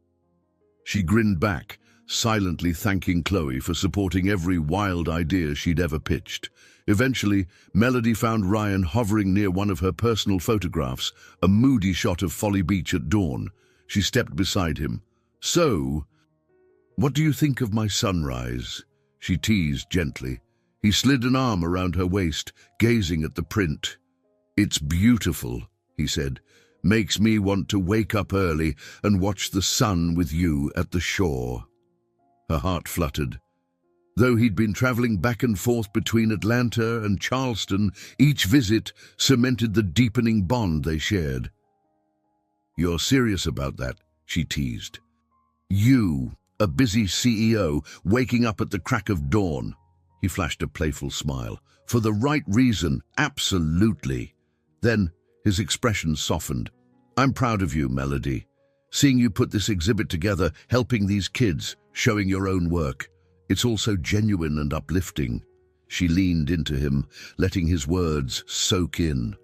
She grinned back, silently thanking Chloe for supporting every wild idea she'd ever pitched. Eventually, Melody found Ryan hovering near one of her personal photographs, a moody shot of Folly Beach at dawn. She stepped beside him. "So, what do you think of my sunrise?" she teased gently. He slid an arm around her waist, gazing at the print. "It's beautiful," he said. "Makes me want to wake up early and watch the sun with you at the shore." Her heart fluttered. Though he'd been traveling back and forth between Atlanta and Charleston, each visit cemented the deepening bond they shared. "You're serious about that?" she teased. "You, a busy CEO, waking up at the crack of dawn." He flashed a playful smile. "For the right reason, absolutely." Then his expression softened. "I'm proud of you, Melody. Seeing you put this exhibit together, helping these kids, showing your own work. It's all so genuine and uplifting." She leaned into him, letting his words soak in.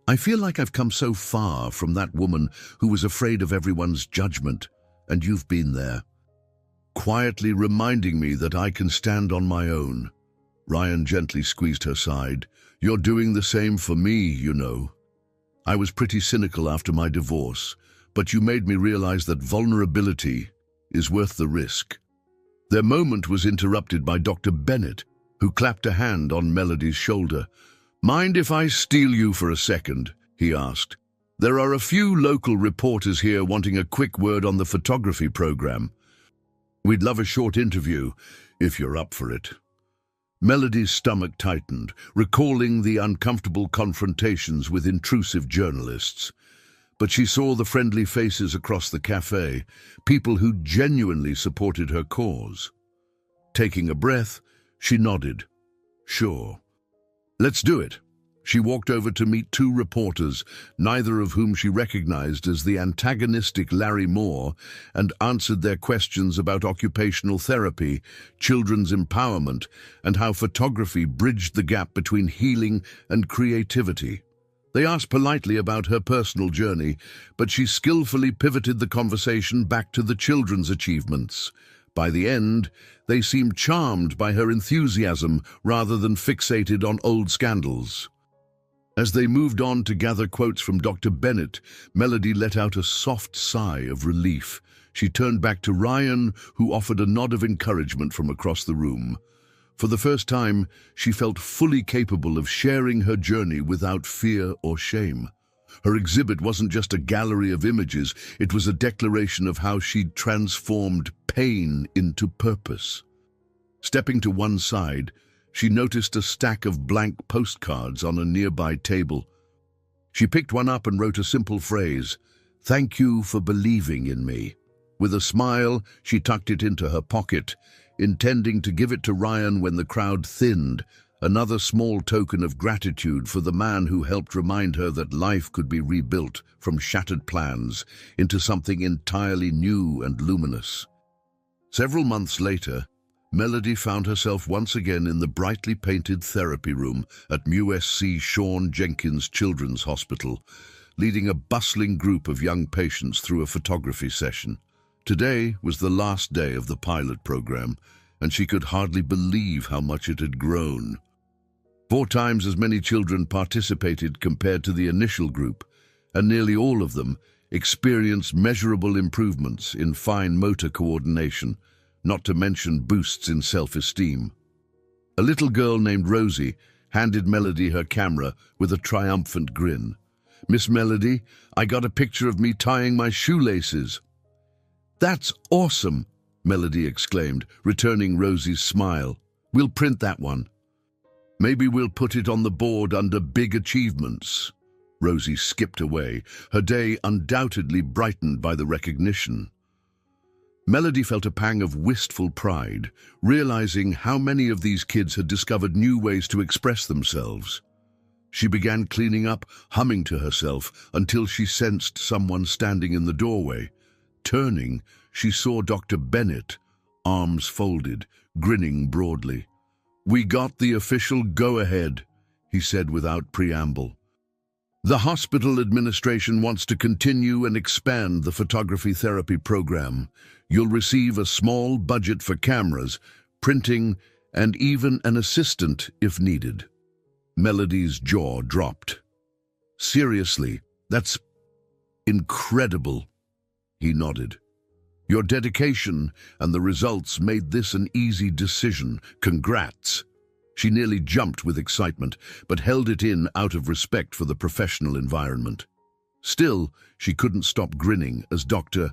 "I feel like I've come so far from that woman who was afraid of everyone's judgment, and you've been there, quietly reminding me that I can stand on my own." Ryan gently squeezed her side. "You're doing the same for me, you know. I was pretty cynical after my divorce, but you made me realize that vulnerability is worth the risk." Their moment was interrupted by Dr. Bennett, who clapped a hand on Melody's shoulder. "Mind if I steal you for a second?" he asked. "There are a few local reporters here wanting a quick word on the photography program. We'd love a short interview, if you're up for it." Melody's stomach tightened, recalling the uncomfortable confrontations with intrusive journalists. But she saw the friendly faces across the cafe, people who genuinely supported her cause. Taking a breath, she nodded. "Sure. Let's do it." She walked over to meet two reporters, neither of whom she recognized as the antagonistic Larry Moore, and answered their questions about occupational therapy, children's empowerment, and how photography bridged the gap between healing and creativity. They asked politely about her personal journey, but she skillfully pivoted the conversation back to the children's achievements. By the end, they seemed charmed by her enthusiasm rather than fixated on old scandals. As they moved on to gather quotes from Dr. Bennett, Melody let out a soft sigh of relief. She turned back to Ryan, who offered a nod of encouragement from across the room. For the first time, she felt fully capable of sharing her journey without fear or shame. Her exhibit wasn't just a gallery of images, it was a declaration of how she'd transformed pain into purpose. Stepping to one side, she noticed a stack of blank postcards on a nearby table. She picked one up and wrote a simple phrase, "Thank you for believing in me." With a smile, she tucked it into her pocket, intending to give it to Ryan when the crowd thinned, another small token of gratitude for the man who helped remind her that life could be rebuilt from shattered plans into something entirely new and luminous. Several months later, Melody found herself once again in the brightly painted therapy room at USC Shawn Jenkins Children's Hospital, leading a bustling group of young patients through a photography session. Today was the last day of the pilot program, and she could hardly believe how much it had grown. 4 times as many children participated compared to the initial group, and nearly all of them experienced measurable improvements in fine motor coordination, not to mention boosts in self-esteem. A little girl named Rosie handed Melody her camera with a triumphant grin. "Miss Melody, I got a picture of me tying my shoelaces." "That's awesome," Melody exclaimed, returning Rosie's smile. "We'll print that one." "Maybe we'll put it on the board under big achievements." Rosie skipped away, her day undoubtedly brightened by the recognition. Melody felt a pang of wistful pride, realizing how many of these kids had discovered new ways to express themselves. She began cleaning up, humming to herself, until she sensed someone standing in the doorway. Turning, she saw Dr. Bennett, arms folded, grinning broadly. "We got the official go-ahead," he said without preamble. "The hospital administration wants to continue and expand the photography therapy program. You'll receive a small budget for cameras, printing, and even an assistant if needed." Melody's jaw dropped. "Seriously, that's incredible." He nodded. "Your dedication and the results made this an easy decision. Congrats." She nearly jumped with excitement, but held it in out of respect for the professional environment. Still, she couldn't stop grinning as Dr.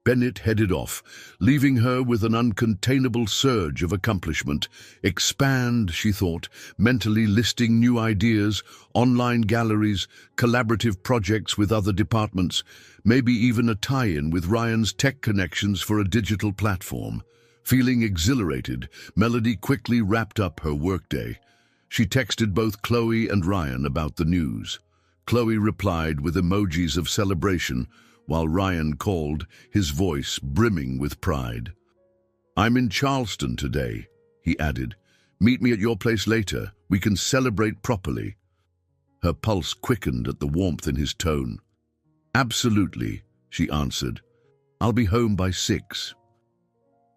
Bennett headed off, leaving her with an uncontainable surge of accomplishment. Expand, she thought, mentally listing new ideas, online galleries, collaborative projects with other departments, maybe even a tie-in with Ryan's tech connections for a digital platform. Feeling exhilarated, Melody quickly wrapped up her workday. She texted both Chloe and Ryan about the news. Chloe replied with emojis of celebration, while Ryan called, his voice brimming with pride. "I'm in Charleston today," he added. "Meet me at your place later. We can celebrate properly." Her pulse quickened at the warmth in his tone. "Absolutely," she answered. "I'll be home by 6.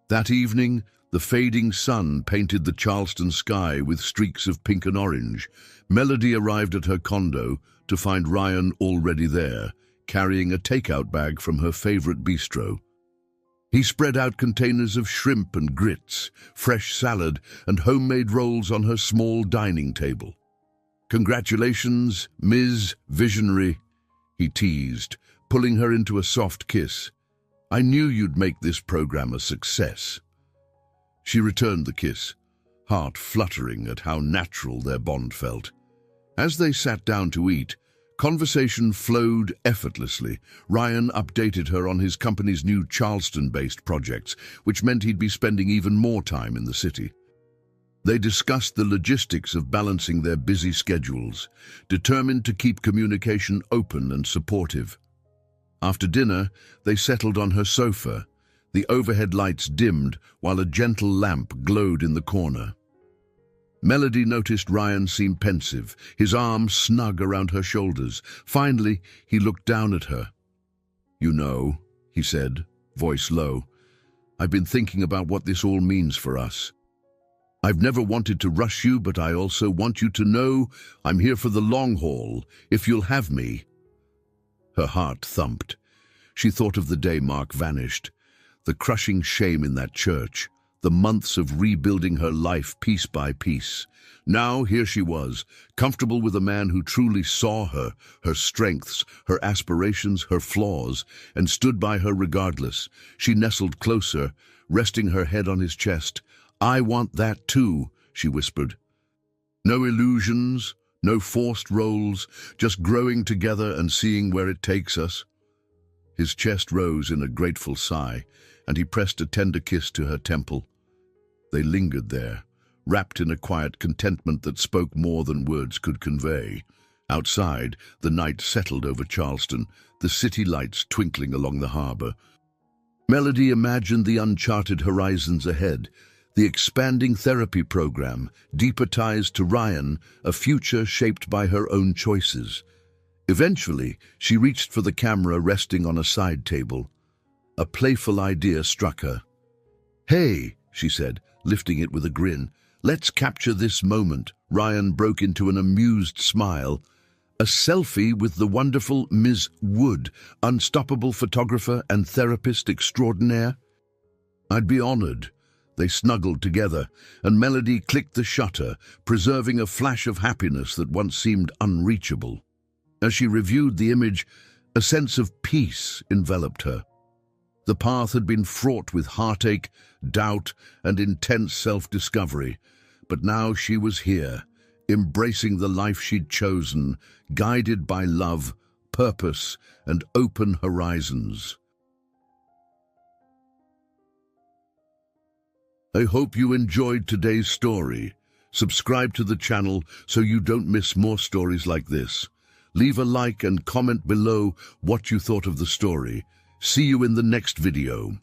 That evening, the fading sun painted the Charleston sky with streaks of pink and orange. Melody arrived at her condo to find Ryan already there, carrying a takeout bag from her favorite bistro. He spread out containers of shrimp and grits, fresh salad, and homemade rolls on her small dining table. "Congratulations, Ms. Visionary," he teased, pulling her into a soft kiss. "I knew you'd make this program a success." She returned the kiss, heart fluttering at how natural their bond felt. As they sat down to eat, conversation flowed effortlessly. Ryan updated her on his company's new Charleston-based projects, which meant he'd be spending even more time in the city. They discussed the logistics of balancing their busy schedules, determined to keep communication open and supportive. After dinner, they settled on her sofa. The overhead lights dimmed while a gentle lamp glowed in the corner. Melody noticed Ryan seemed pensive, his arms snug around her shoulders. Finally, he looked down at her. "You know," he said, voice low, "I've been thinking about what this all means for us. I've never wanted to rush you, but I also want you to know I'm here for the long haul, if you'll have me." Her heart thumped. She thought of the day Mark vanished, the crushing shame in that church, the months of rebuilding her life piece by piece. Now here she was, comfortable with a man who truly saw her, her strengths, her aspirations, her flaws, and stood by her regardless. She nestled closer, resting her head on his chest. "I want that too," she whispered. "No illusions, no forced roles, just growing together and seeing where it takes us." His chest rose in a grateful sigh, and he pressed a tender kiss to her temple. They lingered there, wrapped in a quiet contentment that spoke more than words could convey. Outside, the night settled over Charleston, the city lights twinkling along the harbor. Melody imagined the uncharted horizons ahead, the expanding therapy program, deeper ties to Ryan, a future shaped by her own choices. Eventually, she reached for the camera resting on a side table. A playful idea struck her. "Hey," she said, lifting it with a grin, "let's capture this moment." Ryan broke into an amused smile. "A selfie with the wonderful Ms. Wood, unstoppable photographer and therapist extraordinaire?" "I'd be honored." They snuggled together, and Melody clicked the shutter, preserving a flash of happiness that once seemed unreachable. As she reviewed the image, a sense of peace enveloped her. The path had been fraught with heartache, doubt, and intense self-discovery, but now she was here, embracing the life she'd chosen, guided by love, purpose, and open horizons. I hope you enjoyed today's story. Subscribe to the channel so you don't miss more stories like this. Leave a like and comment below what you thought of the story. See you in the next video.